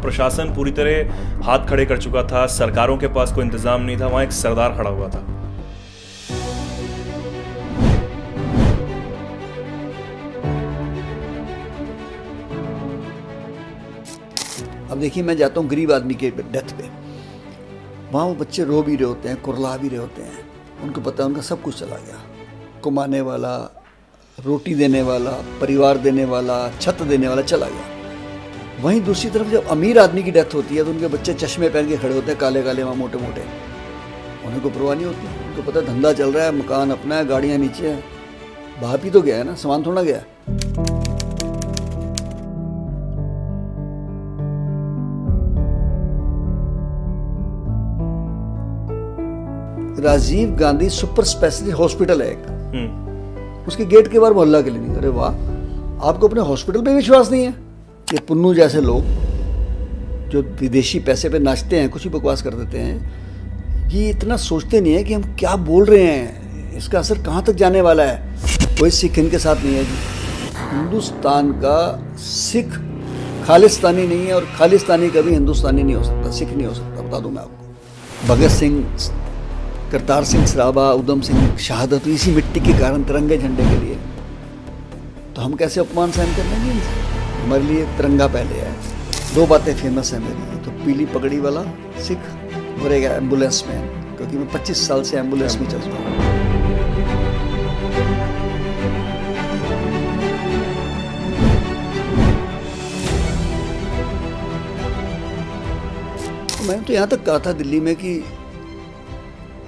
प्रशासन पूरी तरह हाथ खड़े कर चुका था, सरकारों के पास कोई इंतजाम नहीं था, वहां एक सरदार खड़ा हुआ था। अब देखिए, मैं जाता हूँ गरीब आदमी के डेथ पे, वहाँ वो बच्चे रो भी रहे होते हैं, कुरला भी रहे होते हैं, उनको पता है उनका सब कुछ चला गया, कमाने वाला, रोटी देने वाला, परिवार देने वाला, छत देने वाला चला गया। वहीं दूसरी तरफ जब अमीर आदमी की डेथ होती है तो उनके बच्चे चश्मे पहन के खड़े होते हैं, काले काले वहाँ मोटे मोटे, उन्हें कोई परवाह नहीं होती, उनको पता धंधा चल रहा है, मकान अपना है, गाड़ियाँ नीचे हैं, बाप ही तो गया है ना, सामान थोड़ा गया। Rajiv Gandhi super specialist hospital है एक, उसके गेट के बाहर मोहल्ला क्लिनिक। अरे वाह, आपको अपने हॉस्पिटल पे विश्वास नहीं है? ये पुन्नू जैसे लोग जो विदेशी पैसे पे नाचते हैं, कुछ ही बकवास कर देते हैं, ये इतना सोचते नहीं है कि हम क्या बोल रहे हैं, इसका असर कहाँ तक जाने वाला है। कोई सिख इनके साथ नहीं है जी। हिंदुस्तान का सिख खालिस्तानी नहीं है, और खालिस्तानी कभी हिंदुस्तानी नहीं हो सकता, सिख नहीं हो सकता, बता दूं मैं आपको। भगत सिंह, करतार सिंह सराभा, उधम सिंह शहादत इसी मिट्टी के कारण, तिरंगे झंडे के लिए, तो हम कैसे अपमान सहन कर लेंगे इनसे? हमारे लिए तिरंगा पहले है। दो बातें फेमस है मेरी, तो पीली पगड़ी वाला सिख और एक एम्बुलेंस मैन, क्योंकि मैं 25 साल से एम्बुलेंस में चलता हूँ। मैंने तो यहाँ तक कहा था दिल्ली में कि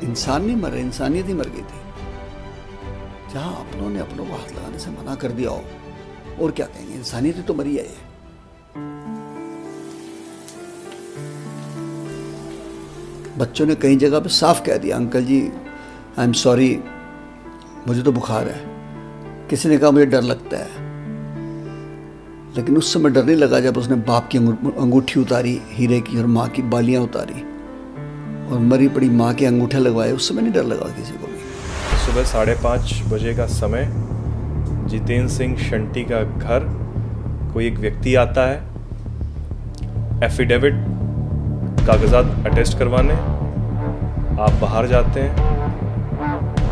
इंसान नहीं मरे, इंसानियत ही मर गई थी। जहां अपनों ने अपनों को हाथ लगाने से मना कर दिया हो, और क्या कहेंगे, इंसानियत तो मरी है। बच्चों ने कई जगह पे साफ कह दिया, uncle ji I am sorry, मुझे तो बुखार है। किसी ने कहा मुझे डर लगता है, लेकिन उस समय डर नहीं लगा जब उसने बाप की अंगूठी उतारी हीरे की, और माँ की बालियां उतारी, और मरी पड़ी माँ के अंगूठे लगवाए, उस समय नहीं डर लगा किसी को भी। सुबह 5:30 बजे का समय, जितेंद्र सिंह शंटी का घर, कोई एक व्यक्ति आता है एफिडेविट कागजात अटेस्ट करवाने। आप बाहर जाते हैं,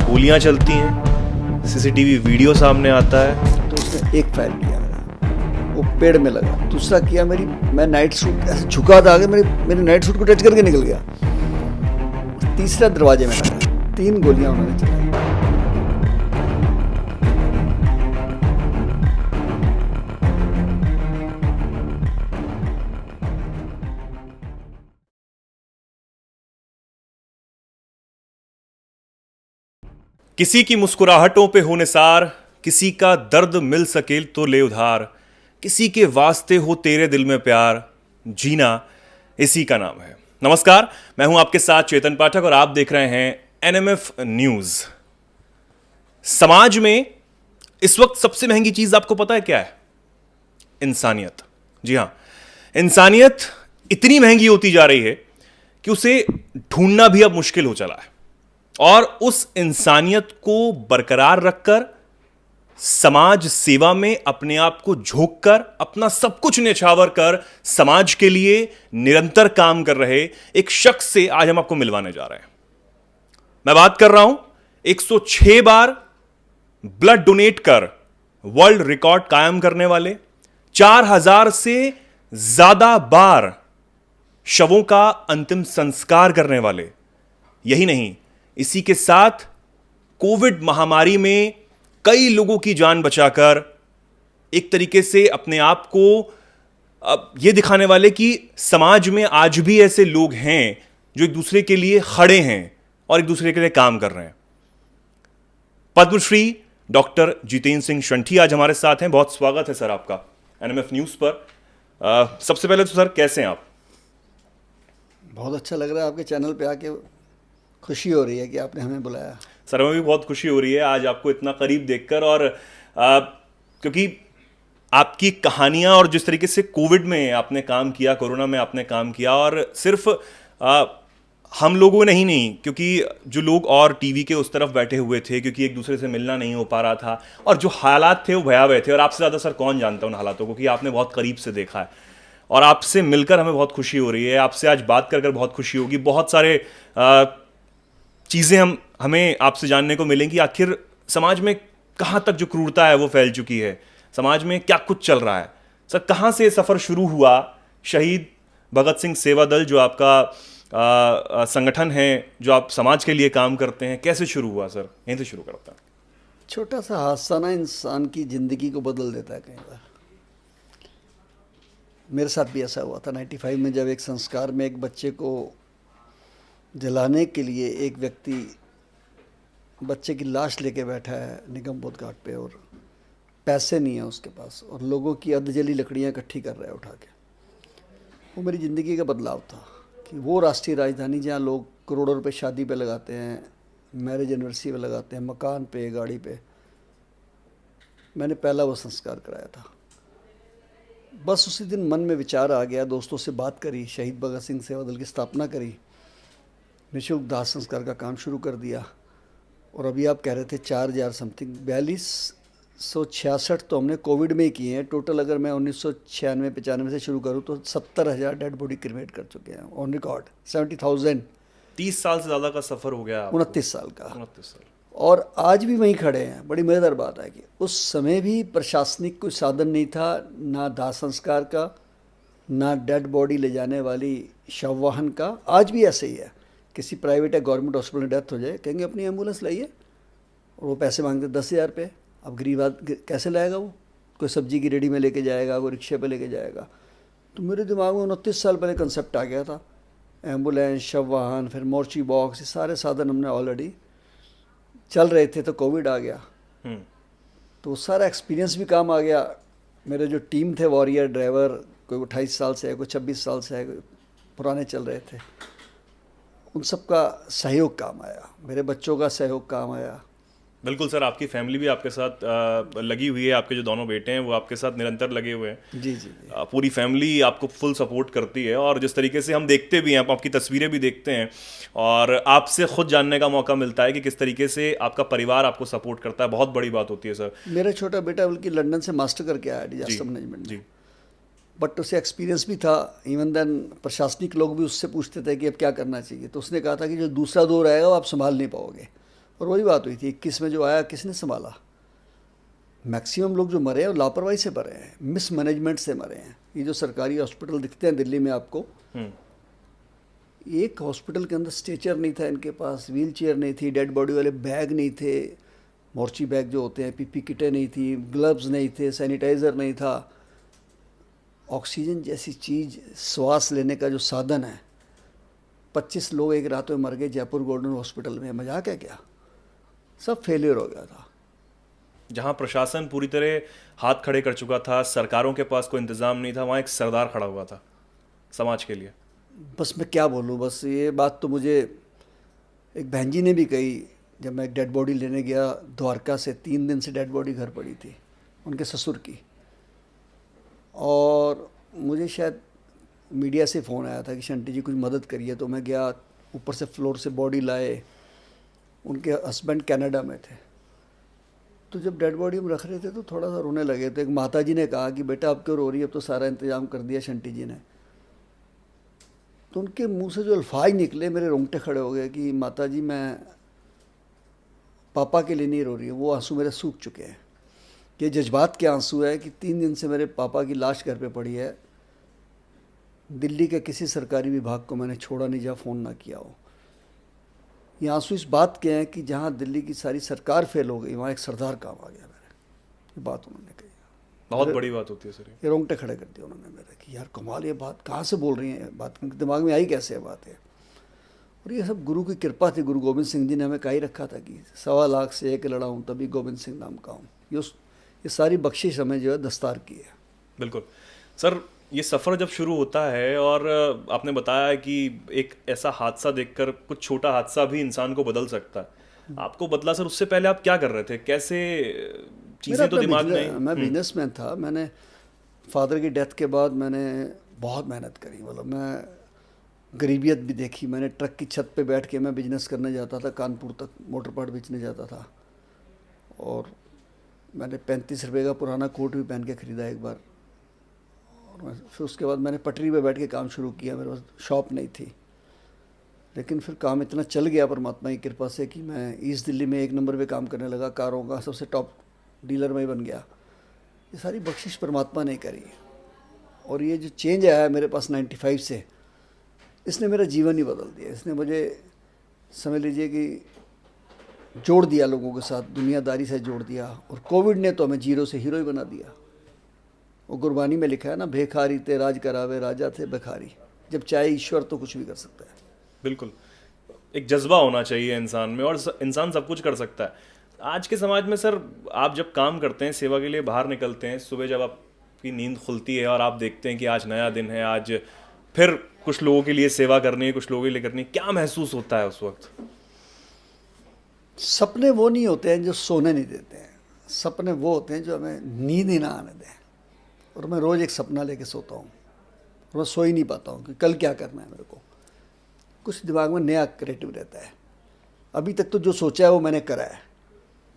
गोलियां चलती हैं, सीसीटीवी वीडियो सामने आता है। तो उसने एक फायर किया मेरा, वो पेड़ में लगा। दूसरा किया मैं नाइट सूट ऐसे झुका था आगे, मेरे नाइट सूट को टच करके निकल गया। तीसरा दरवाजे में लगा, 3 गोलियां उन्होंने चलाई। किसी की मुस्कुराहटों पे हो निसार, किसी का दर्द मिल सके तो ले उधार, किसी के वास्ते हो तेरे दिल में प्यार, जीना इसी का नाम है। नमस्कार, मैं हूं आपके साथ चेतन पाठक और आप देख रहे हैं एनएमएफ न्यूज। समाज में इस वक्त सबसे महंगी चीज आपको पता है क्या है? इंसानियत। जी हां, इंसानियत इतनी महंगी होती जा रही है कि उसे ढूंढना भी अब मुश्किल हो चला है, और उस इंसानियत को बरकरार रखकर समाज सेवा में अपने आप को झोंककर, अपना सब कुछ न्यौछावर कर समाज के लिए निरंतर काम कर रहे एक शख्स से आज हम आपको मिलवाने जा रहे हैं। मैं बात कर रहा हूं 106 बार ब्लड डोनेट कर वर्ल्ड रिकॉर्ड कायम करने वाले, 4000 से ज्यादा बार शवों का अंतिम संस्कार करने वाले। यही नहीं, इसी के साथ कोविड महामारी में कई लोगों की जान बचाकर एक तरीके से अपने आप को यह दिखाने वाले कि समाज में आज भी ऐसे लोग हैं जो एक दूसरे के लिए खड़े हैं और एक दूसरे के लिए काम कर रहे हैं। पद्मश्री डॉक्टर जितेंद्र सिंह शंटी आज हमारे साथ हैं। बहुत स्वागत है सर आपका एनएमएफ न्यूज पर। सबसे पहले तो सर, कैसे हैं आप? बहुत अच्छा लग रहा है आपके चैनल पे आके, खुशी हो रही है कि आपने हमें बुलाया। सर, हमें भी बहुत खुशी हो रही है आज आपको इतना करीब देखकर, और क्योंकि आपकी कहानियां और जिस तरीके से कोविड में आपने काम किया, कोरोना में आपने काम किया, और सिर्फ हम लोगों ने ही नहीं, क्योंकि जो लोग और टीवी के उस तरफ बैठे हुए थे, क्योंकि एक दूसरे से मिलना नहीं हो पा रहा था, और जो हालात थे वो भयावह थे, और आपसे ज़्यादा सर कौन जानता उन हालातों को, कि आपने बहुत करीब से देखा है। और आपसे मिलकर हमें बहुत खुशी हो रही है, आपसे आज बात कर कर बहुत खुशी होगी। बहुत सारे चीज़ें हमें आपसे जानने को मिलेंगी। आखिर समाज में कहाँ तक जो क्रूरता है वो फैल चुकी है, समाज में क्या कुछ चल रहा है। सर, कहाँ से सफ़र शुरू हुआ? शहीद भगत सिंह सेवा दल जो आपका संगठन है, जो आप समाज के लिए काम करते हैं, कैसे शुरू हुआ सर? यहीं से शुरू करता है। छोटा सा हादसा ना इंसान की ज़िंदगी को बदल देता है कई बार। मेरे साथ भी ऐसा हुआ था 95 में, जब एक संस्कार में एक बच्चे को जलाने के लिए एक व्यक्ति बच्चे की लाश लेके बैठा है निगम बोध घाट पे, और पैसे नहीं है उसके पास, और लोगों की अधजली लकड़ियाँ इकट्ठी कर रहा है उठा के। वो मेरी ज़िंदगी का बदलाव था कि वो राष्ट्रीय राजधानी जहाँ लोग करोड़ों रुपए शादी पे लगाते हैं, मैरिज एनिवर्सरी पे लगाते हैं, मकान पे, गाड़ी पे, मैंने पहला वो संस्कार कराया था। बस उसी दिन मन में विचार आ गया, दोस्तों से बात करी, शहीद भगत सिंह सेवा दल की स्थापना करी, निःशुल्क दाह संस्कार का काम शुरू कर दिया। और अभी आप कह रहे थे 4000 समथिंग, 4266 तो हमने कोविड में ही किए हैं टोटल। अगर मैं 1996-95 से शुरू करूँ तो 70,000 डेड बॉडी क्रिमेट कर चुके हैं ऑन रिकॉर्ड। 70,000। 30 साल से ज़्यादा का सफ़र हो गया। 29 साल का। 29 साल। और आज भी वहीं खड़े हैं। बड़ी मज़ेदार बात है कि उस समय भी प्रशासनिक कोई साधन नहीं था, ना दाह संस्कार का, ना डेड बॉडी ले जाने वाली शव वाहन का। आज भी ऐसे ही है, किसी प्राइवेट या गवर्नमेंट हॉस्पिटल में डेथ हो जाए, कहेंगे अपनी एम्बुलेंस लाइए, और वो पैसे मांगते 10,000 रुपये। अब गरीब आदमी कैसे लाएगा? वो कोई सब्जी की रेडी में लेके जाएगा, कोई रिक्शे पे लेके जाएगा। तो मेरे दिमाग में 29 साल पहले कंसेप्ट आ गया था, एम्बुलेंस, शव वाहन, फिर मोर्ची बॉक्स, ये सारे साधन हमने ऑलरेडी चल रहे थे। तो कोविड आ गया, तो सारा एक्सपीरियंस भी काम आ गया। मेरे जो टीम थे वॉरियर ड्राइवर, कोई 28 साल से है, कोई 26 साल से है, कोई पुराने चल रहे थे, उन सब का सहयोग काम आया, मेरे बच्चों का सहयोग काम आया। बिल्कुल सर, आपकी फैमिली भी आपके साथ लगी हुई है। आपके जो दोनों बेटे हैं वो आपके साथ निरंतर लगे हुए हैं। जी जी, पूरी फैमिली आपको फुल सपोर्ट करती है। और जिस तरीके से हम देखते भी हैं, आपकी तस्वीरें भी देखते हैं, और आपसे खुद जानने का मौका मिलता है कि किस तरीके से आपका परिवार आपको सपोर्ट करता है। बहुत बड़ी बात होती है सर। मेरा छोटा बेटा बल्कि लंदन से मास्टर करके आया डिजास्टर मैनेजमेंट जी। में, बट उसे एक्सपीरियंस भी था। इवन देन प्रशासनिक लोग भी उससे पूछते थे कि अब क्या करना चाहिए, तो उसने कहा था कि जो दूसरा दौर आएगा वो आप संभाल नहीं पाओगे। और वही बात हुई थी। 21 में जो आया, किसने संभाला? मैक्सिमम लोग जो मरे हैं वो लापरवाही से मरे हैं, मिसमैनेजमेंट से मरे हैं। ये जो सरकारी हॉस्पिटल दिखते हैं दिल्ली में आपको, एक हॉस्पिटल के अंदर स्ट्रेचर नहीं था इनके पास, व्हील चेयर नहीं थी, डेड बॉडी वाले बैग नहीं थे, मोर्ची बैग जो होते हैं, पीपी किटें नहीं थी, ग्लव्स नहीं थे, सैनिटाइज़र नहीं था, ऑक्सीजन जैसी चीज़, श्वास लेने का जो साधन है। 25 लोग एक रात में मर गए जयपुर गोल्डन हॉस्पिटल में। मजाक है क्या? सब फेलियर हो गया था। जहां प्रशासन पूरी तरह हाथ खड़े कर चुका था, सरकारों के पास कोई इंतज़ाम नहीं था, वहाँ एक सरदार खड़ा हुआ था समाज के लिए। बस मैं क्या बोलूँ, बस ये बात तो मुझे एक बहन जी ने भी कही। जब मैं एक डेड बॉडी लेने गया द्वारका से, 3 दिन से डेड बॉडी घर पड़ी थी उनके ससुर की, और मुझे शायद मीडिया से फ़ोन आया था कि शंटी जी कुछ मदद करिए। तो मैं गया, ऊपर से फ्लोर से बॉडी लाए। उनके हस्बैंड कनाडा में थे। तो जब डेड बॉडी हम रख रहे थे तो थोड़ा सा रोने लगे। तो एक माता जी ने कहा कि बेटा अब क्यों रो रही है, अब तो सारा इंतज़ाम कर दिया शंटी जी ने। तो उनके मुंह से जो अल्फाज निकले, मेरे रोंगटे खड़े हो गए कि माता जी मैं पापा के लिए नहीं रो रही हूँ, वो आंसू मेरे सूख चुके हैं। ये जज्बात के आंसू है कि 3 दिन से मेरे पापा की लाश घर पे पड़ी है, दिल्ली के किसी सरकारी विभाग को मैंने छोड़ा नहीं जहाँ फ़ोन ना किया हो। ये आंसू इस बात के हैं कि जहाँ दिल्ली की सारी सरकार फेल हो गई, वहाँ एक सरदार काम आ गया मेरे। ये बात उन्होंने कही, बहुत बड़ी बात होती है सर। ये रोंगटे खड़े कर दिए उन्होंने मेरे कि यार कमाल, ये बात कहाँ से बोल रही हैं, बात दिमाग में आई कैसे है बात है। और ये सब गुरु की कृपा थी। गुरु गोविंद सिंह जी ने हमें कहा ही रखा था कि 1.25 लाख से एक लड़ा हूँ तभी गोविंद सिंह नाम का हूँ। ये सारी बख्शिश हमें जो है दस्तार की है। बिल्कुल सर, ये सफ़र जब शुरू होता है, और आपने बताया कि एक ऐसा हादसा देखकर, कुछ छोटा हादसा भी इंसान को बदल सकता है, आपको बदला सर। उससे पहले आप क्या कर रहे थे, कैसे चीज़ें तो दिमाग में? मैं बिजनेसमैन था। मैंने फादर की डेथ के बाद मैंने बहुत मेहनत करी। मतलब मैं गरीबियत भी देखी। मैंने ट्रक की छत पे बैठ के मैं बिजनेस करने जाता था, कानपुर तक मोटर पार्ट बेचने जाता था। और मैंने 35 रुपये का पुराना कोट भी पहन के ख़रीदा एक बार, और फिर उसके बाद मैंने पटरी पे बैठ के काम शुरू किया, मेरे पास शॉप नहीं थी, लेकिन फिर काम इतना चल गया परमात्मा की कृपा से कि मैं ईस्ट दिल्ली में 1 नंबर पे काम करने लगा, कारों का सबसे टॉप डीलर में ही बन गया। ये सारी बख्शिश परमात्मा ने करी। और ये जो चेंज आया है मेरे पास 95 से, इसने मेरा जीवन ही बदल दिया। इसने मुझे समझ लीजिए कि जोड़ दिया लोगों के साथ, दुनियादारी से जोड़ दिया। और कोविड ने तो हमें जीरो से हीरो ही बना दिया। वो गुरबानी में लिखा है ना, भेखारी ते राज करावे राजा थे भिखारी। जब चाहे ईश्वर तो कुछ भी कर सकता है। बिल्कुल, एक जज्बा होना चाहिए इंसान में, और इंसान सब कुछ कर सकता है। आज के समाज में सर, आप जब काम करते हैं, सेवा के लिए बाहर निकलते हैं, सुबह जब आपकी नींद खुलती है और आप देखते हैं कि आज नया दिन है, आज फिर कुछ लोगों के लिए सेवा करनी है, कुछ लोगों के लिए करनी है, क्या महसूस होता है उस वक्त? सपने वो नहीं होते हैं जो सोने नहीं देते हैं, सपने वो होते हैं जो हमें नींद ही ना आने दें। और मैं रोज़ एक सपना लेके सोता हूँ और मैं सो ही नहीं पाता हूँ कि कल क्या करना है मेरे को। कुछ दिमाग में नया क्रिएटिव रहता है। अभी तक तो जो सोचा है वो मैंने करा है,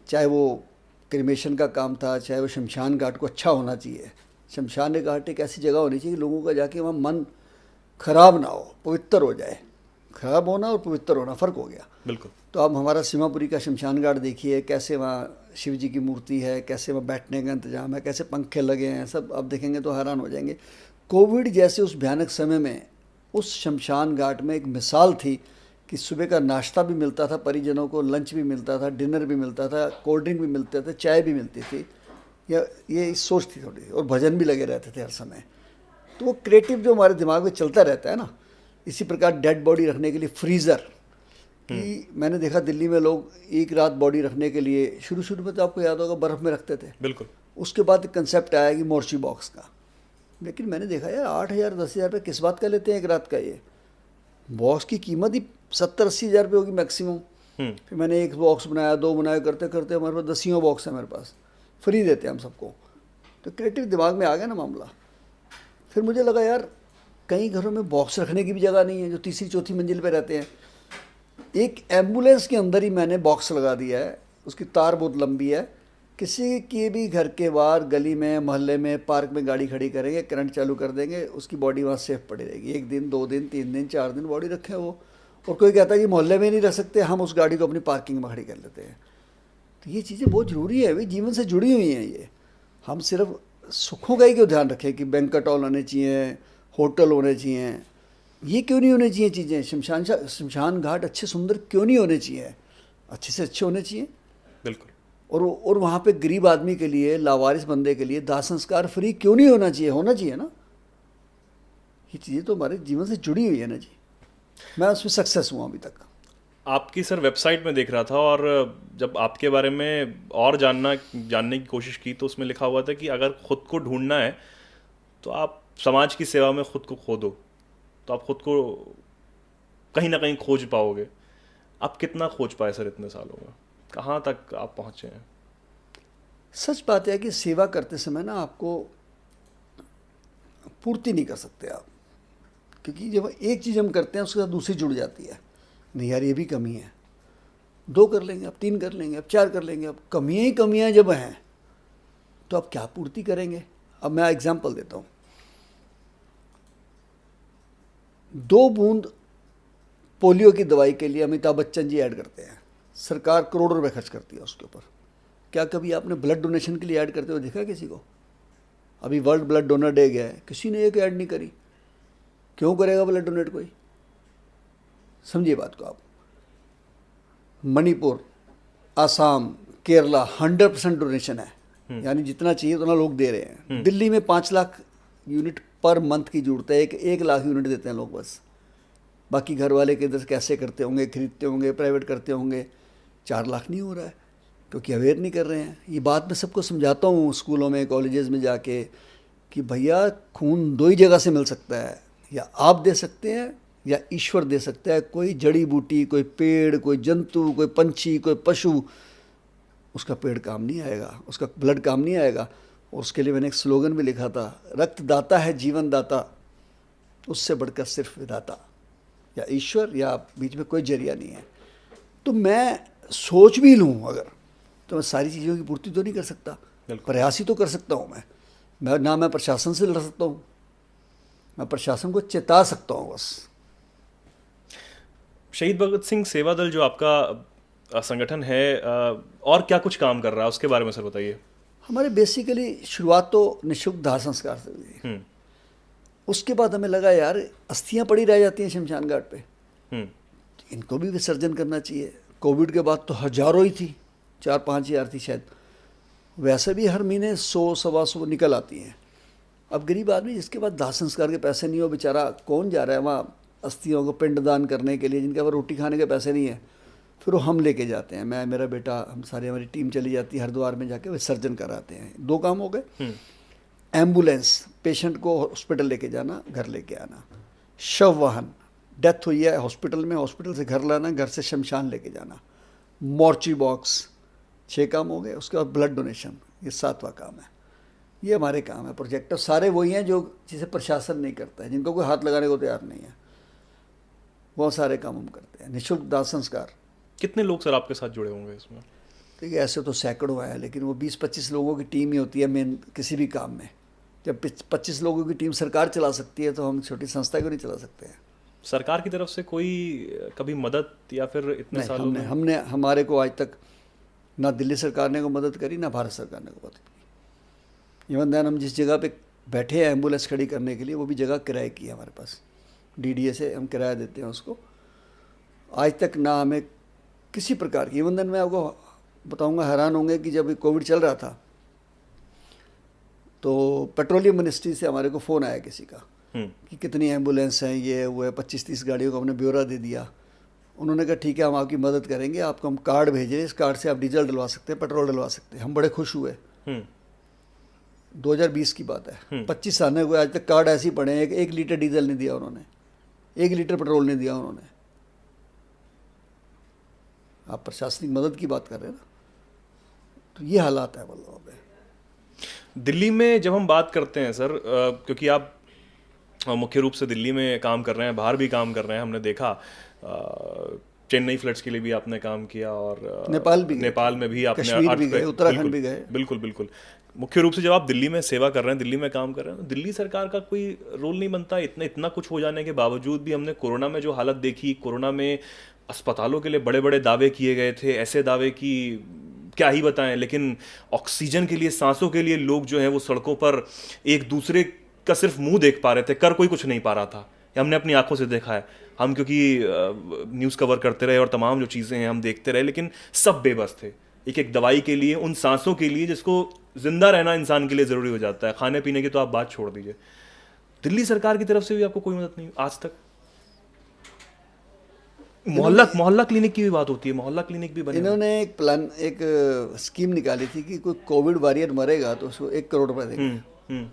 चाहे वो क्रिमेशन का काम था, चाहे वो शमशान घाट को अच्छा होना चाहिए। शमशान घाट एक ऐसी जगह होनी चाहिए कि लोगों का जाके वहाँ मन खराब ना हो, पवित्र हो जाए। खराब होना और पवित्र होना फ़र्क हो गया। बिल्कुल। तो आप हमारा सीमापुरी का शमशान घाट देखिए, कैसे वहाँ शिव जी की मूर्ति है, कैसे वहाँ बैठने का इंतजाम है, कैसे पंखे लगे हैं, सब आप देखेंगे तो हैरान हो जाएंगे। कोविड जैसे उस भयानक समय में उस शमशान घाट में एक मिसाल थी कि सुबह का नाश्ता भी मिलता था परिजनों को, लंच भी मिलता था, डिनर भी मिलता था, कोल्ड ड्रिंक भी मिलते थे, चाय भी मिलती थी। या ये सोच थी थोड़ी, और भजन भी लगे रहते थे हर समय। तो वो क्रिएटिव जो हमारे दिमाग में चलता रहता है ना। इसी प्रकार डेड बॉडी रखने के लिए फ्रीज़र, कि मैंने देखा दिल्ली में लोग एक रात बॉडी रखने के लिए, शुरू में तो आपको याद होगा बर्फ़ में रखते थे। बिल्कुल। उसके बाद एक कंसेप्ट आया कि मोर्ची बॉक्स का। लेकिन मैंने देखा यार 8,000 10,000 रुपये किस बात का लेते हैं एक रात का। ये बॉक्स की कीमत ही 70-80 हज़ार रुपये होगी मैक्सिमम। फिर मैंने एक बॉक्स बनाया, 2 बनाए, करते करते हमारे पास 10 बॉक्स है मेरे पास, फ्री देते हैं हम सबको। तो क्रिएटिव दिमाग में आ गया ना मामला। फिर मुझे लगा यार कई घरों में बॉक्स रखने की भी जगह नहीं है, जो तीसरी चौथी मंजिल पे रहते हैं। एक एम्बुलेंस के अंदर ही मैंने बॉक्स लगा दिया है। उसकी तार बहुत लंबी है। किसी के भी घर के बाहर, गली में, मोहल्ले में, पार्क में गाड़ी खड़ी करेंगे, करंट चालू कर देंगे, उसकी बॉडी वहाँ सेफ पड़ी रहेगी। 1 दिन 2 दिन 3 दिन 4 दिन बॉडी रखे वो। और कोई कहता है कि मोहल्ले में नहीं रख सकते, हम उस गाड़ी को अपनी पार्किंग में खड़ी कर लेते हैं। तो ये चीज़ें बहुत ज़रूरी है भाई, जीवन से जुड़ी हुई हैं ये। हम सिर्फ सुखों का ही क्यों ध्यान रखें कि बैंक्वेट हॉल होने चाहिए, होटल होने चाहिए, ये क्यों नहीं होने चाहिए चीज़ें? शमशान घाट अच्छे सुंदर क्यों नहीं होने चाहिए? अच्छे से अच्छे होने चाहिए। बिल्कुल। और वहाँ पे गरीब आदमी के लिए, लावारिस बंदे के लिए दाह संस्कार फ्री क्यों नहीं होना चाहिए? होना चाहिए ना। ये चीज़ें तो हमारे जीवन से जुड़ी हुई है ना जी। मैं उसमें सक्सेस हुआ अभी तक। आपकी सर वेबसाइट में देख रहा था, और जब आपके बारे में और जानने की कोशिश की तो उसमें लिखा हुआ था कि अगर खुद को ढूंढना है तो आप समाज की सेवा में खुद को खो दो, तो आप खुद को कहीं ना कहीं खोज पाओगे। आप कितना खोज पाए सर इतने सालों में? कहाँ तक आप पहुँचे हैं? सच बात है कि सेवा करते समय ना आपको पूर्ति नहीं कर सकते आप, क्योंकि जब एक चीज़ हम करते हैं उसके साथ दूसरी जुड़ जाती है। नहीं यार ये भी कमी है, 2 कर लेंगे, अब 3 कर लेंगे, अब 4 कर लेंगे। अब कमियाँ ही कमियाँ जब हैं तो आप क्या पूर्ति करेंगे? अब मैं एग्जांपल देता हूँ। 2 बूंद पोलियो की दवाई के लिए अमिताभ बच्चन जी ऐड करते हैं, सरकार करोड़ों रुपए खर्च करती है उसके ऊपर। क्या कभी आपने ब्लड डोनेशन के लिए ऐड करते हुए देखा किसी को? अभी वर्ल्ड ब्लड डोनर डे गया है, किसी ने एक ऐड नहीं करी। क्यों करेगा ब्लड डोनेट कोई? समझिए बात को आप। मणिपुर, आसाम, केरला 100% डोनेशन है, यानी जितना चाहिए उतना लोग दे रहे हैं। दिल्ली में 5 लाख यूनिट पर मंथ की जरूरत है, 1 लाख यूनिट देते हैं लोग बस। बाकी घर वाले के इधर से कैसे करते होंगे, खरीदते होंगे, प्राइवेट करते होंगे। 4 लाख नहीं हो रहा है क्योंकि अवेयर नहीं कर रहे हैं। ये बात मैं सबको समझाता हूँ स्कूलों में, कॉलेजेस में जाके, कि भैया खून 2 ही जगह से मिल सकता है, या आप दे सकते हैं या ईश्वर दे सकता है। कोई जड़ी बूटी, कोई पेड़, कोई जंतु, कोई पंछी, कोई पशु, उसका पेड़ काम नहीं आएगा, उसका ब्लड काम नहीं आएगा। और उसके लिए मैंने एक स्लोगन भी लिखा था, रक्तदाता है जीवन दाता, उससे बढ़कर सिर्फ विधाता, या ईश्वर या बीच में कोई जरिया नहीं है। तो मैं सोच भी लूँ अगर, तो मैं सारी चीज़ों की पूर्ति तो नहीं कर सकता, प्रयास ही तो कर सकता हूँ मैं ना मैं प्रशासन से लड़ सकता हूँ, मैं प्रशासन को चेता सकता हूँ बस। शहीद भगत सिंह सेवा दल जो आपका संगठन है, और क्या कुछ काम कर रहा है उसके बारे में सर बताइए। हमारे बेसिकली शुरुआत तो निःशुल्क दाह संस्कार से हुई। उसके बाद हमें लगा यार अस्थियां पड़ी रह जाती हैं शमशान घाट पे, इनको भी विसर्जन करना चाहिए। कोविड के बाद तो हजारों ही थी, 4-5 हज़ार थी शायद, वैसे भी हर महीने 100-125 निकल आती हैं। अब गरीब आदमी जिसके पास दाह संस्कार के पैसे नहीं हो, बेचारा कौन जा रहा है वहाँ अस्थियों को पिंडदान करने के लिए, जिनके पास रोटी खाने के पैसे नहीं है। फिर वो हम लेके जाते हैं, मैं, मेरा बेटा, हम सारी हमारी टीम चली जाती है हरिद्वार में, जाके विसर्जन कराते हैं। 2 काम हो गए। एम्बुलेंस, पेशेंट को हॉस्पिटल लेके जाना, घर लेके आना। शव वाहन, डेथ हुई है हॉस्पिटल में, हॉस्पिटल से घर लाना, घर से शमशान लेके जाना। मॉर्चरी बॉक्स, 6 काम हो गए। उसके बाद ब्लड डोनेशन, ये 7वां काम है। ये हमारे काम है प्रोजेक्ट। और सारे वही हैं जो जिसे प्रशासन नहीं करता है, जिनको कोई हाथ लगाने को तैयार नहीं है, बहुत सारे काम हम करते हैं। निःशुल्क दाह संस्कार। कितने लोग सर आपके साथ जुड़े होंगे इसमें? ठीक है, ऐसे तो सैकड़ों है, लेकिन वो 20-25 लोगों की टीम ही होती है मेन किसी भी काम में। जब 25 लोगों की टीम सरकार चला सकती है, तो हम छोटी संस्था क्यों नहीं चला सकते हैं। सरकार की तरफ से कोई कभी मदद, या फिर इतने सालों में? हमने हमारे को आज तक ना दिल्ली सरकार ने को मदद करी, ना भारत सरकार ने को मदद की। इवन दैन हम जिस जगह पे बैठे हैं एम्बुलेंस खड़ी करने के लिए, वो भी जगह किराए की है हमारे पास, DDA से हम किराया देते हैं उसको। आज तक ना हमें किसी प्रकार की, इवन दैन मैं आपको बताऊंगा, हैरान होंगे कि जब कोविड चल रहा था तो पेट्रोलियम मिनिस्ट्री से हमारे को फ़ोन आया किसी का कि कितनी एम्बुलेंस हैं, ये वो है। 25-30 गाड़ियों का हमने ब्यौरा दे दिया। उन्होंने कहा ठीक है, हम आपकी मदद करेंगे, आपको हम कार्ड भेज रहे हैं, इस कार्ड से आप डीजल डलवा सकते हैं, पेट्रोल डलवा सकते हैं। हम बड़े खुश हुए। 2020 की बात है, 25 साल हुए, आज तक कार्ड ऐसे ही पड़े हैं। 1 लीटर डीजल नहीं दिया उन्होंने, 1 लीटर पेट्रोल नहीं दिया उन्होंने। आप प्रशासनिक मदद की बात कर रहे हैं ना, तो ये हालात है वहाँ पे। दिल्ली में जब हम बात करते हैं सर, क्योंकि आप मुख्य रूप से दिल्ली में काम कर रहे हैं, बाहर भी काम कर रहे हैं, हमने देखा चेन्नई फ्लड्स के लिए भी आपने काम किया, और नेपाल में भी आपने, कश्मीर भी गए, उत्तराखंड भी गए। बिल्कुल बिल्कुल। मुख्य रूप से जब आप दिल्ली में सेवा कर रहे हैं, दिल्ली में काम कर रहे हैं, तो दिल्ली सरकार का कोई रोल नहीं बनता? इतना कुछ हो जाने के बावजूद भी हमने कोरोना में जो हालत देखी, कोरोना में अस्पतालों के लिए बड़े बड़े दावे किए गए थे, ऐसे दावे कि क्या ही बताएं। लेकिन ऑक्सीजन के लिए, सांसों के लिए लोग जो हैं वो सड़कों पर एक दूसरे का सिर्फ मुंह देख पा रहे थे, कर कोई कुछ नहीं पा रहा था। हमने अपनी आंखों से देखा है, हम क्योंकि न्यूज़ कवर करते रहे और तमाम जो चीज़ें हैं हम देखते रहे, लेकिन सब बेबस थे एक एक दवाई के लिए, उन सांसों के लिए जिसको जिंदा रहना इंसान के लिए ज़रूरी हो जाता है। खाने पीने की तो आप बात छोड़ दीजिए। दिल्ली सरकार की तरफ से भी आपको कोई मदद नहीं आज तक? मोहल्ला क्लिनिक की भी बात होती है, मोहल्ला क्लिनिक भी बने। इन्होंने एक प्लान, एक स्कीम निकाली थी कि कोई कोविड वॉरियर मरेगा तो उसको 1 करोड़ रुपए देंगे।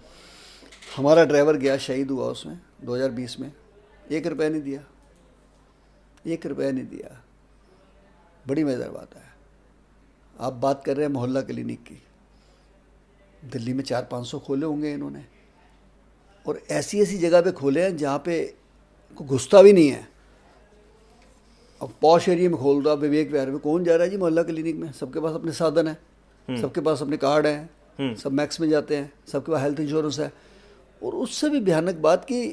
हमारा ड्राइवर गया, शहीद हुआ उसमें 2020 में, 1 रुपया नहीं दिया, 1 रुपया नहीं दिया। बड़ी मज़ेदार बात है। आप बात कर रहे हैं मोहल्ला क्लिनिक की, दिल्ली में 400-500 खोले होंगे इन्होंने, और ऐसी ऐसी जगह पे खोले हैं जहाँ पे कोई घुसता भी नहीं है। अब पॉश एरिया में खोल दो आप, विवेक विहार में, कौन जा रहा है जी मोहल्ला क्लिनिक में? सबके पास अपने साधन है, सबके पास अपने कार्ड हैं, सब मैक्स में जाते हैं, सबके पास हेल्थ इंश्योरेंस है। और उससे भी भयानक बात कि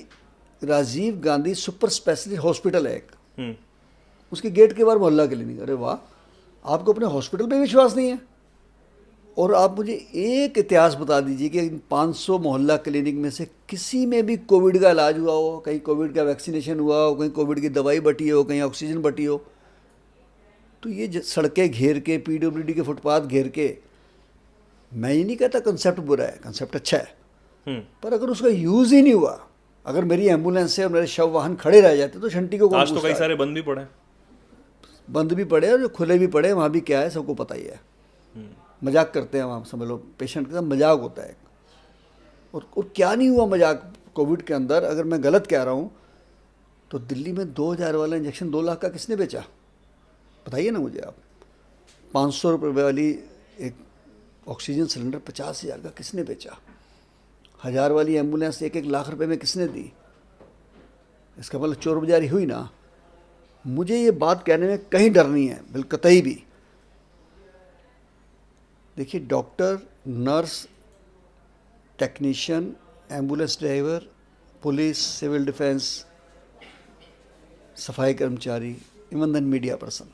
Rajiv Gandhi super specialist hospital है एक, उसके गेट के बाहर मोहल्ला क्लिनिक। अरे वाह, आपको अपने हॉस्पिटल पे विश्वास नहीं है? और आप मुझे एक इतिहास बता दीजिए कि इन 500 मोहल्ला क्लिनिक में से किसी में भी कोविड का इलाज हुआ हो, कहीं कोविड का वैक्सीनेशन हुआ हो, कहीं कोविड की दवाई बटी हो, कहीं ऑक्सीजन बटी हो। तो ये सड़कें घेर के, PWD के फुटपाथ घेर के, मैं ये नहीं कहता कंसेप्ट बुरा है, कंसेप्ट अच्छा है, पर अगर उसका यूज़ ही नहीं हुआ, अगर मेरी एम्बुलेंस से और मेरे शव वाहन खड़े रह जाते तो शंटी को आज तो कई सारे बंद भी पड़े और जो खुले भी पड़े, वहाँ भी क्या है सबको पता ही है। मजाक करते हैं वहाँ, समझ लो पेशेंट के साथ मजाक होता है। और क्या नहीं हुआ मजाक कोविड के अंदर? अगर मैं गलत कह रहा हूँ तो दिल्ली में 2000 वाला इंजेक्शन 2 लाख का किसने बेचा? बताइए ना मुझे आप। 500 रुपये वाली एक ऑक्सीजन सिलेंडर 50,000 का किसने बेचा? 1000 वाली एम्बुलेंस 1-1 लाख रुपए में किसने दी? इसका मतलब चोर बाजारी हुई ना। मुझे ये बात कहने में कहीं डर नहीं है, बिल्कुल कतई भी। देखिए, doctor, nurse, technician, ambulance driver, police, civil defence, सफाई कर्मचारी, इवन देन मीडिया पर्सन,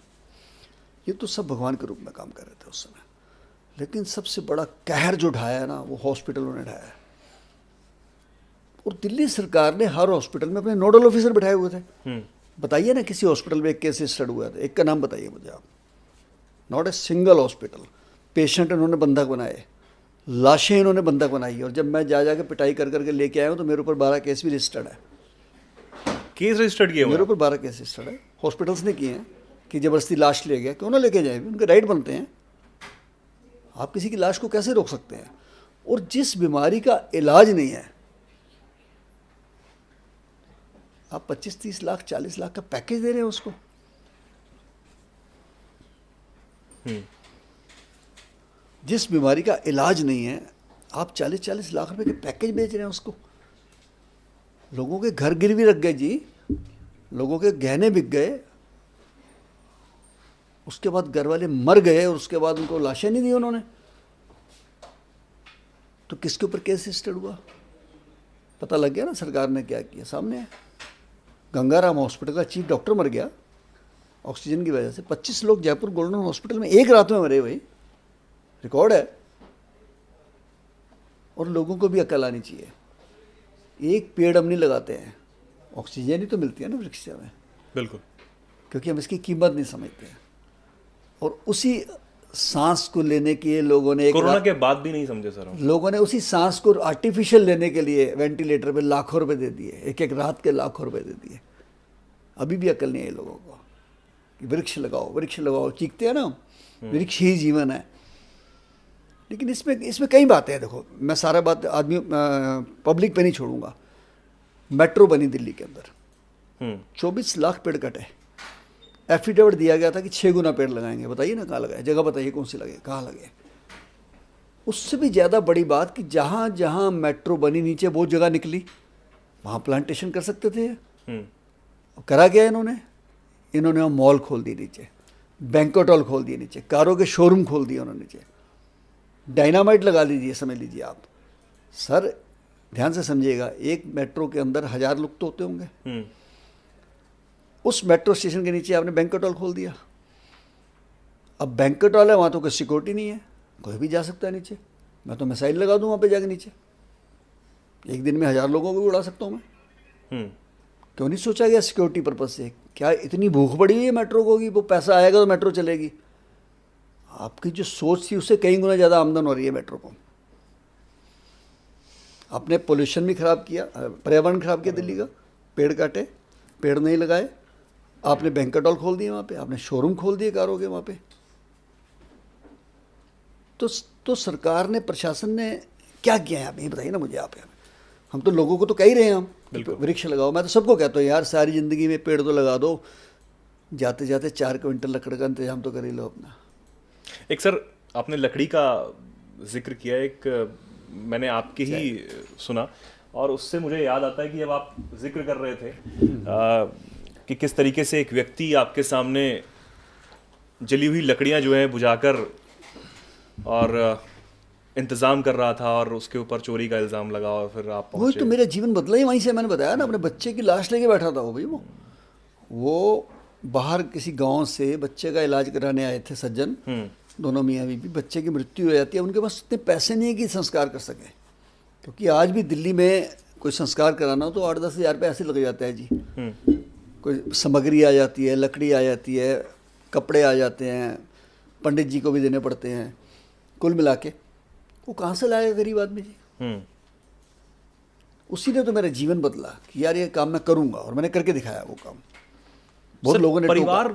ये तो सब भगवान के रूप में काम कर रहे थे उस समय। लेकिन सबसे बड़ा कहर जो ढाया है ना, वो हॉस्पिटलों ने ढाया है। और दिल्ली सरकार ने हर हॉस्पिटल में अपने नोडल ऑफिसर बिठाए हुए थे। बताइए ना किसी हॉस्पिटल में एक केस स्टार्ट हुआ था, एक का नाम बताइए मुझे आप। Not a single hospital. Patient इन्होंने बंधक बनाए, लाशें इन्होंने बंधक बनाई, और जब मैं जा के पिटाई कर करके लेके आया हूँ तो मेरे ऊपर 12 केस भी रजिस्टर्ड है। केस रजिस्टर्ड किए हुए मेरे हैं? ऊपर 12 केस रजिस्टर्ड है। हॉस्पिटल्स ने किए हैं कि ज़बरदस्ती लाश ले गया, क्यों ना लेके जाए, उनके राइट बनते हैं। आप किसी की लाश को कैसे रोक सकते हैं? और जिस बीमारी का इलाज नहीं है, आप 25-30 लाख 40 लाख का पैकेज दे रहे हैं उसको। जिस बीमारी का इलाज नहीं है, आप 40-40 लाख रुपए के पैकेज बेच रहे हैं उसको। लोगों के घर गिरवी रख गए जी, लोगों के गहने बिक गए, उसके बाद घर वाले मर गए और उसके बाद उनको लाशें नहीं दी उन्होंने। तो किसके ऊपर केस रजिस्टर हुआ? पता लग गया ना सरकार ने क्या किया, सामने है। गंगाराम हॉस्पिटल का चीफ डॉक्टर मर गया ऑक्सीजन की वजह से। 25 लोग जयपुर गोल्डन हॉस्पिटल में एक रात में मरे भाई, रिकॉर्ड है। और लोगों को भी अकल आनी चाहिए। एक पेड़ हम नहीं लगाते हैं, ऑक्सीजन ही तो मिलती है ना वृक्ष से हमें। बिल्कुल। क्योंकि हम इसकी कीमत नहीं समझते हैं। और उसी सांस को लेने के लिए लोगों ने कोरोना के बाद भी नहीं समझे सर हम। लोगों ने उसी सांस को आर्टिफिशियल लेने के लिए वेंटिलेटर पे लाखों रुपए दे दिए, एक एक रात के लाखों रुपए दे दिए। अभी भी अकल नहीं है लोगों को कि वृक्ष लगाओ, वृक्ष लगाओ, चीखते हैं ना, वृक्ष ही जीवन है। लेकिन इसमें कई बातें हैं। देखो, मैं सारा बात आदमी पब्लिक पे नहीं छोड़ूंगा। मेट्रो बनी दिल्ली के अंदर, 24 लाख पेड़ कटे। एफिडेविट दिया गया था कि 6 गुना पेड़ लगाएंगे। बताइए ना कहाँ लगाए, जगह बताइए कौन सी लगे, कहाँ लगे। उससे भी ज़्यादा बड़ी बात कि जहाँ जहाँ मेट्रो बनी नीचे वो जगह निकली, वहाँ प्लांटेशन कर सकते थे। करा क्या इन्होंने वहाँ मॉल खोल दिए नीचे, बैंक्वेट हॉल खोल दिए नीचे, कारों के शोरूम खोल दिए उन्होंने नीचे, डायनामाइट लगा लीजिए, समझ लीजिए आप। सर ध्यान से समझिएगा, एक मेट्रो के अंदर 1000 लोग तो होते होंगे। उस मेट्रो स्टेशन के नीचे आपने बैंक्वेट हॉल खोल दिया। अब बैंक्वेट हॉल है, वहाँ तो कोई सिक्योरिटी नहीं है, कोई भी जा सकता है नीचे। मैं तो मिसाइल लगा दूँ वहाँ पे जाके नीचे, एक दिन में 1000 लोगों को भी उड़ा सकता हूँ मैं। क्यों नहीं सोचा गया सिक्योरिटी पर्पज से? क्या इतनी भूख पड़ी हुई है मेट्रो को कि वो पैसा आएगा तो मेट्रो चलेगी? आपकी जो सोच थी उससे कई गुना ज़्यादा आमदन हो रही है मेट्रो को। आपने पोल्यूशन भी खराब किया, पर्यावरण खराब किया दिल्ली का, पेड़ काटे, पेड़ नहीं लगाए। आपने बैंक्वेट हॉल खोल दिए वहाँ पे, आपने शोरूम खोल दिए कारों के वहाँ पे। तो सरकार ने, प्रशासन ने क्या किया है आप ये बताइए ना मुझे आप। हम तो लोगों को तो कह ही रहे हैं हम वृक्ष लगाओ। मैं तो सबको कहता हूँ यार, सारी ज़िंदगी में पेड़ तो लगा दो, जाते जाते 4 क्विंटल लकड़ का इंतजाम तो कर ही लो अपना। एक सर आपने लकड़ी का जिक्र किया, एक मैंने आपके ही सुना और उससे मुझे याद आता है कि जब आप जिक्र कर रहे थे कि किस तरीके से एक व्यक्ति आपके सामने जली हुई लकड़ियां जो हैं बुझाकर और इंतज़ाम कर रहा था और उसके ऊपर चोरी का इल्ज़ाम लगा और फिर आप वही तो मेरा जीवन बदला ही वहीं से। मैंने बताया ना, अपने बच्चे की लाश लेके बैठा था वो भाई। वो बाहर किसी गांव से बच्चे का इलाज कराने आए थे सज्जन, दोनों मियाँ बीवी। बच्चे की मृत्यु हो जाती है, उनके पास इतने पैसे नहीं है कि संस्कार कर सके। क्योंकि आज भी दिल्ली में कोई संस्कार कराना हो तो 8-10 हज़ार रुपये ऐसे लग जाता है जी। कोई सामग्री आ जाती है, लकड़ी आ जाती है, कपड़े आ जाते हैं, पंडित जी को भी देने पड़ते हैं। कुल मिला के वो कहाँ से लाएगा गरीब आदमी जी। उसी ने तो मेरा जीवन बदला कि यार ये काम मैं करूँगा, और मैंने करके दिखाया वो काम। बहुत लोगों ने परिवार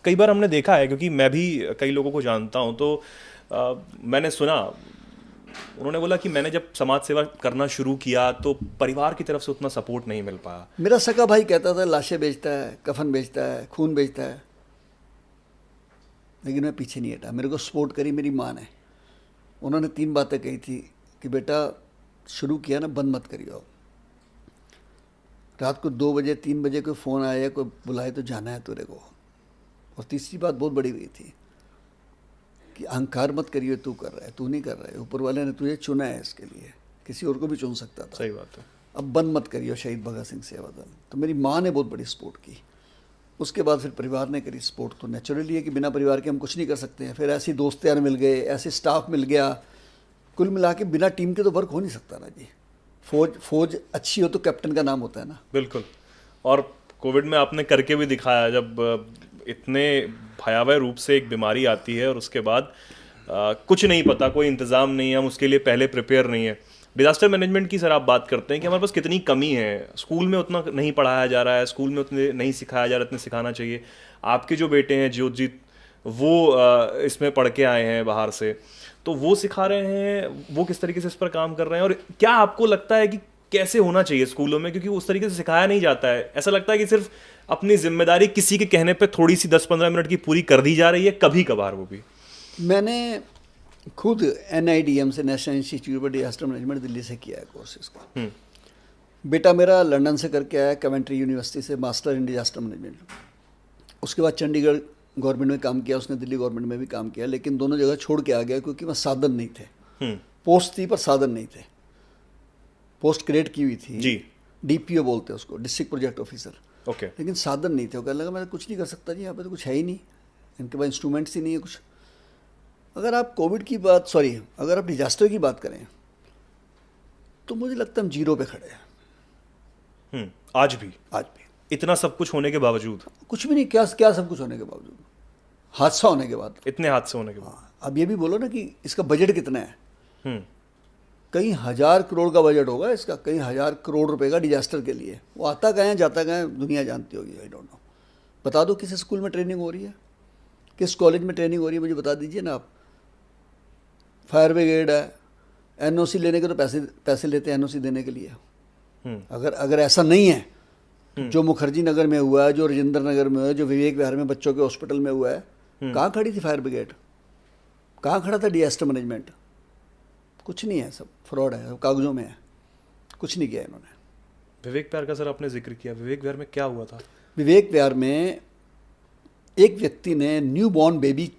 कई बार हमने देखा है, क्योंकि मैं भी कई लोगों को जानता हूं, तो मैंने सुना, उन्होंने बोला कि मैंने जब समाज सेवा करना शुरू किया तो परिवार की तरफ से उतना सपोर्ट नहीं मिल पाया। मेरा सगा भाई कहता था लाशें बेचता है, कफन बेचता है, खून बेचता है, लेकिन मैं पीछे नहीं हटा। मेरे को सपोर्ट करी मेरी माँ ने। उन्होंने 3 बातें कही थी कि बेटा शुरू किया ना, बंद मत करियो। रात को 2 बजे 3 बजे कोई फ़ोन आया, कोई बुलाए तो जाना है तेरे को। और तीसरी बात बहुत बड़ी हुई थी कि अहंकार मत करियो, तू कर रहा है, तू नहीं कर रहा है, ऊपर वाले ने तुझे चुना है इसके लिए, किसी और को भी चुन सकता था। सही बात है। अब बंद मत करियो शहीद भगत सिंह सेवा दल। तो मेरी माँ ने बहुत बड़ी सपोर्ट की, उसके बाद फिर परिवार ने करी सपोर्ट। तो नेचुरली है कि बिना परिवार के हम कुछ नहीं कर सकते हैं। फिर ऐसे दोस्त यार मिल गए, ऐसे स्टाफ मिल गया, कुल मिला के बिना टीम के तो वर्क हो नहीं सकता ना जी। फौज अच्छी हो तो कैप्टन का नाम होता है ना। बिल्कुल। और कोविड में आपने करके भी दिखाया, जब इतने भयावह रूप से एक बीमारी आती है और उसके बाद कुछ नहीं पता, कोई इंतज़ाम नहीं है, हम उसके लिए पहले प्रिपेयर नहीं है। डिजास्टर मैनेजमेंट की सर आप बात करते हैं कि हमारे पास कितनी कमी है, स्कूल में उतना नहीं पढ़ाया जा रहा है, स्कूल में उतने नहीं सिखाया जा रहा, इतने सिखाना चाहिए। आपके जो बेटे हैं ज्योतजीत, वो इसमें पढ़ के आए हैं बाहर से, तो वो सिखा रहे हैं, वो किस तरीके से इस पर काम कर रहे हैं, और क्या आपको लगता है कि कैसे होना चाहिए स्कूलों में, क्योंकि उस तरीके से सिखाया नहीं जाता है। ऐसा लगता है कि सिर्फ अपनी जिम्मेदारी किसी के कहने पे थोड़ी सी 10-15 मिनट की पूरी कर दी जा रही है, कभी कभार वो भी। मैंने खुद NIDM से, national institute for disaster management, Delhi से किया है कोर्स इसका। बेटा मेरा लंदन से करके आया, कवेंट्री यूनिवर्सिटी से, मास्टर इन डिजास्टर मैनेजमेंट। उसके बाद चंडीगढ़ गवर्नमेंट में काम किया, उसने दिल्ली गवर्नमेंट में भी काम किया, लेकिन दोनों जगह छोड़ के आ गया क्योंकि वहाँ साधन नहीं थे। पोस्ट थी पर साधन नहीं थे। पोस्ट क्रिएट की हुई थी जी, DPO बोलते हैं उसको, डिस्ट्रिक्ट प्रोजेक्ट ऑफिसर। ओके। लेकिन साधन नहीं थे। वो कहने लगा मैं कुछ नहीं कर सकता जी, यहाँ पे तो कुछ है ही नहीं, इनके पास इंस्ट्रूमेंट्स ही नहीं है कुछ। अगर आप कोविड की बात, सॉरी, अगर आप डिजास्टर की बात करें तो मुझे लगता है हम जीरो पे खड़े हैं आज भी इतना सब कुछ होने के बावजूद। कुछ भी नहीं, क्या क्या सब कुछ होने के बावजूद, हादसा होने के बाद, इतने हादसे होने के बाद। हाँ, अब ये भी बोलो ना कि इसका बजट कितना है। कई हजार करोड़ का बजट होगा इसका, कई हजार करोड़ रुपए का डिजास्टर के लिए। वो आता कहाँ है, जाता कहाँ है, दुनिया जानती होगी, आई डोंट नो। बता दो किस स्कूल में ट्रेनिंग हो रही है, किस कॉलेज में ट्रेनिंग हो रही है, मुझे बता दीजिए ना आप। फायर ब्रिगेड है, NOC लेने के तो पैसे लेते हैं NOC देने के लिए। अगर ऐसा नहीं है, जो मुखर्जी नगर में हुआ है, जो राजेंद्र नगर में हुआ है, जो विवेक विहार में बच्चों के हॉस्पिटल में हुआ है, कहाँ खड़ी थी फायर ब्रिगेड, कहाँ खड़ा था डिजास्टर मैनेजमेंट? कुछ नहीं है, सब फ्रॉड है, सब कागजों में है, कुछ नहीं किया इन्होंने। विवेक विहार का सर आपने जिक्र किया, विवेक विहार में क्या हुआ था? विवेक विहार में एक व्यक्ति ने new born baby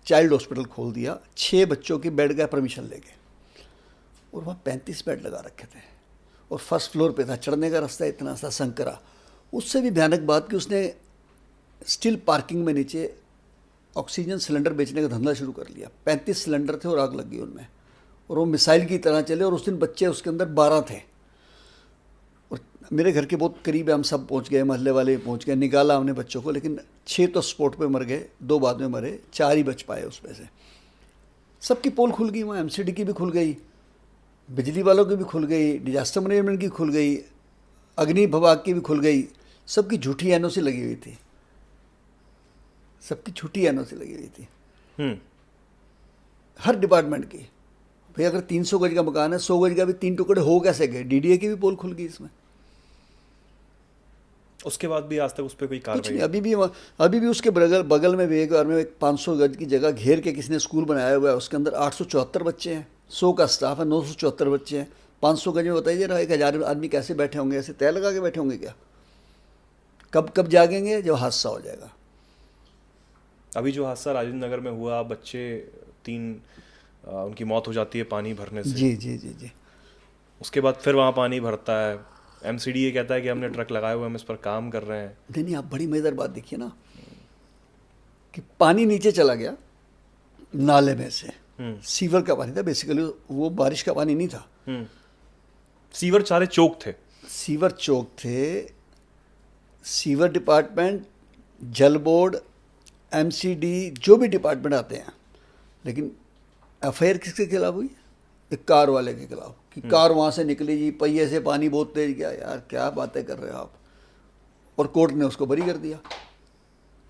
child hospital खोल दिया, 6 बच्चों की बेड का परमिशन लेके, और वहाँ 35 बेड लगा रखे थे, और फर्स्ट फ्लोर पे था, चढ़ने का रास्ता इतना सा संकरा। उससे भी भयानक बात कि उसने स्टिल पार्किंग में नीचे ऑक्सीजन सिलेंडर बेचने का धंधा शुरू कर लिया। 35 सिलेंडर थे और आग लग गई उनमें, और वो मिसाइल की तरह चले, और उस दिन बच्चे उसके अंदर 12 थे। और मेरे घर के बहुत करीब है, हम सब पहुंच गए, मोहल्ले वाले पहुंच गए, निकाला हमने बच्चों को, लेकिन 6 तो स्पॉट पे मर गए, 2 बाद में मरे, 4 ही बच पाए उसमें से। सबकी पोल खुल गई वहाँ, MCD की भी खुल गई, बिजली वालों की भी खुल गई, डिजास्टर मैनेजमेंट की खुल गई, अग्नि विभाग की भी खुल गई। सबकी झूठी NOC लगी हुई थी, सबकी झूठी NOC लगी हुई थी, हर डिपार्टमेंट की। भाई अगर 300 गज का मकान है, 100 गज का भी 3 टुकड़े हो कैसे गए? DDA की भी पोल खुल गई इसमें। उसके बाद भी आज तक उस पर कोई कार्रवाई कुछ नहीं। अभी भी उसके बगल में विवेक विहार में 500 गज की जगह घेर के किसी ने स्कूल बनाया हुआ है, उसके अंदर 874 बच्चे हैं, 100 का स्टाफ है, 974 बच्चे हैं। 500 गज में बताइए ना, 1000 आदमी कैसे बैठे होंगे? ऐसे तय लगा के बैठे होंगे क्या? कब जागेंगे? जब हादसा हो जाएगा। अभी जो हादसा राजेंद्र नगर में हुआ, बच्चे 3 उनकी मौत हो जाती है पानी भरने से। जी। उसके बाद फिर वहाँ पानी भरता है, MCD ये कहता है कि हमने ट्रक लगाए हुए, हम इस पर काम कर रहे हैं। नहीं, आप बड़ी मजेदार बात देखिए ना, कि पानी नीचे चला गया नाले में से, सीवर का पानी था बेसिकली, वो बारिश का पानी नहीं था। सीवर सारे चौक थे, सीवर चौक थे। सीवर डिपार्टमेंट, जल बोर्ड, MCD, जो भी डिपार्टमेंट आते हैं, लेकिन FIR किसके खिलाफ हुई? एक कार वाले के खिलाफ, कि कार वहाँ से निकली जी, पहिए से पानी बहुत तेज गया। यार क्या बातें कर रहे हो आप? और कोर्ट ने उसको बरी कर दिया,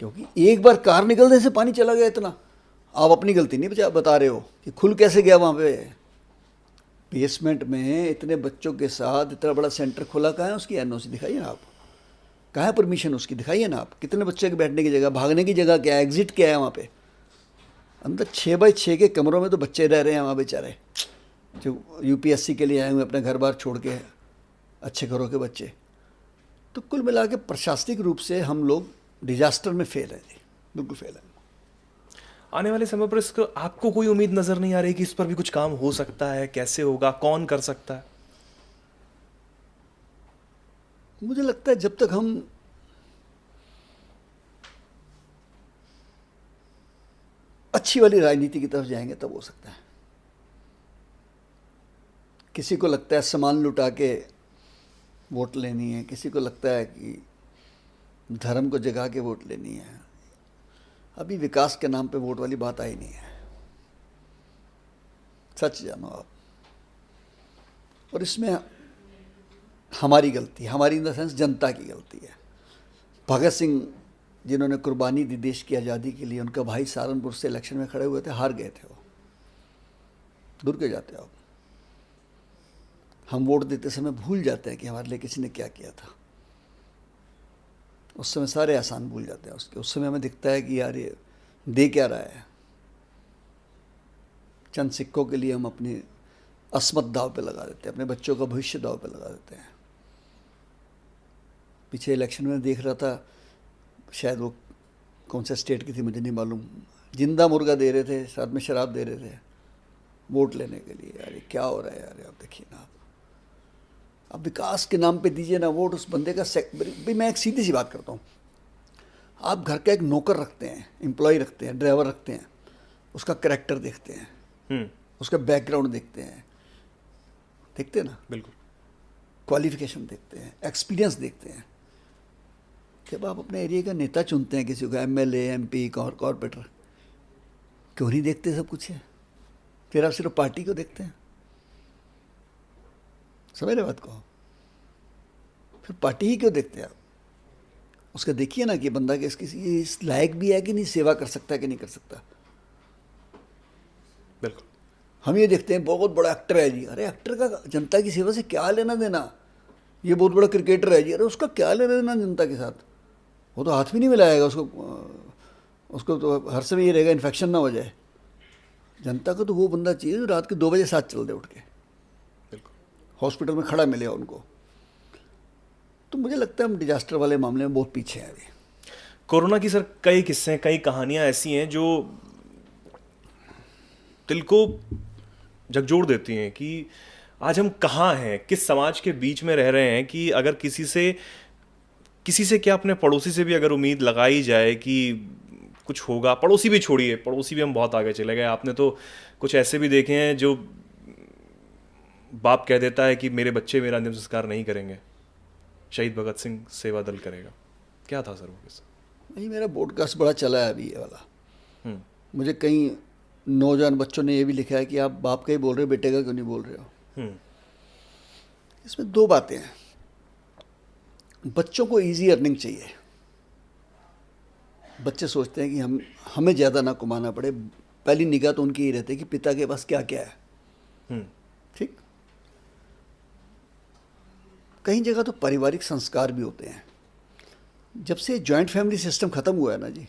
क्योंकि एक बार कार निकलने से पानी चला गया इतना। आप अपनी गलती नहीं बता रहे हो कि खुल कैसे गया वहाँ पे। बेसमेंट में इतने बच्चों के साथ इतना बड़ा सेंटर खुला, कहाँ है उसकी NOC? दिखाइए ना आप, कहाँ है परमिशन उसकी? दिखाइए ना आप। कितने बच्चे के बैठने की जगह, भागने की जगह क्या है, एग्जिट क्या है वहाँ पे? अंदर 6 बाई 6 के कमरों में तो बच्चे रह रहे हैं वहाँ बेचारे, जो UPSC के लिए आए हुए अपने घर बार छोड़ के, अच्छे घरों के बच्चे। तो कुल मिला के प्रशासनिक रूप से हम लोग डिजास्टर में फेल हैं जी, बिल्कुल फेल हैं। आने वाले समय पर इसको आपको कोई उम्मीद नजर नहीं आ रही कि इस पर भी कुछ काम हो सकता है? कैसे होगा, कौन कर सकता है? मुझे लगता है जब तक हम अच्छी वाली राजनीति की तरफ जाएंगे तब हो सकता है। किसी को लगता है सामान लुटा के वोट लेनी है, किसी को लगता है कि धर्म को जगा के वोट लेनी है। अभी विकास के नाम पे वोट वाली बात आई नहीं है, सच जानो आप। और इसमें हमारी गलती, हमारी इन द सेंस जनता की गलती है। भगत सिंह जिन्होंने कुर्बानी दी देश की आज़ादी के लिए, उनका भाई सहारनपुर से इलेक्शन में खड़े हुए थे, हार गए थे वो। दूर के जाते हो आप। हम वोट देते समय भूल जाते हैं कि हमारे लिए किसी ने क्या किया था। उस समय सारे एहसान भूल जाते हैं उसके। उस समय हमें दिखता है कि यार ये दे क्या रहा है। चंद सिक्कों के लिए हम अपनी अस्मत दाव पे लगा देते हैं, अपने बच्चों का भविष्य दाव पे लगा देते हैं। पीछे इलेक्शन में देख रहा था, शायद वो कौन सा स्टेट की थी मुझे नहीं मालूम, जिंदा मुर्गा दे रहे थे, साथ में शराब दे रहे थे वोट लेने के लिए। यार ये क्या हो रहा है यार, आप देखिए ना। अब विकास के नाम पे दीजिए ना वोट उस बंदे का। भाई मैं एक सीधी सी बात करता हूँ, आप घर का एक नौकर रखते हैं, एम्प्लॉय रखते हैं, ड्राइवर रखते हैं, उसका कैरेक्टर देखते हैं, उसका बैकग्राउंड देखते हैं ना, बिल्कुल। क्वालिफिकेशन देखते हैं, एक्सपीरियंस देखते हैं। जब आप अपने एरिया का नेता चुनते हैं, किसी को एमएलए, एमपी, कॉर्पोरेटर, क्यों नहीं देखते सब कुछ है? फिर आप सिर्फ पार्टी को देखते हैं। समझ रहे बात को? फिर पार्टी ही क्यों देखते हैं आप? उसका देखिए ना कि बंदा के इस लायक भी है कि नहीं, सेवा कर सकता है कि नहीं कर सकता। बिल्कुल। हम ये देखते हैं बहुत बड़ा एक्टर है जी, अरे एक्टर का जनता की सेवा से क्या लेना देना। ये बहुत बड़ा क्रिकेटर है जी, अरे उसका क्या लेना देना जनता के साथ। वो तो हाथ भी नहीं मिलाएगा, उसको तो हर समय ये रहेगा इन्फेक्शन ना हो जाए। जनता को तो वो बंदा चाहिए जो रात के 2 बजे साथ चल दे उठ के, हॉस्पिटल में खड़ा मिले उनको। तो मुझे लगता है हम डिजास्टर वाले मामले में बहुत पीछे हैं अभी। कोरोना की सर कई किस्से, कई कहानियां ऐसी हैं जो दिल को झकझोर देती हैं कि आज हम कहाँ हैं, किस समाज के बीच में रह रहे हैं कि अगर किसी से क्या, अपने पड़ोसी से भी अगर उम्मीद लगाई जाए कि कुछ होगा। पड़ोसी भी छोड़िए, पड़ोसी भी हम बहुत आगे चले गए। आपने तो कुछ ऐसे भी देखे हैं जो बाप कह देता है कि मेरे बच्चे मेरा अंतिम संस्कार नहीं करेंगे, शहीद भगत सिंह सेवा दल करेगा। क्या था सर वो किस्सा? नहीं, मेरा पॉडकास्ट बड़ा चला है अभी ये वाला। मुझे कई नौजवान बच्चों ने ये भी लिखा है कि आप बाप का ही बोल रहे हो, बेटे का क्यों नहीं बोल रहे हो। इसमें 2 बातें हैं। बच्चों को इजी अर्निंग चाहिए। बच्चे सोचते हैं कि हमें ज़्यादा ना कमाना पड़े। पहली निगाह तो उनकी ही रहती है कि पिता के पास क्या क्या है। ठीक। कई जगह तो पारिवारिक संस्कार भी होते हैं। जब से जॉइंट फैमिली सिस्टम ख़त्म हुआ है ना जी,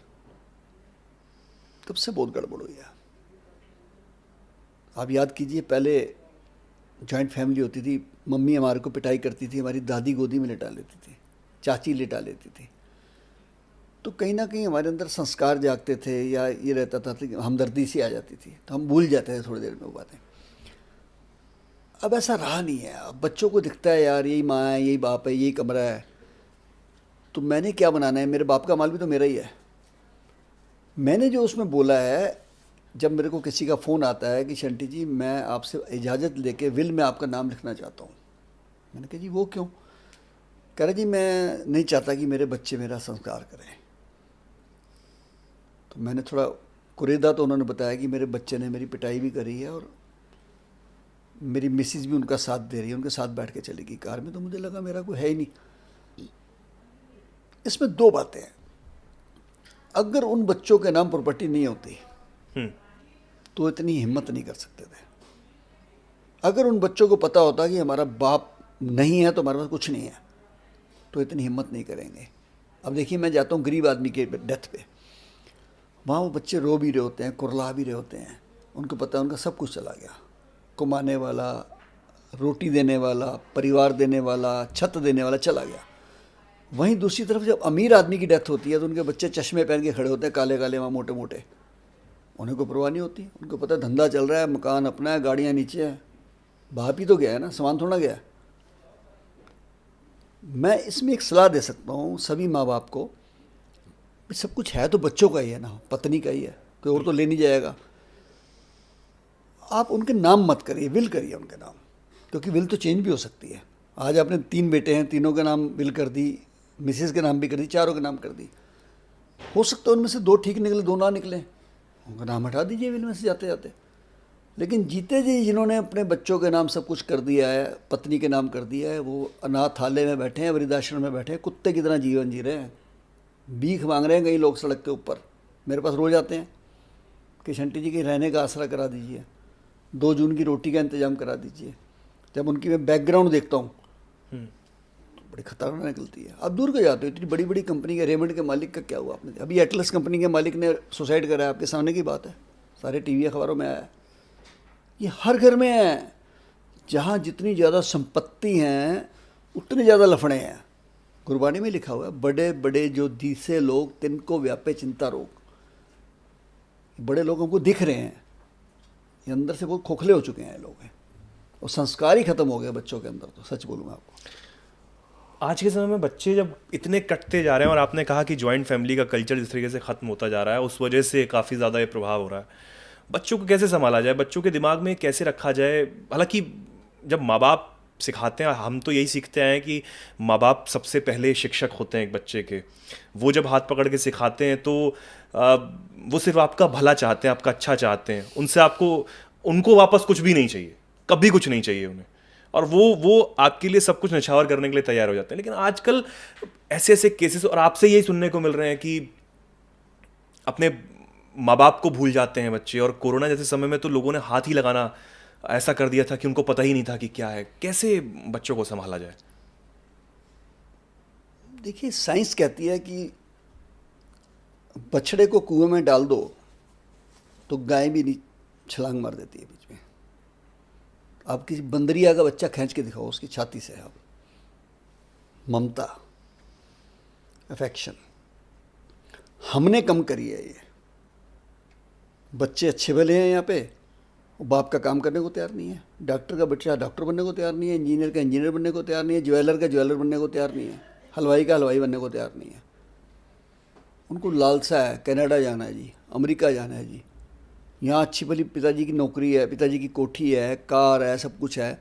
तब से बहुत गड़बड़ हुई है। आप याद कीजिए, पहले जॉइंट फैमिली होती थी, मम्मी हमारे को पिटाई करती थी, हमारी दादी गोदी में लिटा लेती थी, चाची लिटा लेती थी। तो कहीं ना कहीं हमारे अंदर संस्कार जागते थे, या ये रहता था कि हमदर्दी सी आ जाती थी, तो हम भूल जाते थे थोड़ी देर में वो बातें। अब ऐसा रहा नहीं है। अब बच्चों को दिखता है यार यही माँ है, यही बाप है, यही कमरा है, तो मैंने क्या बनाना है, मेरे बाप का माल भी तो मेरा ही है। मैंने जो उसमें बोला है, जब मेरे को किसी का फ़ोन आता है कि शंटी जी मैं आपसे इजाज़त लेके विल में आपका नाम लिखना चाहता हूँ, मैंने कहा जी वो क्यों? कह रहे जी मैं नहीं चाहता कि मेरे बच्चे मेरा संस्कार करें। तो मैंने थोड़ा कुरेदा तो उन्होंने बताया कि मेरे बच्चे ने मेरी पिटाई भी करी है और मेरी मिसिज भी उनका साथ दे रही है, उनके साथ बैठ के चलेगी कार में। तो मुझे लगा मेरा कोई है ही नहीं। इसमें 2 बातें हैं। अगर उन बच्चों के नाम प्रॉपर्टी नहीं होती तो इतनी हिम्मत नहीं कर सकते थे। अगर उन बच्चों को पता होता कि हमारा बाप नहीं है तो हमारे पास कुछ नहीं है, तो इतनी हिम्मत नहीं करेंगे। अब देखिए, मैं जाता हूँ गरीब आदमी के डेथ पे, वहाँ वो बच्चे रो भी रहे होते हैं, कुरला भी रहे होते हैं। उनको पता है उनका सब कुछ चला गया, कमाने वाला, रोटी देने वाला, परिवार देने वाला, छत देने वाला चला गया। वहीं दूसरी तरफ जब अमीर आदमी की डेथ होती है तो उनके बच्चे चश्मे पहन के खड़े होते हैं, काले काले, वहाँ मोटे मोटे। उन्हें कोई परवाह नहीं होती। उनको पता है धंधा चल रहा है, मकान अपना है, गाड़ियाँ नीचे हैं। बाप ही तो गया है ना, सामान थोड़ा गया है। मैं इसमें एक सलाह दे सकता हूँ सभी माँ बाप को, सब कुछ है तो बच्चों का ही है ना, पत्नी का ही है, कोई और तो ले नहीं जाएगा। आप उनके नाम मत करिए, विल करिए उनके नाम, क्योंकि विल तो चेंज भी हो सकती है। आज आपने 3 बेटे हैं, तीनों के नाम विल कर दी, मिसेज के नाम भी कर दी, चारों के नाम कर दी। हो सकता है उनमें से 2 ठीक निकले, 2 ना निकले, उनका नाम हटा दीजिए विल में से जाते जाते। लेकिन जीते जी जिन्होंने अपने बच्चों के नाम सब कुछ कर दिया है, पत्नी के नाम कर दिया है, वो अनाथालय में बैठे हैं, वृद्धाश्रम में बैठे हैं, कुत्ते की तरह जीवन जी रहे हैं, भीख मांग रहे हैं कई लोग सड़क के ऊपर। मेरे पास रोज आते हैं कि शंटी जी के रहने का आसरा करा दीजिए, 2 जून की रोटी का इंतजाम करा दीजिए। जब उनकी मैं बैकग्राउंड देखता हूँ तो बड़ी खतरनाक निकलती है। आप दूर को जाते हो, इतनी बड़ी बड़ी कंपनी के, रेमंड के मालिक का क्या हुआ आपने, अभी एटलस कंपनी के मालिक ने सुसाइड करा है, आपके सामने की बात है, सारे टीवी अखबारों में आया है। ये हर घर में है। जहाँ जितनी ज़्यादा संपत्ति हैं उतने ज़्यादा लफड़े हैं। गुरबानी में लिखा हुआ है, बड़े बड़े जो दीसे लोग तिनको व्यापे चिंता रोग। बड़े लोग हमको दिख रहे हैं, ये अंदर से बहुत खोखले हो चुके हैं लोग हैं, और संस्कार ही खत्म हो गया बच्चों के अंदर। तो सच बोलूँ मैं आपको, आज के समय में बच्चे जब इतने कटते जा रहे हैं, और आपने कहा कि जॉइंट फैमिली का कल्चर जिस तरीके से ख़त्म होता जा रहा है, उस वजह से काफ़ी ज़्यादा ये प्रभाव हो रहा है। बच्चों को कैसे संभाला जाए, बच्चों के दिमाग में कैसे रखा जाए? हालांकि जब माँ बाप सिखाते हैं, हम तो यही सीखते हैं कि माँ बाप सबसे पहले शिक्षक होते हैं एक बच्चे के। वो जब हाथ पकड़ के सिखाते हैं तो वो सिर्फ आपका भला चाहते हैं, आपका अच्छा चाहते हैं। उनसे आपको, उनको वापस कुछ भी नहीं चाहिए, कभी कुछ नहीं चाहिए उन्हें, और वो आपके लिए सब कुछ न्यौछावर करने के लिए तैयार हो जाते हैं। लेकिन आजकल ऐसे ऐसे केसेस, और आपसे यही सुनने को मिल रहे हैं कि अपने माँ बाप को भूल जाते हैं बच्चे। और कोरोना जैसे समय में तो लोगों ने हाथ ही लगाना ऐसा कर दिया था कि उनको पता ही नहीं था कि क्या है। कैसे बच्चों को संभाला जाए? देखिए साइंस कहती है कि बछड़े को कुएं में डाल दो तो गाय भी नहीं छलांग मार देती है बीच में। आप किसी बंदरिया का बच्चा खींच के दिखाओ उसकी छाती से, आप ममता, अफेक्शन हमने कम करी है। ये बच्चे अच्छे भले हैं यहाँ पे, बाप का काम करने को तैयार नहीं है। डॉक्टर का बच्चा डॉक्टर बनने को तैयार नहीं है, इंजीनियर का इंजीनियर बनने को तैयार नहीं है, ज्वेलर का ज्वेलर बनने को तैयार नहीं है, हलवाई का हलवाई बनने को तैयार नहीं है। उनको लालसा है कनाडा जाना है जी, अमेरिका जाना है जी, यहाँ अच्छी भली पिताजी की नौकरी है, पिताजी की कोठी है, कार है, सब कुछ है।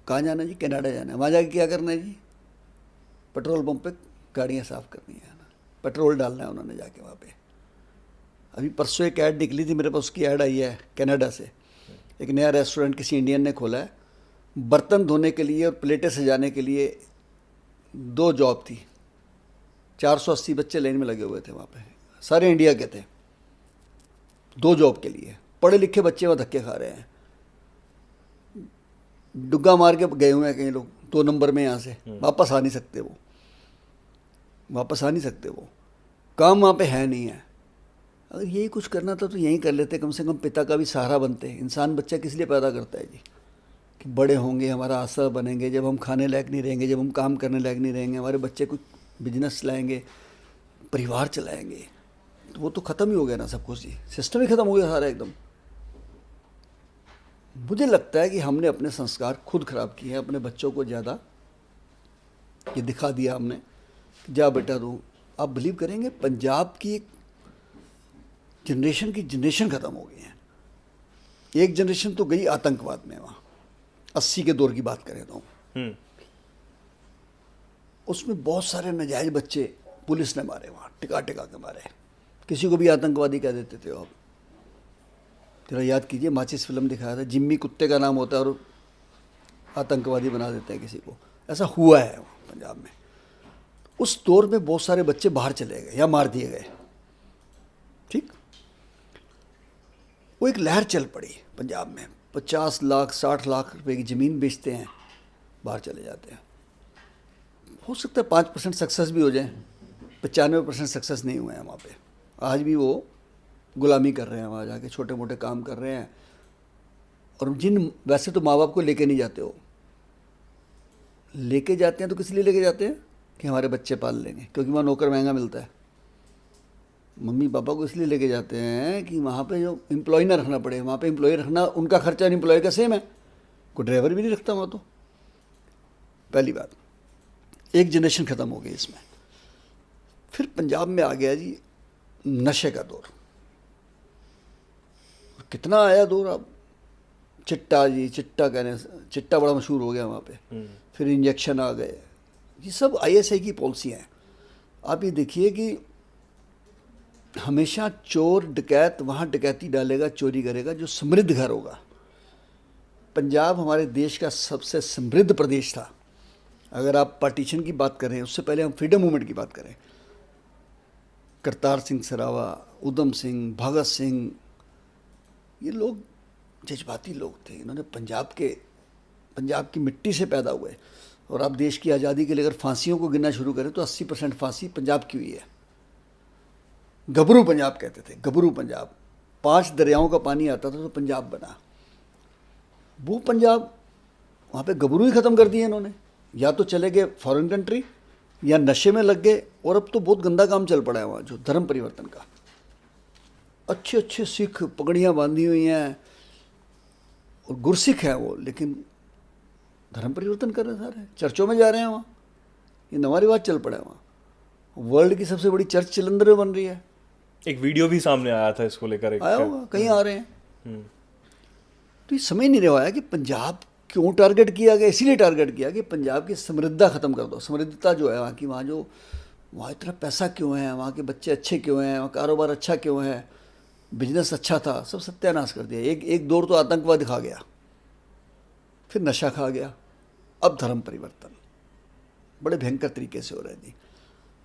कहाँ जाना है जी? कनाडा जाना है। वहाँ जाके क्या करना है जी? पेट्रोल पंप पे गाड़ियाँ साफ़ करनी है ना, पेट्रोल डालना है उन्होंने जाके वहाँ पे। अभी परसों एक ऐड निकली थी मेरे पास, उसकी ऐड आई है कनाडा से। एक नया रेस्टोरेंट किसी इंडियन ने खोला है, बर्तन धोने के लिए और प्लेटें सजाने के लिए 2 जॉब थी। 480 बच्चे लाइन में लगे हुए थे वहाँ पे, सारे इंडिया के थे, 2 जॉब के लिए। पढ़े लिखे बच्चे वहाँ धक्के खा रहे हैं, डुग्गा मार के गए हुए हैं कई लोग 2 नंबर में। यहाँ से वापस आ नहीं सकते, वो वापस आ नहीं सकते, वो काम वहाँ पे है नहीं है। अगर यही कुछ करना था तो यहीं कर लेते, कम से कम पिता का भी सहारा बनते। इंसान बच्चा किस लिए पैदा करता है जी? कि बड़े होंगे, हमारा आसरा बनेंगे, जब हम खाने लायक नहीं रहेंगे, जब हम काम करने लायक नहीं रहेंगे, हमारे बच्चे कुछ बिजनेस चलाएंगे, परिवार चलाएंगे। तो वो तो ख़त्म ही हो गया ना सब कुछ जी, सिस्टम ही ख़त्म हो गया सारा एकदम। मुझे लगता है कि हमने अपने संस्कार खुद खराब किए हैं, अपने बच्चों को ज़्यादा ये दिखा दिया हमने, जा बेटा तू। आप बिलीव करेंगे, पंजाब की एक जनरेशन की जनरेशन ख़त्म हो गई है। एक जनरेशन तो गई आतंकवाद में, वहाँ 80 के दौर की बात करें तो उसमें बहुत सारे नाजायज बच्चे पुलिस ने मारे, वहाँ टिका टिका के मारे। किसी को भी आतंकवादी कह देते थे। अब जरा याद कीजिए, माचिस फिल्म दिखाया था, जिम्मी कुत्ते का नाम होता है और आतंकवादी बना देते हैं किसी को। ऐसा हुआ है पंजाब में। उस दौर में बहुत सारे बच्चे बाहर चले गए या मार दिए गए, ठीक। वो एक लहर चल पड़ी पंजाब में, 50 लाख 60 लाख रुपए की ज़मीन बेचते हैं, बाहर चले जाते हैं। हो सकता है 5% सक्सेस भी हो जाए, 95% सक्सेस नहीं हुए हैं वहाँ पे। आज भी वो गुलामी कर रहे हैं, वहाँ जाके छोटे मोटे काम कर रहे हैं। और जिन, वैसे तो माँ बाप को लेके नहीं जाते हो, लेके जाते हैं तो किस लिए लेके जाते हैं? कि हमारे बच्चे पाल लेंगे, क्योंकि वहाँ नौकर महंगा मिलता है। मम्मी पापा को इसलिए लेके जाते हैं कि वहाँ पे जो एम्प्लॉय ना रखना पड़े। वहाँ पे एम्प्लॉय रखना, उनका खर्चा एम्प्लॉय का सेम है, कोई ड्राइवर भी नहीं रखता वहाँ पहली बात, एक जनरेशन ख़त्म हो गई इसमें। फिर पंजाब में आ गया जी नशे का दौर। कितना आया दौर, अब चिट्टा जी, चिट्टा कहने, चिट्टा बड़ा मशहूर हो गया वहाँ पे। फिर इंजेक्शन आ गए, ये सब आईएसआई की पॉलिसियाँ हैं। आप ये देखिए कि हमेशा चोर डकैत वहाँ डकैती डालेगा, चोरी करेगा जो समृद्ध घर होगा। पंजाब हमारे देश का सबसे समृद्ध प्रदेश था। अगर आप पार्टीशन की बात करें, उससे पहले हम फ्रीडम मूवमेंट की बात करें, करतार सिंह सरावा, उधम सिंह, भगत सिंह, ये लोग जज्बाती लोग थे। इन्होंने पंजाब की मिट्टी से पैदा हुए। और आप देश की आज़ादी के लिए अगर फांसियों को गिनना शुरू करें तो 80% फांसी पंजाब की हुई है। गबरू पंजाब कहते थे, गबरू पंजाब। 5 दरियाओं का पानी आता था तो पंजाब बना। वो पंजाब, वहाँ पे गबरू ही ख़त्म कर दिए इन्होंने। या तो चले गए फॉरेन कंट्री या नशे में लग गए। और अब तो बहुत गंदा काम चल पड़ा है वहाँ, जो धर्म परिवर्तन का। अच्छे अच्छे सिख पगड़ियाँ बांधी हुई हैं और गुरसिख हैं वो, लेकिन धर्म परिवर्तन कर रहे हैं सारे, चर्चों में जा रहे हैं वहाँ। ये नवा रिवाज चल पड़ा है वहाँ। वर्ल्ड की सबसे बड़ी चर्च जलंधर में बन रही है। एक वीडियो भी सामने आया था इसको लेकर, आया होगा, कहीं आ रहे हैं। तो ये समझ नहीं रहा है कि पंजाब क्यों टारगेट किया गया। इसीलिए टारगेट किया कि पंजाब की समृद्धता ख़त्म कर दो। समृद्धता जो है वहाँ की, वहाँ इतना पैसा क्यों है, वहाँ के बच्चे अच्छे क्यों हैं, वहाँ कारोबार अच्छा क्यों है, बिजनेस अच्छा था, सब सत्यानाश कर दिया। एक दौर तो आतंकवाद खा गया, फिर नशा खा गया, अब धर्म परिवर्तन बड़े भयंकर तरीके से हो रहे थी।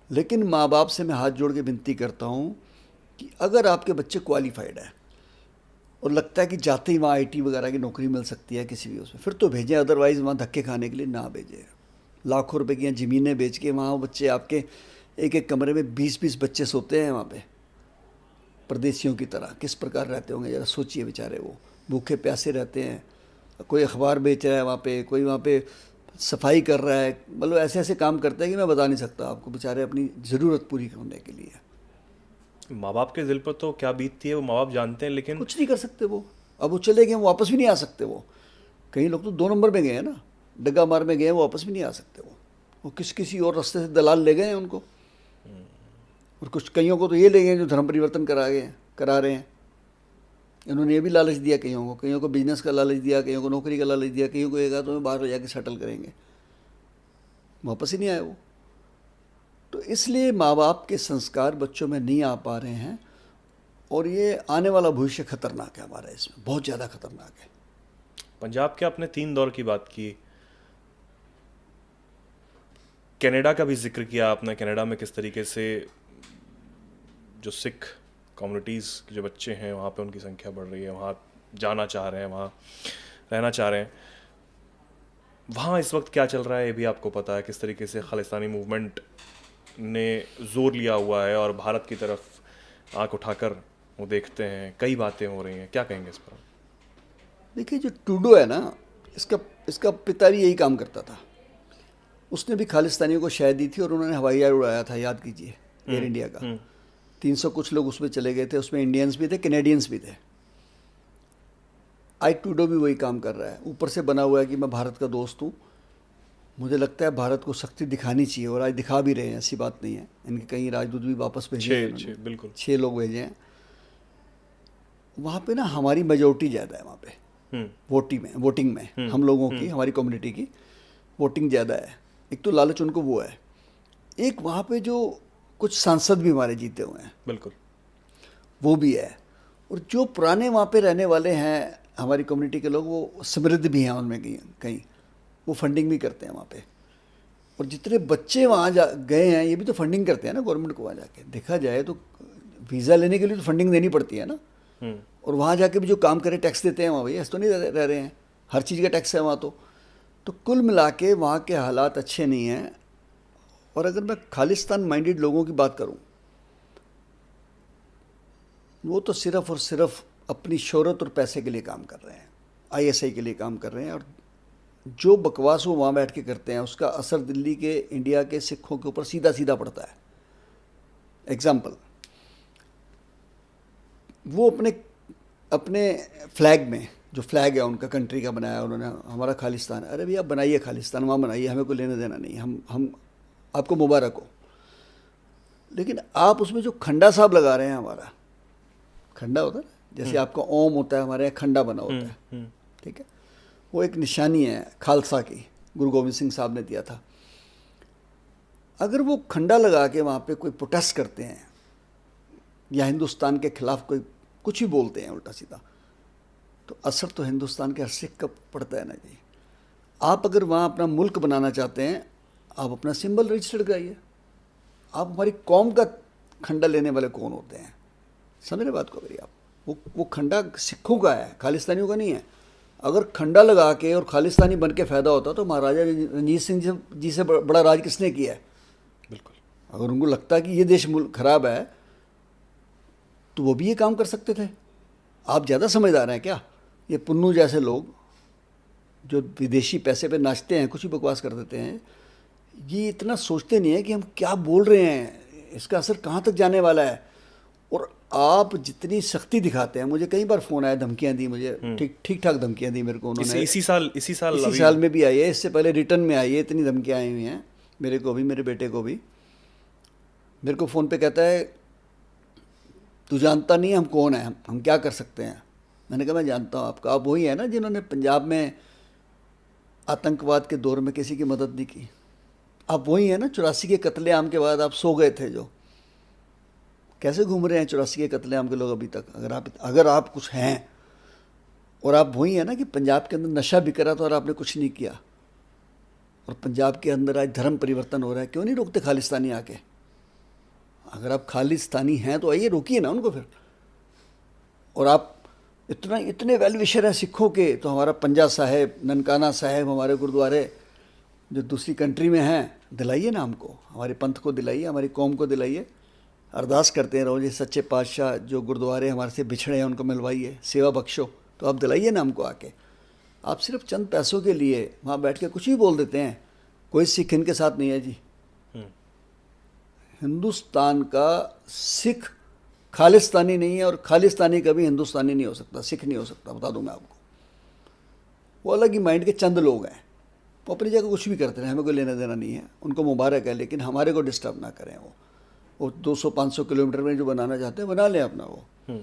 लेकिन माँ बाप से मैं हाथ जोड़ के विनती करता हूँ कि अगर आपके बच्चे क्वालिफाइड है और लगता है कि जाते ही वहाँ आईटी वगैरह की नौकरी मिल सकती है किसी भी उसमें, फिर तो भेजें। अदरवाइज़ वहाँ धक्के खाने के लिए ना भेजें। लाखों रुपए की ज़मीनें बेच के वहाँ बच्चे, आपके एक एक कमरे में 20-20 बच्चे सोते हैं वहाँ पे, परदेशियों की तरह। किस प्रकार रहते होंगे ज़रा सोचिए बेचारे। वो भूखे प्यासे रहते हैं। कोई अखबार बेच रहा है वहाँ पे, कोई वहाँ पे सफाई कर रहा है, मतलब ऐसे ऐसे काम करते हैं कि मैं बता नहीं सकता आपको, बेचारे अपनी ज़रूरत पूरी करने के लिए। माँ बाप के दिल पर तो क्या बीतती है वो माँ बाप जानते हैं, लेकिन कुछ नहीं कर सकते वो। अब वो चले गए, वो वापस भी नहीं आ सकते। वो कई लोग तो 2 नंबर में गए हैं ना, डग्गा मार में गए, वो वापस भी नहीं आ सकते। वो किसी और रास्ते से दलाल ले गए हैं उनको। और कुछ कईयों को तो ये ले गए जो धर्म परिवर्तन करा रहे हैं। इन्होंने ये भी लालच दिया कईयों को बिजनेस का लालच दिया, कईयों को नौकरी का लालच दिया, कईयों को एक तो बाहर जाके सेटल करेंगे, वापस ही नहीं आए वो। तो इसलिए माँ बाप के संस्कार बच्चों में नहीं आ पा रहे हैं। और ये आने वाला भविष्य खतरनाक है हमारा, इसमें बहुत ज़्यादा खतरनाक है। पंजाब के आपने 3 दौर की बात की, कनाडा का भी जिक्र किया आपने। कनाडा में किस तरीके से जो सिख कम्युनिटीज़ के जो बच्चे हैं वहाँ पे उनकी संख्या बढ़ रही है, वहाँ जाना चाह रहे हैं, वहाँ रहना चाह रहे हैं। वहाँ इस वक्त क्या चल रहा है ये भी आपको पता है, किस तरीके से खालिस्तानी मूवमेंट ने जोर लिया हुआ है और भारत की तरफ आंख उठाकर वो देखते हैं। कई बातें हो रही हैं, क्या कहेंगे इस पर? देखिए, जो ट्रूडो है ना, इसका पिता भी यही काम करता था। उसने भी खालिस्तानियों को शह दी थी और उन्होंने हवाई जहाज उड़ाया था, याद कीजिए, एयर इंडिया का। 300 कुछ लोग उसमें चले गए थे, उसमें इंडियंस भी थे, कैनेडियंस भी थे। आज ट्रूडो भी वही काम कर रहा है। ऊपर से बना हुआ है कि मैं भारत का दोस्त हूँ। मुझे लगता है भारत को सख्ती दिखानी चाहिए और आज दिखा भी रहे हैं, ऐसी बात नहीं है। इनके कई राजदूत भी वापस भेजे हैं, बिल्कुल 6 लोग भेजे हैं। वहाँ पे ना हमारी मेजोरिटी ज़्यादा है वहाँ पे, वोटिंग में हम लोगों की, हमारी कम्युनिटी की वोटिंग ज़्यादा है। एक तो लालच उनको वो है, एक वहाँ पे जो कुछ सांसद भी हमारे जीते हुए हैं, बिल्कुल वो भी है। और जो पुराने वहाँ पे रहने वाले हैं हमारी कम्युनिटी के लोग, वो समृद्ध भी हैं उनमें कहीं वो फंडिंग भी करते हैं वहाँ पे। और जितने बच्चे वहाँ गए हैं, ये भी तो फंडिंग करते हैं ना गवर्नमेंट को। वहाँ जाके देखा जाए तो वीज़ा लेने के लिए तो फंडिंग देनी पड़ती है ना। और वहाँ जाके भी जो काम करे टैक्स देते हैं वहाँ, भैया ऐसे तो नहीं रह रहे हैं, हर चीज़ का टैक्स है वहाँ तो कुल मिला के वहाँ के हालात अच्छे नहीं हैं। और अगर मैं खालिस्तान माइंडेड लोगों की बात करूँ, वो तो सिर्फ़ और सिर्फ अपनी शोहरत और पैसे के लिए काम कर रहे हैं, आईएसआई के लिए काम कर रहे हैं। और जो बकवास वो वहाँ बैठ के करते हैं, उसका असर दिल्ली के, इंडिया के सिखों के ऊपर सीधा सीधा पड़ता है। एग्जाम्पल, वो अपने फ्लैग में जो फ्लैग है उनका, कंट्री का बनाया उन्होंने, हमारा खालिस्तान। अरे भैया बनाइए खालिस्तान, वहाँ बनाइए, हमें कोई लेना देना नहीं, हम आपको मुबारक हो। लेकिन आप उसमें जो खंडा साहब लगा रहे हैं, हमारा खंडा होता है ना, जैसे आपका ओम होता है, हमारे यहाँ खंडा बना होता है, ठीक है, वो एक निशानी है खालसा की, गुरु गोविंद सिंह साहब ने दिया था। अगर वो खंडा लगा के वहाँ पे कोई प्रोटेस्ट करते हैं या हिंदुस्तान के खिलाफ कोई कुछ भी बोलते हैं उल्टा सीधा, तो असर तो हिंदुस्तान के हर सिख का पड़ता है ना जी। आप अगर वहाँ अपना मुल्क बनाना चाहते हैं, आप अपना सिंबल रजिस्टर्ड कराइए। आप हमारी कौम का खंडा लेने वाले कौन होते हैं? समझ रहे बात को? करिए आप, वो खंडा सिखों का है, खालिस्तानियों का नहीं है। अगर खंडा लगा के और खालिस्तानी बन के फ़ायदा होता तो महाराजा रंजीत सिंह जी से बड़ा राज किसने किया है? बिल्कुल। अगर उनको लगता है कि ये देश मुल्क खराब है तो वो भी ये काम कर सकते थे। आप ज़्यादा समझदार हैं क्या? ये पुन्नू जैसे लोग जो विदेशी पैसे पे नाचते हैं, कुछ भी बकवास कर देते हैं, ये इतना सोचते नहीं है कि हम क्या बोल रहे हैं, इसका असर कहाँ तक जाने वाला है। और आप जितनी सख्ती दिखाते हैं, मुझे कई बार फ़ोन आया, धमकियाँ दी मुझे, ठीक ठाक धमकियाँ दी मेरे को उन्होंने। इसी साल में भी आई है, इससे पहले रिटर्न में आई है, इतनी धमकियाँ आई हुई हैं मेरे को भी, मेरे बेटे को भी। मेरे को फ़ोन पे कहता है तू जानता नहीं है हम कौन है, हम क्या कर सकते हैं। मैंने कहा मैं जानता हूँ आपका, आप वही है ना जिन्होंने पंजाब में आतंकवाद के दौर में किसी की मदद नहीं की। आप वही है ना 84 के कत्लेआम के बाद आप सो गए थे जो। कैसे घूम रहे हैं 84 के कत्लेआम के लोग अभी तक? अगर आप कुछ हैं, और आप वही है ना कि पंजाब के अंदर नशा बिक रहा था और आपने कुछ नहीं किया, और पंजाब के अंदर आज धर्म परिवर्तन हो रहा है, क्यों नहीं रोकते खालिस्तानी आके? अगर आप खालिस्तानी हैं तो आइए, रोकिए ना उनको फिर। और आप इतने वेल विशर हैं सिखों के, तो हमारा पंजा साहेब, ननकाना साहेब, हमारे गुरुद्वारे जो दूसरी कंट्री में हैं, दिलाइए ना हमको, हमारे पंथ को दिलाइए, हमारी कौम को दिलाइए। अरदास करते हैं रोज़, सच्चे पातशाह जो गुरुद्वारे हमारे से बिछड़े हैं उनको मिलवाइए, सेवा बख्शो। तो आप दिलाइए ना हमको आके। आप सिर्फ चंद पैसों के लिए वहाँ बैठ के कुछ भी बोल देते हैं। कोई सिख इनके साथ नहीं है जी। हिंदुस्तान का सिख खालिस्तानी नहीं है, और खालिस्तानी कभी हिंदुस्तानी नहीं हो सकता, सिख नहीं हो सकता, बता दूं मैं आपको। वो अलग ही माइंड के चंद लोग हैं, वो अपनी जगह कुछ भी करते हैं, हमें कोई लेना देना नहीं है, उनको मुबारक है, लेकिन हमारे को डिस्टर्ब ना करें। वो 200-500 किलोमीटर में जो बनाना चाहते हैं बना लें अपना। वो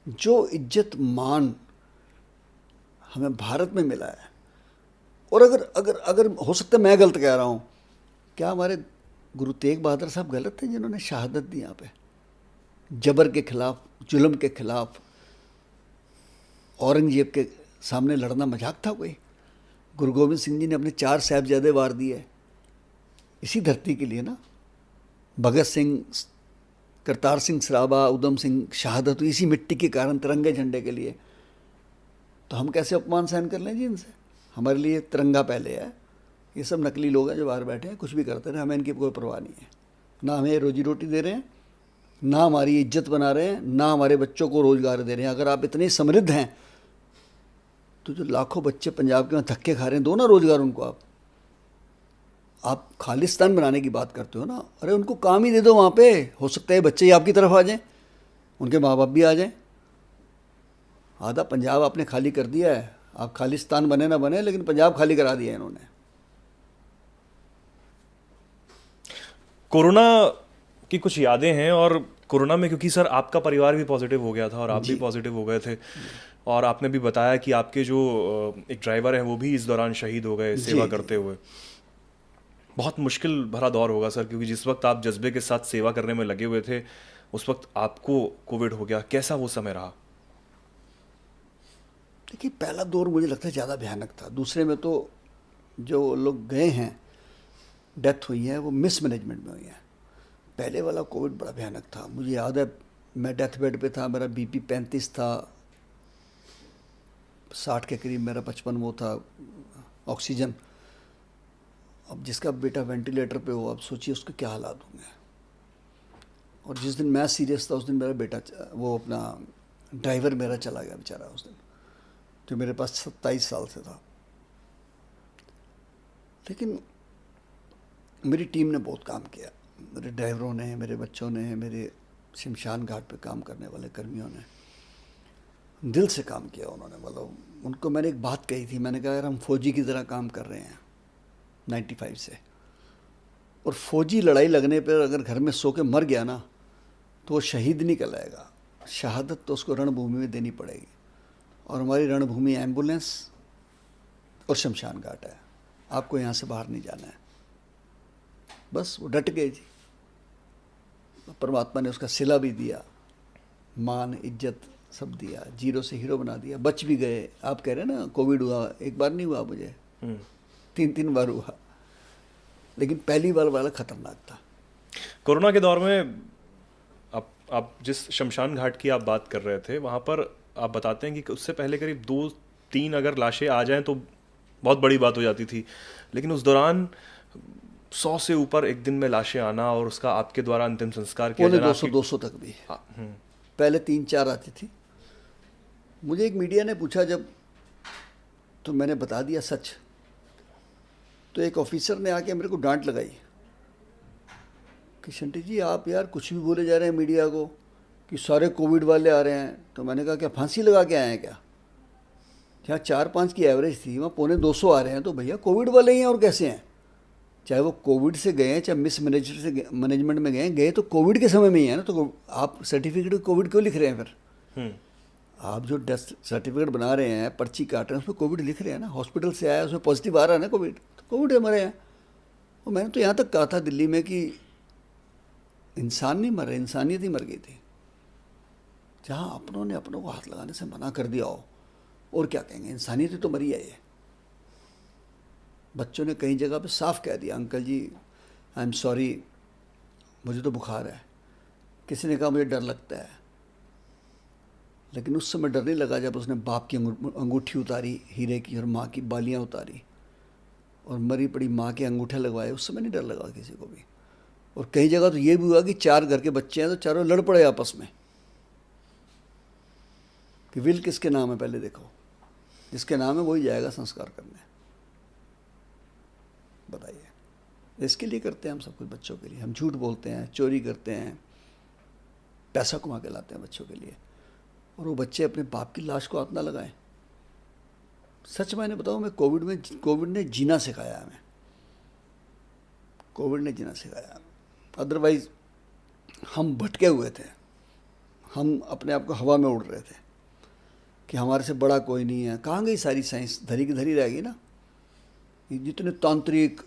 जो इज्जत मान हमें भारत में मिला है, और अगर हो सकता है मैं गलत कह रहा हूँ, क्या हमारे गुरु तेग बहादुर साहब गलत थे जिन्होंने शहादत दी यहाँ पे? जबर के खिलाफ, जुल्म के खिलाफ, औरंगजेब के सामने लड़ना मजाक था कोई? गुरु गोविंद सिंह जी ने अपने 4 साहिबजादे वार दिए इसी धरती के लिए ना। भगत सिंह, करतार सिंह सराभा, उधम सिंह शहादत हुई इसी मिट्टी के कारण, तिरंगे झंडे के लिए। तो हम कैसे अपमान सहन कर लें जी इनसे? हमारे लिए तिरंगा पहले है। ये सब नकली लोग हैं जो बाहर बैठे हैं, कुछ भी करते रहे, हमें इनकी कोई परवाह नहीं है। ना हमें रोजी रोटी दे रहे हैं, ना हमारी इज्जत बना रहे हैं, ना हमारे बच्चों को रोज़गार दे रहे हैं। अगर आप इतने समृद्ध हैं तो जो लाखों बच्चे पंजाब के वहाँ धक्के खा रहे हैं, दो ना रोज़गार उनको। आप खालिस्तान बनाने की बात करते हो ना, अरे उनको काम ही दे दो वहाँ पे। हो सकता है बच्चे ही आपकी तरफ आ जाएं, उनके माँ बाप भी आ जाएं। आधा पंजाब आपने खाली कर दिया है। आप खालिस्तान बने ना बने, लेकिन पंजाब खाली करा दिया है इन्होंने। कोरोना की कुछ यादें हैं, और कोरोना में क्योंकि सर आपका परिवार भी पॉजिटिव हो गया था और आप भी पॉजिटिव हो गए थे, और आपने भी बताया कि आपके जो एक ड्राइवर हैं वो भी इस दौरान शहीद हो गए सेवा करते हुए। बहुत मुश्किल भरा दौर होगा सर, क्योंकि जिस वक्त आप जज्बे के साथ सेवा करने में लगे हुए थे, उस वक्त आपको कोविड हो गया। कैसा वो समय रहा? देखिए, पहला दौर मुझे लगता है ज़्यादा भयानक था। दूसरे में तो जो लोग गए हैं, डेथ हुई है, वो मिसमैनेजमेंट में हुई है। पहले वाला कोविड बड़ा भयानक था। मुझे याद है मैं डेथ बेड पे था, मेरा बीपी 35 था, 60 के करीब मेरा 55 वो था ऑक्सीजन। अब जिसका बेटा वेंटिलेटर पे हो, आप सोचिए उसके क्या हालात होंगे। और जिस दिन मैं सीरियस था उस दिन मेरा बेटा, वो अपना ड्राइवर मेरा चला गया बेचारा उस दिन, जो मेरे पास 27 साल से था। लेकिन मेरी टीम ने बहुत काम किया, मेरे ड्राइवरों ने, मेरे बच्चों ने, मेरे शमशान घाट पे काम करने वाले कर्मियों ने। दिल से काम किया उन्होंने। मतलब उनको मैंने एक बात कही थी, मैंने कहा यार हम फौजी की तरह काम कर रहे हैं 95 से, और फौजी लड़ाई लगने पर अगर घर में सो के मर गया ना तो वो शहीद नहीं कहलाएगा, शहादत तो उसको रणभूमि में देनी पड़ेगी। और हमारी रणभूमि एम्बुलेंस और शमशान घाट है, आपको यहाँ से बाहर नहीं जाना है। बस वो डट गए जी, परमात्मा ने उसका सिला भी दिया, मान इज्जत सब दिया, जीरो से हीरो बना दिया, बच भी गए। आप कह रहे हैं ना कोविड हुआ, एक बार नहीं हुआ मुझे, 3 बार हुआ, लेकिन पहली बार वाला खतरनाक था। कोरोना के दौर में आप जिस शमशान घाट की आप बात कर रहे थे, वहाँ पर आप बताते हैं कि उससे पहले करीब 2-3 अगर लाशें आ जाएं तो बहुत बड़ी बात हो जाती थी, लेकिन उस दौरान 100 से ऊपर एक दिन में लाशें आना और उसका आपके द्वारा अंतिम संस्कार किया जाना। 200 तक भी पहले 3-4 आती थी। मुझे एक मीडिया ने पूछा जब, तो मैंने बता दिया सच। तो एक ऑफिसर ने आके मेरे को डांट लगाई कि शंटी जी आप यार कुछ भी बोले जा रहे हैं मीडिया को कि सारे कोविड वाले आ रहे हैं। तो मैंने कहा क्या फांसी लगा के आए हैं क्या? जहाँ 4-5 की एवरेज थी वहाँ 250 आ रहे हैं, तो भैया कोविड वाले ही हैं और कैसे हैं? चाहे वो कोविड से गए हैं चाहे मिस मैनेजमेंट में गए तो कोविड के समय में ही है ना। तो आप सर्टिफिकेट कोविड क्यों लिख रहे हैं फिर? आप जो डेथ सर्टिफिकेट बना रहे हैं, पर्ची काट रहे हैं, उसमें कोविड लिख रहे हैं ना। हॉस्पिटल से आया उसमें पॉजिटिव आ रहा है ना कोविड, तो कोविड हमारे यहाँ। और मैंने तो यहाँ तक कहा था दिल्ली में कि इंसान नहीं मर रहे, इंसानियत ही मर गई थी। जहाँ अपनों ने अपनों को हाथ लगाने से मना कर दिया हो, और क्या कहेंगे, इंसानियत ही तो मरी है ये। बच्चों ने कई जगह पे साफ कह दिया uncle ji I am sorry मुझे तो बुखार है। किसी ने कहा मुझे डर लगता है, लेकिन उस समय डर नहीं लगा जब उसने बाप की अंगूठी उतारी हीरे की और माँ की बालियाँ उतारी और मरी पड़ी माँ के अंगूठे लगवाए। उस समय नहीं डर लगा किसी को भी। और कई जगह तो ये भी हुआ कि 4 घर के बच्चे हैं तो चारों लड़ पड़े आपस में कि विल किसके नाम है, पहले देखो, जिसके नाम है वही जाएगा संस्कार करने। बताइए, इसके लिए करते हैं हम सब कुछ बच्चों के लिए। हम झूठ बोलते हैं, चोरी करते हैं, पैसा कमा के लाते हैं बच्चों के लिए, और वो बच्चे अपने बाप की लाश को हाथ ना लगाएं। सच मैंने बताऊं, मैं कोविड ने जीना सिखाया हमें, कोविड ने जीना सिखाया। अदरवाइज हम भटके हुए थे, हम अपने आप को हवा में उड़ रहे थे कि हमारे से बड़ा कोई नहीं है। कहाँ गई सारी साइंस? धरी की धरी रह गई ना। जितने तांत्रिक,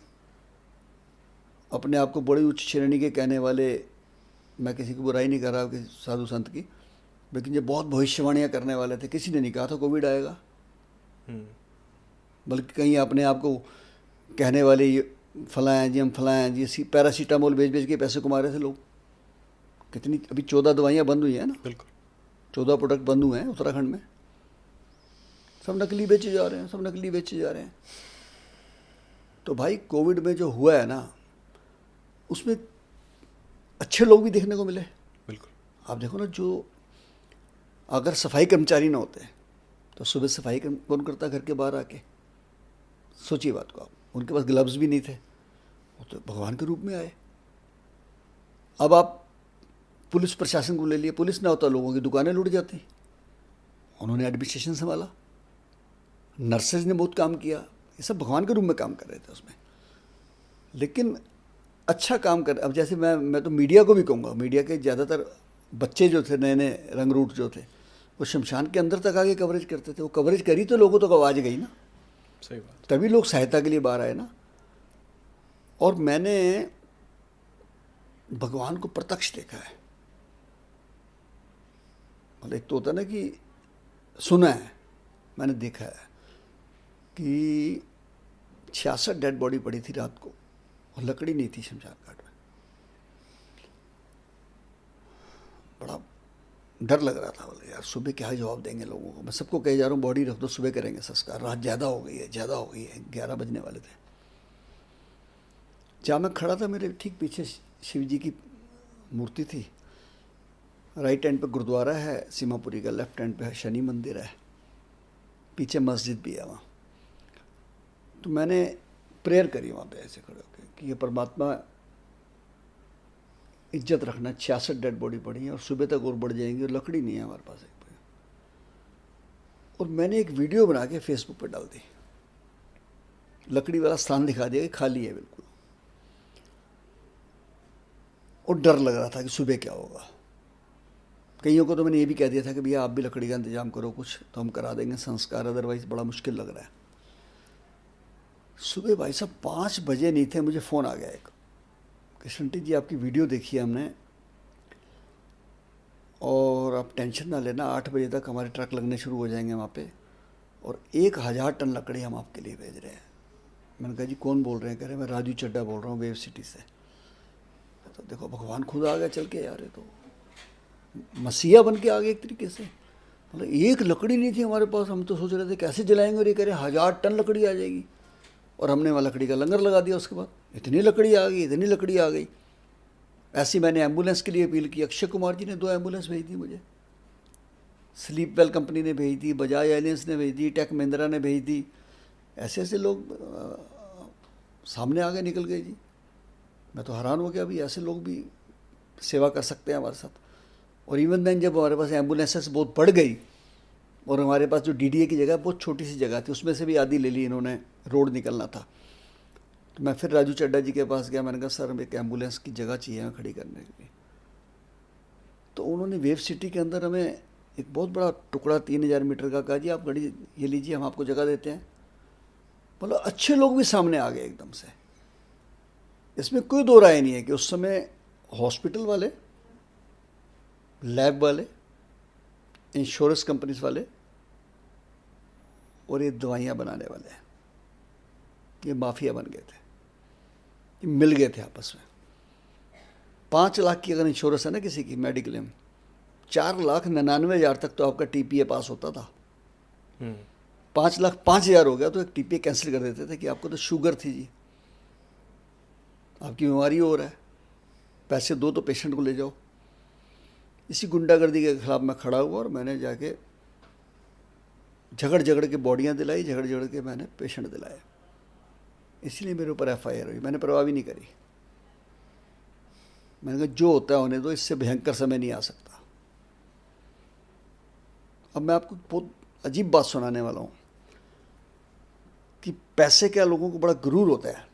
अपने आप को बड़ी उच्च श्रेणी के कहने वाले, मैं किसी की बुराई नहीं कर रहा कि साधु संत की, लेकिन जो बहुत भविष्यवाणियाँ करने वाले थे, किसी ने नहीं कहा था कोविड आएगा। बल्कि कहीं अपने आप को कहने वाले ये फलाएं जी, हम फलाएं जी, पैरासीटामोल बेच बेच के पैसे कमा रहे थे लोग। कितनी अभी 14 दवाइयाँ बंद हुई हैं ना, बिल्कुल 14 प्रोडक्ट बंद हुए हैं उत्तराखंड में। सब नकली बेचे जा रहे हैं, सब नकली बेचे जा रहे हैं। तो भाई कोविड में जो हुआ है ना, उसमें अच्छे लोग भी देखने को मिले। बिल्कुल। आप देखो ना, जो अगर सफाई कर्मचारी ना होते तो सुबह सफाई कौन करता घर के बाहर आके? सोचिए बात को आप। उनके पास ग्लव्स भी नहीं थे, वो तो भगवान के रूप में आए। अब आप पुलिस प्रशासन को ले लिए, पुलिस ना होता लोगों की दुकानें लूट जाती, उन्होंने एडमिनिस्ट्रेशन संभाला, नर्सेज ने बहुत काम किया, ये सब भगवान के रूप में काम कर रहे थे उसमें। लेकिन अच्छा काम कर, अब जैसे मैं तो मीडिया को भी कहूँगा, मीडिया के ज़्यादातर बच्चे जो थे, नए नए रंगरूट जो थे, वो शमशान के अंदर तक आके कवरेज करते थे। वो कवरेज करी तो लोगों तक आवाज़ गई ना, सही बात। तभी लोग सहायता के लिए बाहर आए ना। और मैंने भगवान को प्रत्यक्ष देखा है। मतलब एक तो होता ना कि सुना है, मैंने देखा है कि 66 डेड बॉडी पड़ी थी रात को और लकड़ी नहीं थी शमशान घाट में। बड़ा डर लग रहा था। बोले यार सुबह क्या जवाब देंगे लोगों को। मैं सबको कह जा रहा हूँ बॉडी रख दो, सुबह करेंगे संस्कार। रात ज़्यादा हो गई है, ज़्यादा हो गई है, 11 बजने वाले थे। जहाँ मैं खड़ा था मेरे ठीक पीछे शिव जी की मूर्ति थी। राइट हैंड पे गुरुद्वारा है सीमापुरी का, लेफ्ट हैंड पे शनि मंदिर है, पीछे मस्जिद भी है वहाँ। तो मैंने प्रेयर करी वहाँ पे ऐसे खड़े होकर कि ये परमात्मा इज्जत रखना। 66 डेड बॉडी पड़ी है और सुबह तक और बढ़ जाएंगी और लकड़ी नहीं है हमारे पास एक पे। और मैंने एक वीडियो बना के फेसबुक पर डाल दी, लकड़ी वाला स्थान दिखा दिया कि खाली है बिल्कुल, और डर लग रहा था कि सुबह क्या होगा। कईयों को तो मैंने ये भी कह दिया था कि भैया आप भी लकड़ी का इंतजाम करो कुछ, तो हम करा देंगे संस्कार, अदरवाइज बड़ा मुश्किल लग रहा है। सुबह भाई साहब 5 बजे नहीं थे, मुझे फ़ोन आ गया एक कि शंटी जी आपकी वीडियो देखी है हमने, और आप टेंशन ना लेना, 8 बजे तक हमारे ट्रक लगने शुरू हो जाएंगे वहाँ पे, और 1000 टन लकड़ी हम आपके लिए भेज रहे हैं। मैंने कहा जी कौन बोल रहे हैं? कह रहे हैं मैं राजू चड्डा बोल रहा हूँ वेव सिटी से। तो देखो भगवान खुद आ गया चल के यार, ये तो मसीहा बन के आ गए एक तरीके से। मतलब एक लकड़ी नहीं थी हमारे पास, हम तो सोच रहे थे कैसे जलाएंगे, और ये कह रहे 1000 टन लकड़ी आ जाएगी, और हमने वहाँ लकड़ी का लंगर लगा दिया। उसके बाद इतनी लकड़ी आ गई, इतनी लकड़ी आ गई। ऐसी मैंने एम्बुलेंस के लिए अपील की, अक्षय कुमार जी ने 2 एम्बुलेंस भेज दी मुझे, स्लीप वेल कंपनी ने भेज दी, बजाज एलियंस ने भेज दी, टेक महिंद्रा ने भेज दी। ऐसे ऐसे लोग सामने आ गए, निकल गए जी। मैं तो हैरान हो गया, अभी ऐसे लोग भी सेवा कर सकते हैं हमारे साथ। और इवन देन जब हमारे पास एम्बुलेंसेस बहुत बढ़ गई, और हमारे पास जो डीडीए की जगह बहुत छोटी सी जगह थी, उसमें से भी आधी ले ली इन्होंने, रोड निकलना था, तो मैं फिर राजू चड्डा जी के पास गया। मैंने कहा सर हमें एक एम्बुलेंस की जगह चाहिए हमें खड़ी करने के लिए। तो उन्होंने वेव सिटी के अंदर हमें एक बहुत बड़ा टुकड़ा 3000 मीटर का कहा जी आप गाड़ी ये लीजिए, हम आपको जगह देते हैं। मतलब अच्छे लोग भी सामने आ गए एकदम से। इसमें कोई दो राय नहीं है कि उस समय हॉस्पिटल वाले, लैब वाले, इंश्योरेंस कंपनीज वाले और ये दवाइयाँ बनाने वाले, ये माफिया बन गए थे, ये मिल गए थे आपस में। 5 लाख की अगर इंश्योरेंस है ना किसी की मेडिक्लेम, 4,99,000 तक तो आपका टीपीए पास होता था। 5,05,000 हो गया तो एक टीपीए कैंसिल कर देते थे कि आपको तो शुगर थी जी, आपकी बीमारी हो रहा है, पैसे दो तो पेशेंट को ले जाओ। इसी गुंडागर्दी के खिलाफ मैं खड़ा हुआ, और मैंने जाके झगड़ झगड़ के बॉडियाँ दिलाई, झगड़ झगड़ के मैंने पेशेंट दिलाए। इसलिए मेरे ऊपर एफआईआर हुई, मैंने परवाह भी नहीं करी। मैंने कहा जो होता है होने दो, इससे भयंकर समय नहीं आ सकता। अब मैं आपको बहुत अजीब बात सुनाने वाला हूँ कि पैसे का लोगों को बड़ा गुरूर होता है।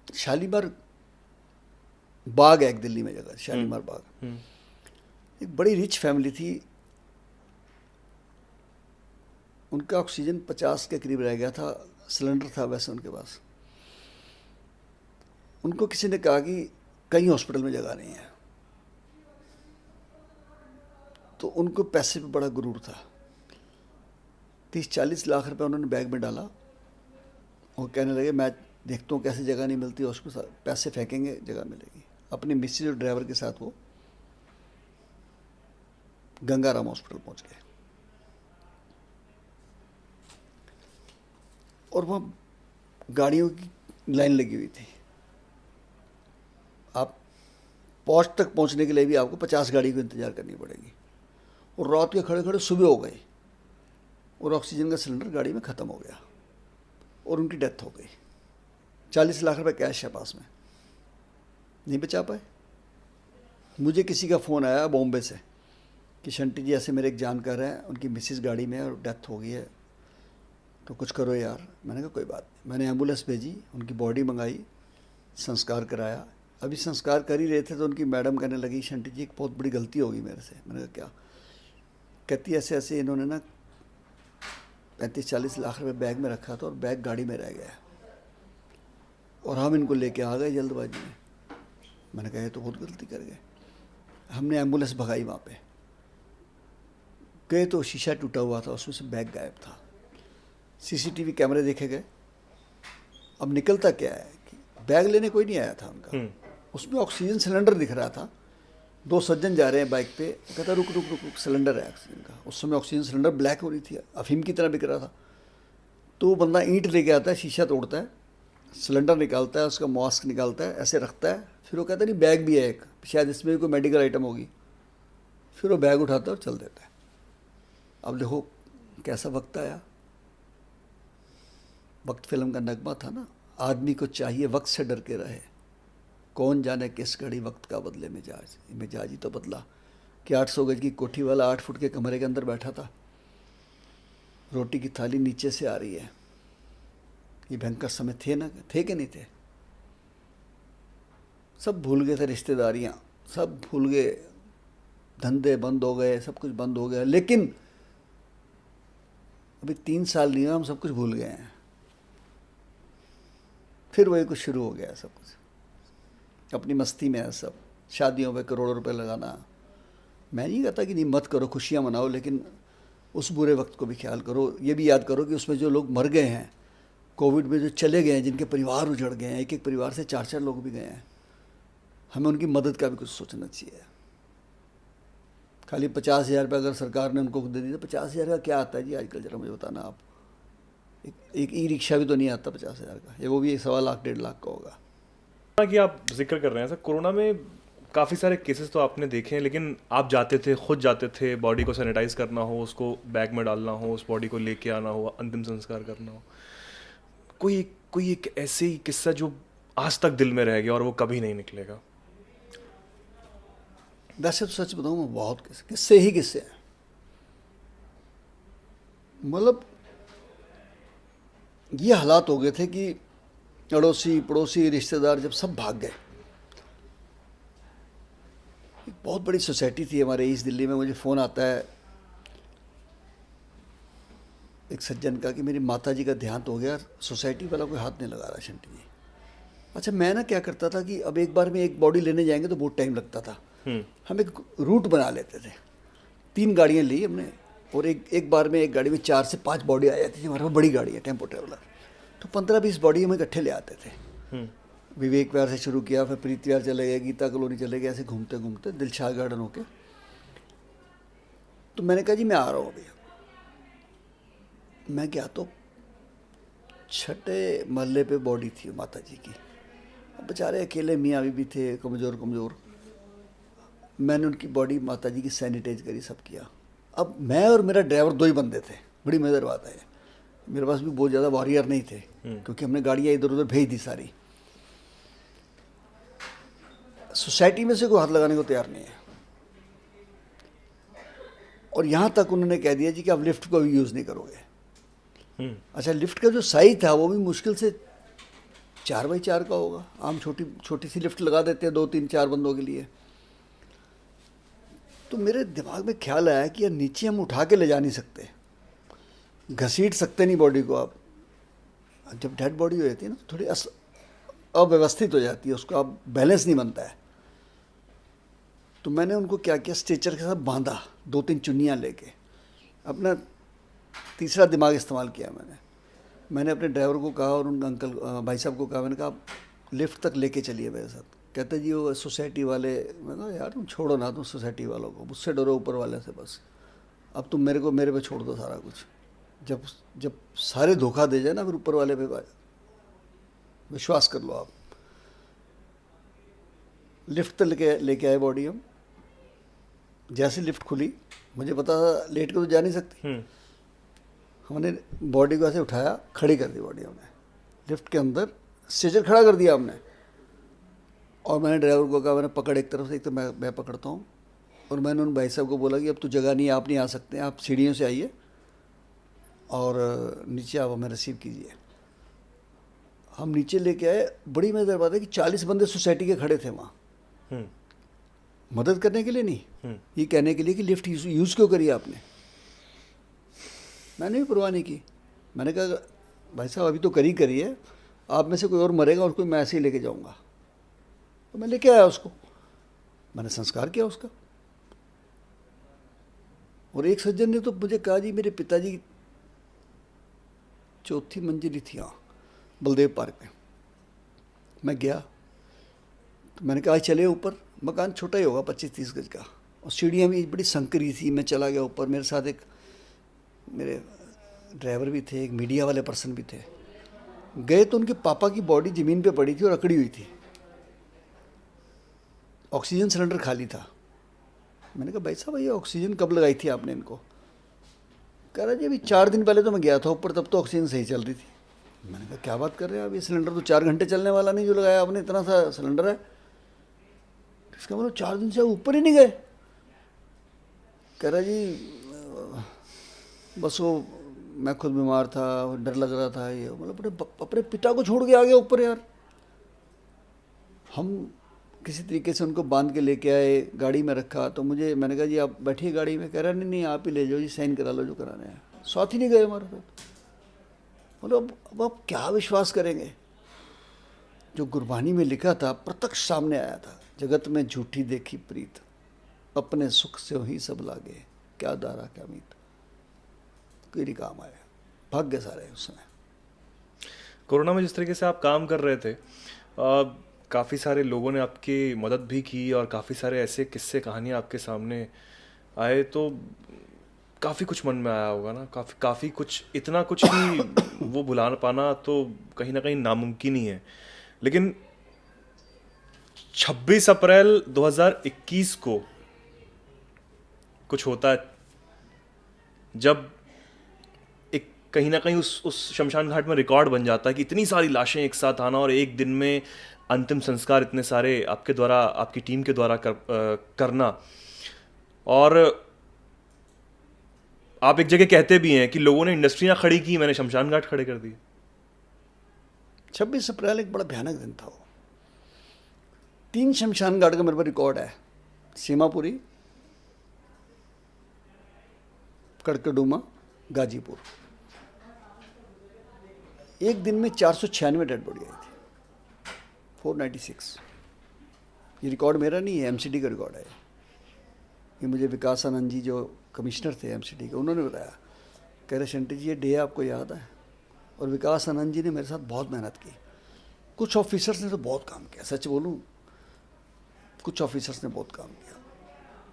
शालीमार बाग है एक दिल्ली में जगह, शालीमार बाग, एक बड़ी रिच फैमिली थी, उनका ऑक्सीजन 50 के करीब रह गया था, सिलेंडर था वैसे उनके पास। उनको किसी ने कहा कि कहीं हॉस्पिटल में जगह नहीं है, तो उनको पैसे पे बड़ा गुरूर था। 30-40 लाख रुपए उन्होंने बैग में डाला और कहने लगे मैं देखता हूँ कैसे जगह नहीं मिलती, हॉस्पिटल पैसे फेंकेंगे जगह मिलेगी। अपनी मिसेज और ड्राइवर के साथ वो गंगाराम हॉस्पिटल पहुंच गए, और वहाँ गाड़ियों की लाइन लगी हुई थी। आप पहुँच तक पहुँचने के लिए भी आपको 50 गाड़ी को इंतज़ार करनी पड़ेगी, और रात के खड़े खड़े सुबह हो गई, और ऑक्सीजन का सिलेंडर गाड़ी में ख़त्म हो गया और उनकी डेथ हो गई। 40 लाख रुपए कैश है पास में, नहीं बचा पाए। मुझे किसी का फ़ोन आया बॉम्बे से कि शंटी जी ऐसे मेरे एक जानकार हैं, उनकी मिसिस गाड़ी में और डेथ हो गई है, तो कुछ करो यार। मैंने कहा कोई बात नहीं। मैंने एम्बुलेंस भेजी, उनकी बॉडी मंगाई, संस्कार कराया। अभी संस्कार कर ही रहे थे तो उनकी मैडम कहने लगी शंटी जी एक बहुत बड़ी गलती होगी मेरे से। मैंने कहा क्या? कहती ऐसे ऐसे इन्होंने ना 35-40 लाख रुपए बैग में रखा था और बैग गाड़ी में रह गया, और हम इनको लेके आ गए जल्दबाजी में। मैंने कहा ये तो बहुत गलती कर गए। हमने एम्बुलेंस भगाई, वहाँ पे गए तो शीशा टूटा हुआ था, उसमें से बैग गायब था। सीसीटीवी कैमरे देखे गए। अब निकलता क्या है कि बैग लेने कोई नहीं आया था उनका, उसमें ऑक्सीजन सिलेंडर दिख रहा था। 2 सज्जन जा रहे हैं बाइक पे, कहता रुक रुक रुक रुक, सिलेंडर है ऑक्सीजन का। उस समय ऑक्सीजन सिलेंडर ब्लैक हो रही थी, अफीम की तरह बिक रहा था। तो वो बंदा ईंट लेके आता है, शीशा तोड़ता है, सिलेंडर निकालता है, उसका मास्क निकालता है, ऐसे रखता है, फिर वो कहता है नहीं बैग भी है एक, शायद इसमें भी कोई मेडिकल आइटम होगी। फिर वो बैग उठाता है और चल देता है। अब देखो कैसा वक्त आया। वक्त फिल्म का नगमा था ना, आदमी को चाहिए वक्त से डर के रहे, कौन जाने किस घड़ी वक्त का बदले मिजाज ही तो बदला। कि 800 गज की कोठी वाला 8 फुट के कमरे के अंदर बैठा था, रोटी की थाली नीचे से आ रही है। ये भयंकर समय थे ना, थे कि नहीं थे? सब भूल गए थे, रिश्तेदारियां सब भूल गए, धंधे बंद हो गए, सब कुछ बंद हो गया। लेकिन अभी 3 साल नहीं हुआ, हम सब कुछ भूल गए हैं। फिर वही कुछ शुरू हो गया, सब कुछ अपनी मस्ती में है सब। शादियों पे करोड़ों रुपए लगाना। मैं नहीं कहता कि नहीं मत करो, खुशियां मनाओ, लेकिन उस बुरे वक्त को भी ख्याल करो। ये भी याद करो कि उसमें जो लोग मर गए हैं कोविड में, जो चले गए हैं, जिनके परिवार उजड़ गए हैं, एक एक परिवार से 4-4 लोग भी गए हैं, हमें उनकी मदद का भी कुछ सोचना चाहिए। खाली 50,000 रुपये अगर सरकार ने उनको दे दी तो 50,000 का क्या आता है जी आजकल? जरा मुझे बताना आप। एक ई रिक्शा भी तो नहीं आता 50,000 का, ये वो भी 1.25 लाख 1.5 लाख का होगा। कि आप जिक्र कर रहे हैं सर, कोरोना में काफ़ी सारे केसेस तो आपने देखे हैं, लेकिन आप जाते थे, खुद जाते थे, बॉडी को सैनिटाइज करना हो, उसको बैग में डालना हो, उस बॉडी को लेके आना हो, अंतिम संस्कार करना हो। कोई एक ऐसे ही किस्सा जो आज तक दिल में रह गया और वो कभी नहीं निकलेगा? वैसे तो सच बताऊँ मैं, बहुत किस्से ही किस्से हैं। मतलब ये हालात हो गए थे कि अड़ोसी पड़ोसी रिश्तेदार जब सब भाग गए। एक बहुत बड़ी सोसाइटी थी हमारे ईस्ट दिल्ली में। मुझे फ़ोन आता है एक सज्जन का कि मेरी माता जी का देहांत हो गया, सोसाइटी वाला कोई हाथ नहीं लगा रहा शंटी जी। अच्छा, मैं ना क्या करता था कि अब एक बार में एक बॉडी लेने जाएंगे तो बहुत टाइम लगता था। हम एक रूट बना लेते थे। 3 गाड़ियाँ ली हमने, और एक बार में एक गाड़ी में 4 से 5 बॉडी आ जाती थी। हमारे पास बड़ी गाड़ी है, टेम्पो ट्रेवलर, तो 15-20 बॉडी हम इकट्ठे ले आते थे। विवेक विहार से शुरू किया, फिर प्रीति विहार चले गए, गीता कॉलोनी चले गए, ऐसे घूमते घूमते दिलशाद गार्डन होके। तो मैंने कहा जी मैं आ रहा हूँ भैया। मैं गया तो 6ठे महल्ले पे बॉडी थी माता जी की। अब बेचारे अकेले मियाँ भी थे, कमज़ोर। मैंने उनकी बॉडी माता जी की सैनिटाइज करी, सब किया। अब मैं और मेरा ड्राइवर 2 ही बंदे थे। बड़ी मज़ेदार बात है, मेरे पास भी बहुत ज़्यादा वॉरियर नहीं थे, क्योंकि हमने गाड़ियाँ इधर उधर भेज दी सारी। सोसाइटी में से कोई हाथ लगाने को तैयार नहीं है, और यहाँ तक उन्होंने कह दिया जी कि आप लिफ्ट को भी यूज़ नहीं करोगे। अच्छा, लिफ्ट का जो साइज था वो भी मुश्किल से 4x4 का होगा। आम छोटी सी लिफ्ट लगा देते हैं 2-3-4 बंदों के लिए। तो मेरे दिमाग में ख्याल आया कि यार नीचे हम उठा के ले जा नहीं सकते, घसीट सकते नहीं बॉडी को। आप जब डेड बॉडी हो जाती है ना तो थोड़ी अव्यवस्थित हो जाती है, उसको आप बैलेंस नहीं बनता है। तो मैंने उनको क्या किया, स्ट्रेचर के साथ बांधा, 2-3 चुन्नियाँ लेके। अपना तीसरा दिमाग इस्तेमाल किया मैंने अपने ड्राइवर को कहा और उन अंकल भाई साहब को कहा, मैंने कहा आप लिफ्ट तक लेके चलिए मेरे साथ। कहते जी वो सोसाइटी वाले। मैं कहा यार तुम छोड़ो ना, तुम सोसाइटी वालों को, मुझसे डरो ऊपर वाले से बस। अब तुम मेरे पे छोड़ दो सारा कुछ। जब सारे धोखा दे जाए ना, फिर ऊपर वाले पे विश्वास कर लो आप। लिफ्ट तक लेके आए बॉडी हम। जैसे लिफ्ट खुली, मुझे पता था लेट के तो जा नहीं सकती। हमने बॉडी को ऐसे उठाया, खड़ी कर दी बॉडी हमने लिफ्ट के अंदर, स्ट्रेचर खड़ा कर दिया हमने। और मैंने ड्राइवर को कहा, मैंने पकड़ एक तरफ से, एक तो मैं पकड़ता हूँ। और मैंने उन भाई साहब को बोला कि अब तो जगह नहीं है, आप नहीं आ सकते, आप सीढ़ियों से आइए और नीचे आप हमें रिसीव कीजिए। हम नीचे लेके आए। बड़ी मज़ेदार बात है कि 40 बंदे सोसाइटी के खड़े थे वहाँ, मदद करने के लिए नहीं, ये कहने के लिए कि लिफ्ट यूज़ क्यों करिए आपने। मैंने भी परवाह नहीं की। मैंने कहा भाई साहब अभी तो करिए, आप में से कोई और मरेगा, उसको मैं ऐसे ही लेके जाऊँगा। तो मैं लेके आया उसको, मैंने संस्कार किया उसका। और एक सज्जन ने तो मुझे कहा जी मेरे पिताजी की 4थी मंजिल थी यहाँ बलदेव पार्क में। मैं गया तो मैंने कहा चले ऊपर। मकान छोटा ही होगा 25-30 गज का, और सीढ़ियाँ भी बड़ी संकरी थी। मैं चला गया ऊपर, मेरे साथ एक मेरे ड्राइवर भी थे, एक मीडिया वाले पर्सन भी थे। गए तो उनके पापा की बॉडी ज़मीन पे पड़ी थी और अकड़ी हुई थी, ऑक्सीजन सिलेंडर खाली था। मैंने कहा भाई साहब ये ऑक्सीजन कब लगाई थी आपने इनको? कह रहा जी अभी 4 दिन पहले तो मैं गया था ऊपर, तब तो ऑक्सीजन सही चल रही थी। मैंने कहा क्या बात कर रहे हैं आप, ये सिलेंडर तो 4 घंटे चलने वाला नहीं जो लगाया आपने, इतना सा सिलेंडर है। इसका मतलब 4 दिन से ऊपर ही नहीं गए। कह रहा जी बस वो मैं खुद बीमार था, डर लग रहा था, ये मतलब अपने पिता को छोड़ के आ गया ऊपर यार। हम किसी तरीके से उनको बांध के लेके आए, गाड़ी में रखा, तो मैंने कहा जी आप बैठिए गाड़ी में। कह रहा नहीं नहीं आप ही ले जाओ जी, साइन करा लो जो कराने हैं। साथ ही नहीं गए हमारे साथ। मतलब अब आप क्या विश्वास करेंगे, जो गुरबानी में लिखा था प्रत्यक्ष सामने आया था। जगत में झूठी देखी प्रीत, अपने सुख से ही सब लागे, क्या दारा क्या मीत। कोई नहीं काम आया, भाग गए सारे उस समय। कोरोना में जिस तरीके से आप काम कर रहे थे, काफ़ी सारे लोगों ने आपकी मदद भी की और काफ़ी सारे ऐसे किस्से कहानियाँ आपके सामने आए, तो काफ़ी कुछ मन में आया होगा ना, काफ़ी कुछ, इतना कुछ कि वो भुला पाना तो कहीं ना कहीं नामुमकिन ही है। लेकिन 26 अप्रैल 2021 को कुछ होता है, जब एक कहीं ना कहीं उस शमशान घाट में रिकॉर्ड बन जाता है कि इतनी सारी लाशें एक साथ आना और एक दिन में अंतिम संस्कार इतने सारे आपके द्वारा, आपकी टीम के द्वारा करना। और आप एक जगह कहते भी हैं कि लोगों ने इंडस्ट्रियां खड़ी की, मैंने शमशान घाट खड़े कर दिए। 26 अप्रैल एक बड़ा भयानक दिन था वो। 3 शमशान घाट का मेरे पर रिकॉर्ड है, सीमापुरी, कड़कड़डूमा, गाजीपुर। एक दिन में 496 डेड बॉडी आई थी, 496। ये रिकॉर्ड मेरा नहीं है, एमसीडी का रिकॉर्ड है। ये मुझे विकास आनंद जी जो कमिश्नर थे एमसीडी के, उन्होंने बताया। कह रहे शंटी जी ये डे आपको याद है? और विकास आनंद जी ने मेरे साथ बहुत मेहनत की। कुछ ऑफिसर्स ने तो बहुत काम किया, सच बोलूँ, कुछ ऑफिसर्स ने बहुत काम किया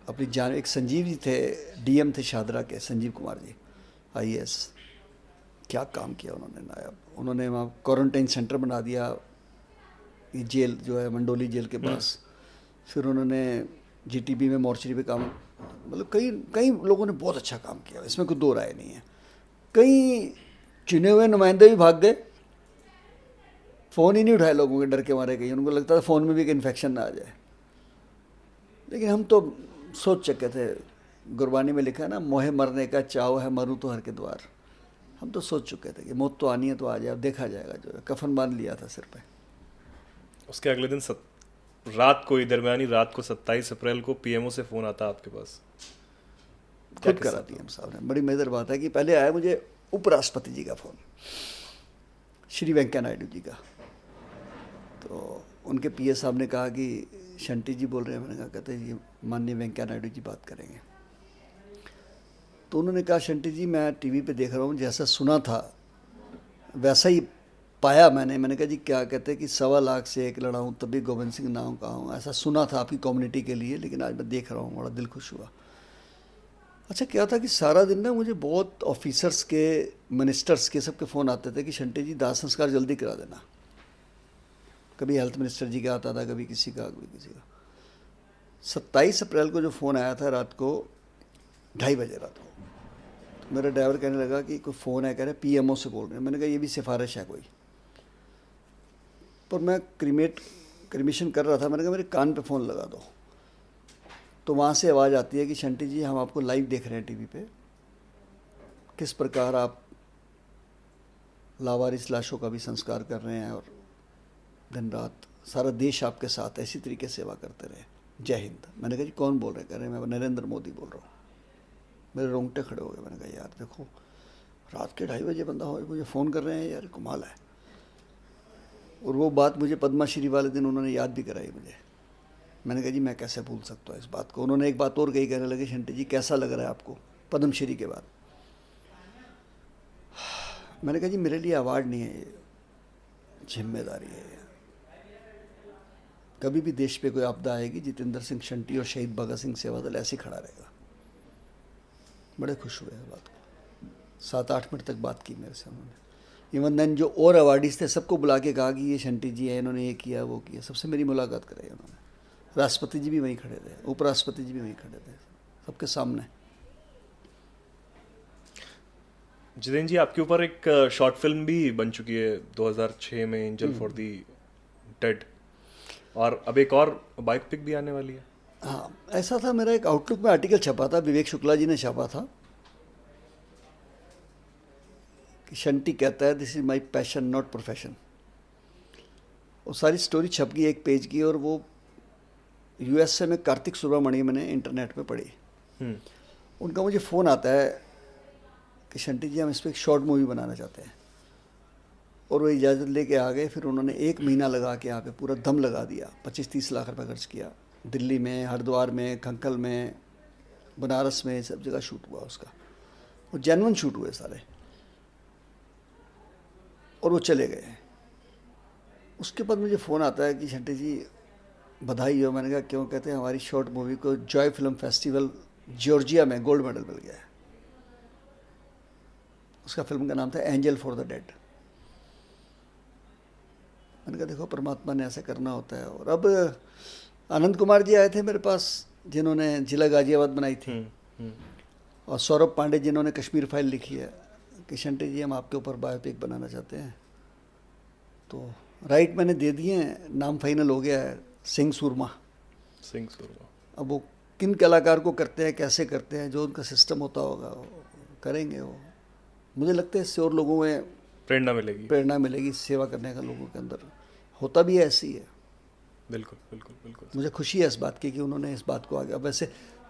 अपनी जान। एक संजीव जी थे, डीएम थे शादरा के, संजीव कुमार जी आईएएस, क्या काम किया उन्होंने नायब। उन्होंने वहाँ क्वारंटाइन सेंटर बना दिया, ये जेल जो है मंडोली जेल के पास। फिर उन्होंने जीटीबी में मोर्चरी पे काम, मतलब कई लोगों ने बहुत अच्छा काम किया, इसमें कोई दो राय नहीं है। कई चुने हुए नुमाइंदे भी भाग गए, फ़ोन ही नहीं उठाए लोगों के डर के मारे। कहीं उनको लगता था फ़ोन में भी एक इन्फेक्शन ना आ जाए। लेकिन हम तो सोच चुके थे, गुरबानी में लिखा है ना, मोहे मरने का चाव है, मरूँ तो हर के द्वार। हम तो सोच चुके थे कि मौत तो आनी है तो आ जाए, अब देखा जाएगा। जो है कफन बांध लिया था सिर पे। उसके अगले दिन रात को ही, दरमियानी रात को 27 अप्रैल को पीएमओ से फ़ोन आता आपके पास? खुद करा पीएम साहब ने। बड़ी मज़ेदार बात है कि पहले आया मुझे उपराष्ट्रपति जी का फ़ोन, श्री वेंकैया नायडू जी का। तो उनके पीए साहब ने कहा कि शंटी जी बोल रहे हैं। मैंने कहा, कहते जी माननीय वेंकैया नायडू जी बात करेंगे। तो उन्होंने कहा शंटी जी मैं टीवी पे देख रहा हूँ, जैसा सुना था वैसा ही पाया मैंने कहा जी क्या? कहते कि 1.25 लाख से एक लड़ा हूँ तभी गोविंद सिंह नाम का हूँ। ऐसा सुना था आपकी कम्युनिटी के लिए, लेकिन आज मैं देख रहा हूँ, बड़ा दिल खुश हुआ। अच्छा क्या था कि सारा दिन ना मुझे बहुत ऑफिसर्स के, मिनिस्टर्स के, सबके फ़ोन आते थे कि शंटी जी दाह संस्कार जल्दी करा देना। कभी हेल्थ मिनिस्टर जी का आता था, कभी किसी का, कभी किसी का। 27 अप्रैल को जो फ़ोन आया था रात को 2:30 बजे रात को, तो मेरा ड्राइवर कहने लगा कि कोई फ़ोन है, कह रहे पीएमओ से बोल रहे हैं। मैंने कहा ये भी सिफारिश है कोई। पर मैं क्रिमेशन कर रहा था, मैंने कहा मेरे कान पे फ़ोन लगा दो। तो वहाँ से आवाज़ आती है कि शंटी जी हम आपको लाइव देख रहे हैं टीवी पे, किस प्रकार आप लावारिस लाशों का भी संस्कार कर रहे हैं और दिन रात सारा देश आपके साथ ऐसी तरीके से सेवा करते रहे। जय हिंद। मैंने कहा जी कौन बोल रहे हैं? कह रहे हैं मैं नरेंद्र मोदी बोल रहा हूँ। मेरे रोंगटे खड़े हो गए। मैंने कहा यार देखो, रात के 2:30 बजे बंदा हो मुझे फ़ोन कर रहे हैं, यार कमाल है। और वो बात मुझे पद्माश्री वाले दिन उन्होंने याद भी कराई मुझे। मैंने कहा जी मैं कैसे भूल सकता हूँ इस बात को। उन्होंने एक बात और कही, कहने लगे शंटी जी कैसा लग रहा है आपको पद्मश्री के बाद? मैंने कहा जी मेरे लिए अवार्ड नहीं है, ये जिम्मेदारी है। कभी भी देश पे कोई आपदा आएगी, जितेंद्र सिंह शंटी और शहीद भगत सिंह सेवा दल ऐसे खड़ा रहेगा। बड़े खुश हुए इस बात को। 7-8 मिनट तक बात की मेरे से उन्होंने। इवन देन जो और अवार्डीज थे सबको बुला के कहा कि ये शंटी जी है, इन्होंने ये किया वो किया। सबसे मेरी मुलाकात कराई उन्होंने। राष्ट्रपति जी भी वहीं खड़े थे, उपराष्ट्रपति जी भी वहीं खड़े थे, सबके सामने। जितेंद्र जी आपके ऊपर एक शॉर्ट फिल्म भी बन चुकी है 2006 में, एंजल फॉर दी डेड, और अब एक और बायोपिक भी आने वाली है। हाँ ऐसा था, मेरा एक आउटलुक में आर्टिकल छपा था, विवेक शुक्ला जी ने छापा था। कि शंटी कहता है this is my passion not profession. वो सारी स्टोरी छप गई एक पेज की, और वो यूएसए में कार्तिक सुब्रमण्यम मैंने इंटरनेट पे पढ़ी। उनका मुझे फ़ोन आता है कि शंटी जी हम इस पर एक शॉर्ट मूवी बनाना चाहते हैं, और वो इजाज़त लेके आ गए। फिर उन्होंने 1 महीना लगा के यहाँ पे पूरा दम लगा दिया, 25-30 लाख रुपए खर्च किया। दिल्ली में, हरिद्वार में, खंखल में, बनारस में, सब जगह शूट हुआ उसका। वो जेन्युइन शूट हुए सारे, और वो चले गए। उसके बाद मुझे फ़ोन आता है कि शंटी जी बधाई हो। मैंने कहा क्यों? कहते हैं हमारी शॉर्ट मूवी को जॉय फिल्म फेस्टिवल जॉर्जिया में गोल्ड मेडल मिल गया है। उसका फिल्म का नाम था एंजल फॉर द डेड। मैंने कहा देखो परमात्मा ने ऐसा करना होता है। और अब आनंद कुमार जी आए थे मेरे पास, जिन्होंने जिला गाजियाबाद बनाई थी, और सौरभ पांडे जिन्होंने कश्मीर फाइल लिखी है, कि शंटी जी हम आपके ऊपर बायोपिक बनाना चाहते हैं। तो राइट मैंने दे दिए हैं, नाम फाइनल हो गया है, सिंह सुरमा। अब वो किन कलाकार को करते हैं, कैसे करते हैं, जो उनका सिस्टम होता होगा वो करेंगे। वो मुझे लगता है इससे और लोगों में प्रेरणा मिलेगी सेवा करने का, लोगों के अंदर होता भी ऐसे ही है। बिल्कुल बिल्कुल बिल्कुल। मुझे खुशी है इस बात की कि उन्होंने इस बात को आगे। अब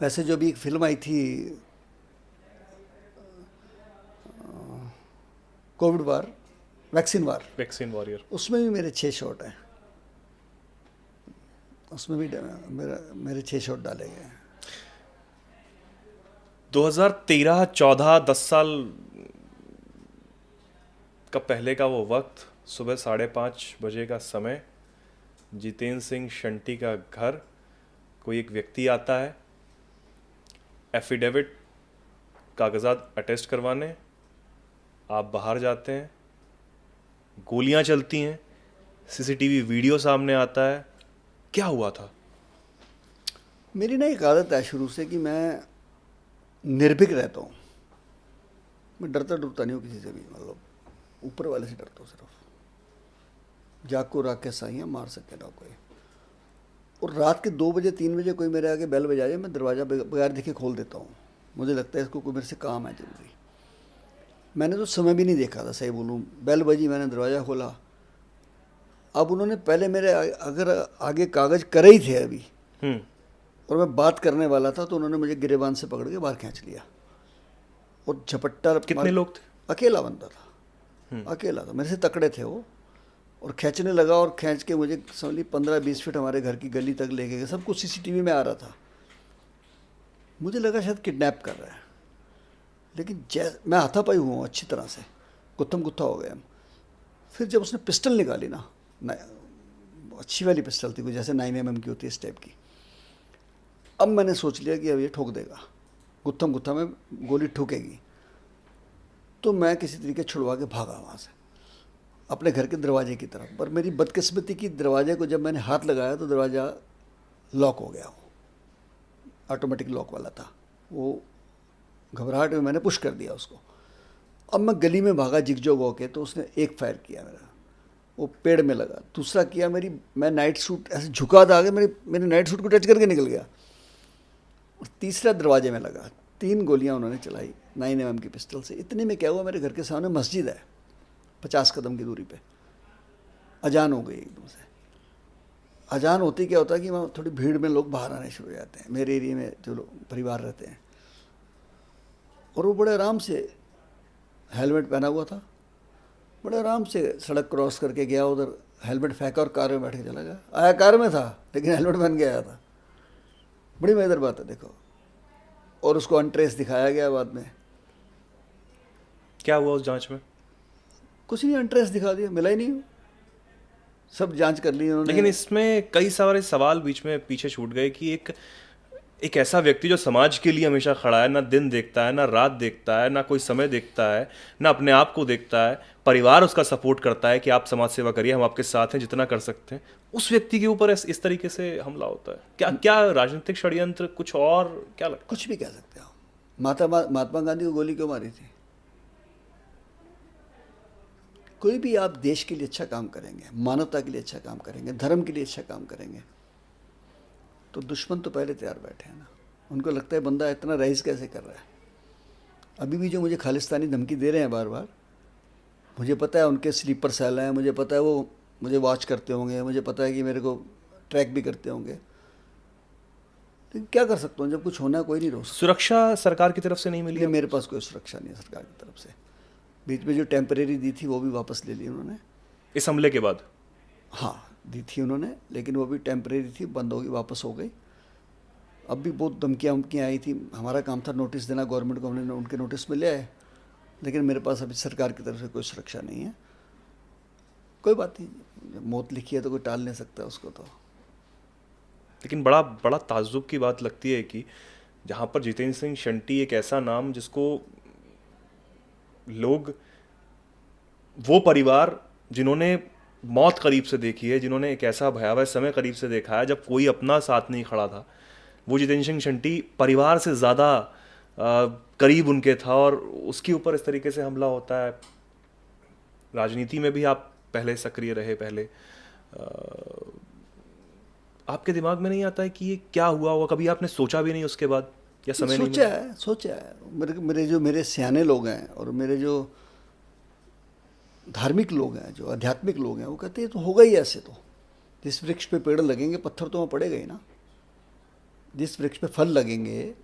वैसे जो भी एक फिल्म आई थी कोविड वार, वैक्सीन वॉरियर, उसमें भी मेरे 6 शॉट हैं, उसमें भी मेरे 6 शॉट डाले गए हैं। 2013, 14, 10 साल का पहले का वो वक्त, सुबह 5:30 बजे का समय, जितेंद्र सिंह शंटी का घर, कोई एक व्यक्ति आता है एफिडेविट कागजात अटेस्ट करवाने, आप बाहर जाते हैं, गोलियां चलती हैं, सीसीटीवी वीडियो सामने आता है। क्या हुआ था? मेरी ना एक आदत है शुरू से कि मैं निर्भीक रहता हूँ। मैं डरता नहीं हूँ किसी से भी, मतलब ऊपर वाले से डरता हूँ सिर्फ। जाग को राख के साइयाँ मार सके ना कोई। और रात के 2 बजे 3 बजे कोई मेरे आगे बेल बजा जाए, मैं दरवाज़ा बगैर देखे खोल देता हूँ। मुझे लगता है इसको कोई मेरे से काम है जरूरी। मैंने तो समय भी नहीं देखा था, सही बोलूँ, बेल बजी, मैंने दरवाज़ा खोला। अब उन्होंने पहले मेरे अगर आगे कागज़ करे ही थे अभी, और मैं बात करने वाला था, तो उन्होंने मुझे गिरेबान से पकड़ के बाहर खींच लिया और झपट्टा। कितने लोग थे? अकेला बंदा था, अकेला था, मेरे से तकड़े थे वो। और खींचने लगा, और खींच के मुझे समझ ली 15-20 फीट हमारे घर की गली तक लेके गए। सब कुछ सीसीटीवी में आ रहा था। मुझे लगा शायद किडनैप कर रहा है, लेकिन मैं हाथापाई हुआ हूँ अच्छी तरह से, गुत्थम गुत्था हो गया। फिर जब उसने पिस्टल निकाली ना, अच्छी वाली पिस्टल थी, कुछ जैसे 9mm की होती है इस टाइप की। अब मैंने सोच लिया कि अब ये ठोक देगा, गुत्थम गुत्था में गोली ठोकेगी। तो मैं किसी तरीके छुड़वा के भागा वहाँ से अपने घर के दरवाजे की तरफ। पर मेरी बदकिस्मती की, दरवाजे को जब मैंने हाथ लगाया तो दरवाज़ा लॉक हो गया। वो ऑटोमेटिक लॉक वाला था। वो घबराहट में मैंने पुश कर दिया उसको। अब मैं गली में भागा जिगजोग होके, तो उसने एक फायर किया मेरा, वो पेड़ में लगा। दूसरा किया मैं नाइट सूट ऐसे झुका था आगे, मेरे नाइट सूट को टच करके निकल गया। और तीसरा दरवाजे में लगा। 3 गोलियां उन्होंने चलाई 9mm की पिस्टल से। इतने में क्या हुआ, मेरे घर के सामने मस्जिद है 50 कदम की दूरी पे। अजान हो गई एकदम से। अजान होती क्या होता है कि वहाँ थोड़ी भीड़ में लोग बाहर आने शुरू हो जाते हैं, मेरे एरिया में जो लोग परिवार रहते हैं। और वो बड़े आराम से, हेलमेट पहना हुआ था, बड़े आराम से सड़क क्रॉस करके गया उधर, हेलमेट फेंका और कार में बैठ के चला गया। आया कार में था, लेकिन हेलमेट पहन के आया था। बड़ी मजेदार बात है देखो। और उसको अनट्रेस दिखाया गया बाद में। क्या हुआ उस जांच में? कुछ नहीं, अनट्रेस दिखा दिया, मिला ही नहीं। सब जांच कर ली उन्होंने। लेकिन इसमें कई सारे सवाल बीच में पीछे छूट गए कि एक ऐसा व्यक्ति जो समाज के लिए हमेशा खड़ा है, ना दिन देखता है, ना रात देखता है, ना कोई समय देखता है, ना अपने आप को देखता है, परिवार उसका सपोर्ट करता है कि आप समाज सेवा करिए, हम आपके साथ हैं जितना कर सकते हैं, उस व्यक्ति के ऊपर इस तरीके से हमला होता है। क्या राजनीतिक षड्यंत्र, कुछ और क्या लगता है? कुछ भी कह सकते हो। महात्मा गांधी को गोली क्यों मारी थी? कोई भी आप देश के लिए अच्छा काम करेंगे, मानवता के लिए अच्छा काम करेंगे, धर्म के लिए अच्छा काम करेंगे, तो दुश्मन तो पहले तैयार बैठे हैं ना। उनको लगता है बंदा इतना रईस कैसे कर रहा है। अभी भी जो मुझे खालिस्तानी धमकी दे रहे हैं बार बार, मुझे पता है उनके स्लीपर सेल हैं, मुझे पता है वो मुझे वॉच करते होंगे, मुझे पता है कि मेरे को ट्रैक भी करते होंगे, लेकिन क्या कर सकता हूँ, जब कुछ होना है कोई नहीं रोक सकता। सुरक्षा सरकार की तरफ से नहीं मिली? नहीं, मेरे पास कोई सुरक्षा नहीं है सरकार की तरफ से। बीच में जो टेम्परेरी दी थी वो भी वापस ले ली उन्होंने। इस हमले के बाद? हाँ, दी थी उन्होंने, लेकिन वो भी टेम्परेरी थी, बंद होगी, वापस हो गई। अब भी बहुत धमकियाँ उमकियाँ आई थी, हमारा काम था नोटिस देना गवर्नमेंट को, हमने उनके नोटिस में ले आए, लेकिन मेरे पास अभी सरकार की तरफ से कोई सुरक्षा नहीं है। कोई बात नहीं, जब मौत लिखी है तो कोई टाल नहीं सकता उसको तो। लेकिन बड़ा बड़ा ताज्जुब की बात लगती है कि जहाँ पर जितेंद्र सिंह शंटी एक ऐसा नाम जिसको लोग, वो परिवार जिन्होंने मौत करीब से देखी है, जिन्होंने एक ऐसा भयावह समय करीब से देखा है जब कोई अपना साथ नहीं खड़ा था, वो जितेंद्र सिंह शंटी परिवार से ज़्यादा करीब उनके था, और उसके ऊपर इस तरीके से हमला होता है। राजनीति में भी आप पहले सक्रिय रहे, पहले आपके दिमाग में नहीं आता है कि ये क्या हुआ होगा? कभी आपने सोचा भी नहीं उसके बाद, या समय नहीं सोचा है, सोचा है। मेरे सियाने लोग हैं और मेरे जो धार्मिक लोग हैं, जो आध्यात्मिक लोग हैं, वो कहते हैं तो होगा ही ऐसे। तो जिस वृक्ष पे पेड़ लगेंगे पत्थर तो वहाँ पड़ेगा ही ना। जिस वृक्ष पे फल लगेंगे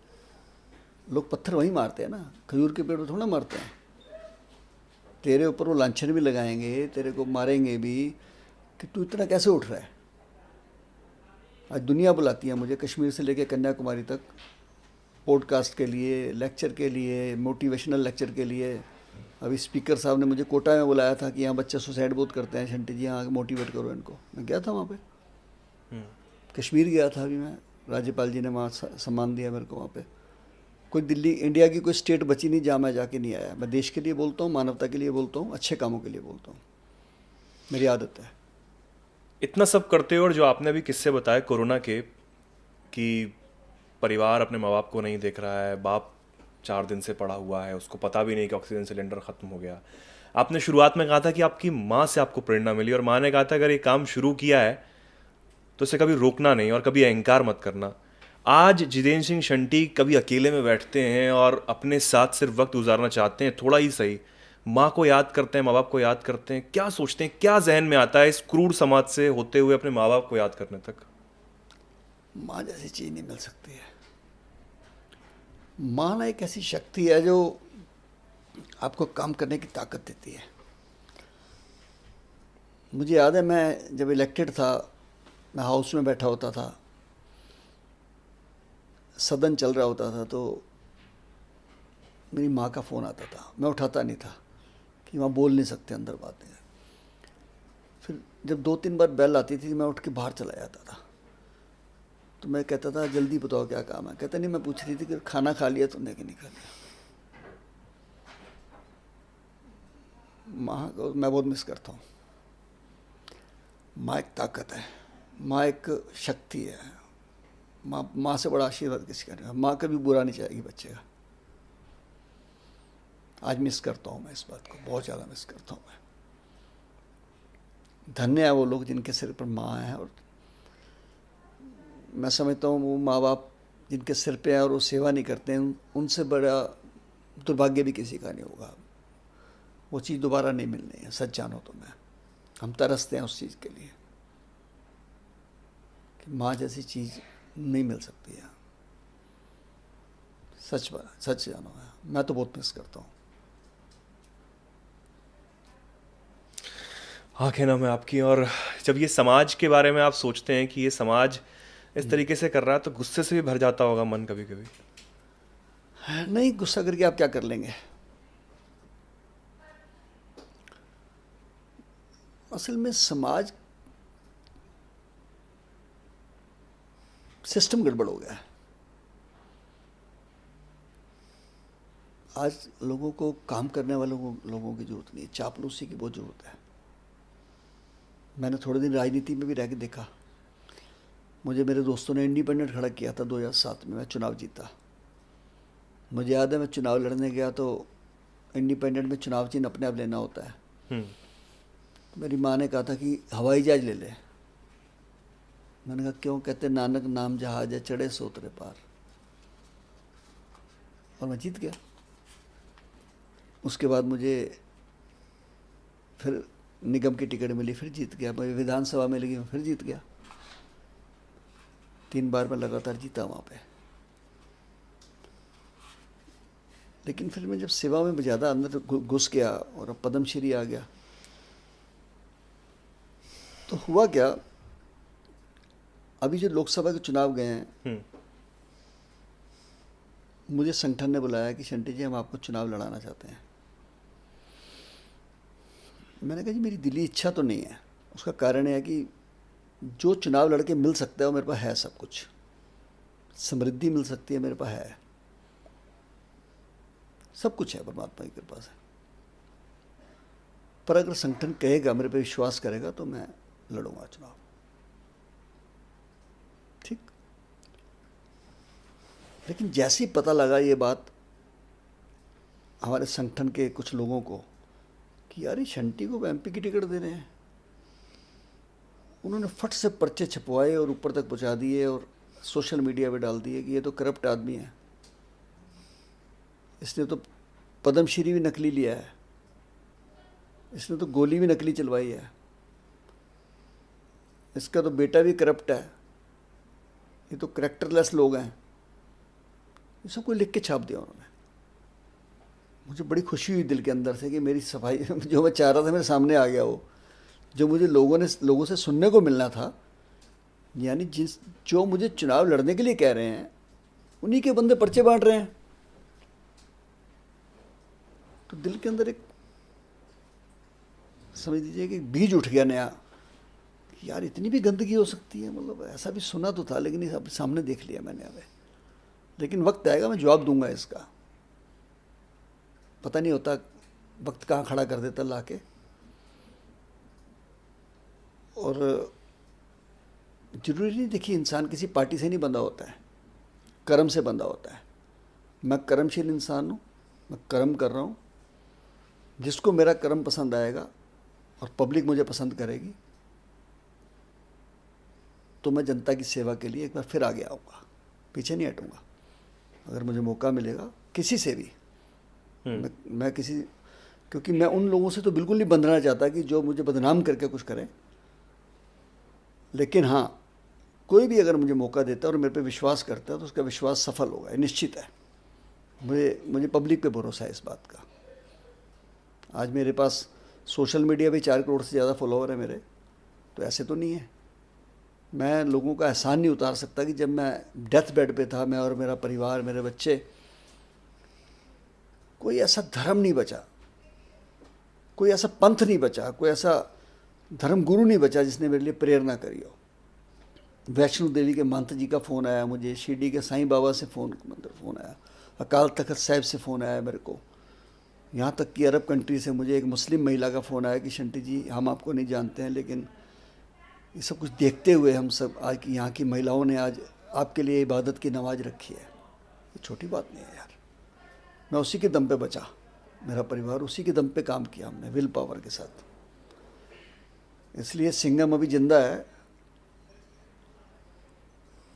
लोग पत्थर वहीं मारते हैं ना, खजूर के पेड़ पर थोड़ा मारते हैं। तेरे ऊपर वो लांछन भी लगाएंगे, तेरे को मारेंगे भी कि तू इतना कैसे उठ रहा है। आज दुनिया बुलाती है मुझे, कश्मीर से लेकर कन्याकुमारी तक, पॉडकास्ट के लिए, लेक्चर के लिए, मोटिवेशनल लेक्चर के लिए। अभी स्पीकर साहब ने मुझे कोटा में बुलाया था कि यहाँ बच्चे सुसाइड बहुत करते हैं, शंटी जी यहाँ मोटिवेट करो इनको। मैं गया था वहाँ पे, कश्मीर गया था अभी मैं, राज्यपाल जी ने वहाँ सम्मान दिया मेरे को वहाँ पे। कोई दिल्ली, इंडिया की कोई स्टेट बची नहीं जहाँ मैं जाके नहीं आया। मैं देश के लिए बोलता हूँ, मानवता के लिए बोलता हूँ, अच्छे कामों के लिए बोलता हूँ, मेरी आदत है। इतना सब करते हो, और जो आपने अभी किस्से बताए कोरोना के, कि परिवार अपने माँ बाप को नहीं देख रहा है, बाप 4 दिन से पड़ा हुआ है, उसको पता भी नहीं कि ऑक्सीजन सिलेंडर ख़त्म हो गया। आपने शुरुआत में कहा था कि आपकी माँ से आपको प्रेरणा मिली, और माँ ने कहा था अगर ये काम शुरू किया है तो इसे कभी रोकना नहीं और कभी अहंकार मत करना। आज जितेंद्र सिंह शंटी कभी अकेले में बैठते हैं और अपने साथ सिर्फ वक्त गुजारना चाहते हैं, थोड़ा ही सही, माँ को याद करते हैं, माँ बाप को याद करते हैं, क्या सोचते हैं, क्या जहन में आता है इस क्रूर समाज से होते हुए अपने माँ बाप को याद करने तक? माँ जैसी चीज़ नहीं मिल सकती है। माँ ना एक ऐसी शक्ति है जो आपको काम करने की ताकत देती है। मुझे याद है, मैं जब इलेक्टेड था, मैं हाउस में बैठा होता था, सदन चल रहा होता था, तो मेरी माँ का फ़ोन आता था। मैं उठाता नहीं था कि वहाँ बोल नहीं सकते, अंदर बातें। फिर जब 2-3 बार बेल आती थी, मैं उठ के बाहर चला जाता था। तो मैं कहता था जल्दी बताओ क्या काम है। कहता नहीं, मैं पूछ रही थी कि खाना खा लिया तुमने कि नहीं खा लिया। माँ को मैं बहुत मिस करता हूँ। माँ एक ताकत है, माँ एक शक्ति है। माँ से बड़ा आशीर्वाद किसी का नहीं। माँ कभी बुरा नहीं चाहेगी बच्चे का। आज मिस करता हूँ मैं इस बात को, बहुत ज़्यादा मिस करता हूँ मैं। धन्य है वो लोग जिनके सिर पर माँ है, और मैं समझता हूँ वो माँ बाप जिनके सिर पे है और वो सेवा नहीं करते हैं, उनसे बड़ा दुर्भाग्य भी किसी का नहीं होगा। वो चीज़ दोबारा नहीं मिलनी है, सच जानो तो। मैं हम तरसते हैं उस चीज़ के लिए कि माँ जैसी चीज़ नहीं मिल सकती है। सच जानो है, मैं तो बहुत मिस करता हूँ। आंखें नम है आपकी। और जब ये समाज के बारे में आप सोचते हैं कि ये समाज इस तरीके से कर रहा है, तो गुस्से से भी भर जाता होगा मन कभी कभी? नहीं, गुस्सा करके आप क्या कर लेंगे। असल में समाज सिस्टम गड़बड़ हो गया है। आज लोगों को, काम करने वालों को, लोगों की ज़रूरत नहीं है, चापलूसी की बहुत ज़रूरत है। मैंने थोड़े दिन राजनीति में भी रह के देखा। मुझे मेरे दोस्तों ने इंडिपेंडेंट खड़ा किया था 2007 में, मैं चुनाव जीता। मुझे याद है, मैं चुनाव लड़ने गया तो इंडिपेंडेंट में चुनाव चिन्ह अपने आप लेना होता है। तो मेरी माँ ने कहा था कि हवाई जहाज ले ले। मैंने कहा क्यों? कहते नानक नाम जहाज है, चढ़े सोतरे पार। और मैं जीत गया। उसके बाद मुझे फिर निगम की टिकट मिली, फिर जीत गया। मैं विधानसभा में लगी, मैं फिर जीत गया। 3 बार मैं लगातार जीता वहाँ पे। लेकिन फिर मैं जब सेवा में ज़्यादा अंदर घुस गया और अब पद्मश्री आ गया, तो हुआ क्या, अभी जो लोकसभा के चुनाव गए हैं, मुझे संगठन ने बुलाया कि शंटी जी हम आपको चुनाव लड़ाना चाहते हैं। मैंने कहा जी मेरी दिली इच्छा तो नहीं है। उसका कारण है कि जो चुनाव लड़के मिल सकता है वो मेरे पास है, सब कुछ समृद्धि मिल सकती है मेरे पास है, सब कुछ है, परमात्मा की कृपा से। पर अगर संगठन कहेगा, मेरे पे विश्वास करेगा, तो मैं लड़ूंगा चुनाव। ठीक। लेकिन जैसे ही पता लगा ये बात हमारे संगठन के कुछ लोगों को कि यार ये शंटी को एमपी की टिकट दे रहे हैं, उन्होंने फट से पर्चे छपवाए और ऊपर तक पहुंचा दिए और सोशल मीडिया पे डाल दिए कि ये तो करप्ट आदमी है, इसने तो पद्मश्री भी नकली लिया है, इसने तो गोली भी नकली चलवाई है, इसका तो बेटा भी करप्ट है, ये तो करेक्टरलेस लोग हैं। ये सब कुछ लिख के छाप दिया उन्होंने। मुझे बड़ी खुशी हुई दिल के अंदर से कि मेरी सफाई जो मैं चाह रहा था मेरे सामने आ गया। वो जो मुझे लोगों से सुनने को मिलना था, यानी जो मुझे चुनाव लड़ने के लिए कह रहे हैं, उन्हीं के बंदे पर्चे बांट रहे हैं। तो दिल के अंदर एक, समझ लीजिए कि बीज उठ गया नया कि यार इतनी भी गंदगी हो सकती है। मतलब ऐसा भी सुना तो था, लेकिन अब सामने देख लिया मैंने। अब लेकिन वक्त आएगा, मैं जवाब दूंगा इसका। पता नहीं होता वक्त कहाँ खड़ा कर देता ला के। और जरूरी नहीं, देखिए इंसान किसी पार्टी से नहीं बंधा होता है, कर्म से बंधा होता है। मैं कर्मशील इंसान हूँ, मैं कर्म कर रहा हूँ। जिसको मेरा कर्म पसंद आएगा और पब्लिक मुझे पसंद करेगी, तो मैं जनता की सेवा के लिए एक बार फिर आगे आऊँगा, पीछे नहीं हटूँगा। अगर मुझे मौका मिलेगा किसी से भी, मैं किसी, क्योंकि मैं उन लोगों से तो बिल्कुल नहीं बंधना चाहता कि जो मुझे बदनाम करके कुछ करें। लेकिन हाँ, कोई भी अगर मुझे मौका देता है और मेरे पे विश्वास करता है, तो उसका विश्वास सफल होगा, निश्चित है। मुझे पब्लिक पे भरोसा है इस बात का। आज मेरे पास सोशल मीडिया पे 4 करोड़ से ज़्यादा फॉलोवर है मेरे। तो ऐसे तो नहीं है, मैं लोगों का एहसान नहीं उतार सकता कि जब मैं डेथ बेड पे था, मैं और मेरा परिवार, मेरे बच्चे, कोई ऐसा धर्म नहीं बचा, कोई ऐसा पंथ नहीं बचा, कोई ऐसा धर्म गुरु नहीं बचा जिसने मेरे लिए प्रेरणा करी हो। वैष्णो देवी के महंत जी का फ़ोन आया मुझे, शिरडी के साईं बाबा से फ़ोन आया, अकाल तख्त साहिब से फ़ोन आया मेरे को, यहाँ तक कि अरब कंट्री से मुझे एक मुस्लिम महिला का फ़ोन आया कि शंटी जी हम आपको नहीं जानते हैं, लेकिन ये सब कुछ देखते हुए हम सब आज की यहाँ की महिलाओं ने आज आपके लिए इबादत की नमाज रखी है। ये छोटी बात नहीं है यार। मैं उसी के दम पे बचा, मेरा परिवार उसी के दम पे काम किया हमने, विल पावर के साथ। इसलिए सिंघम अभी जिंदा है,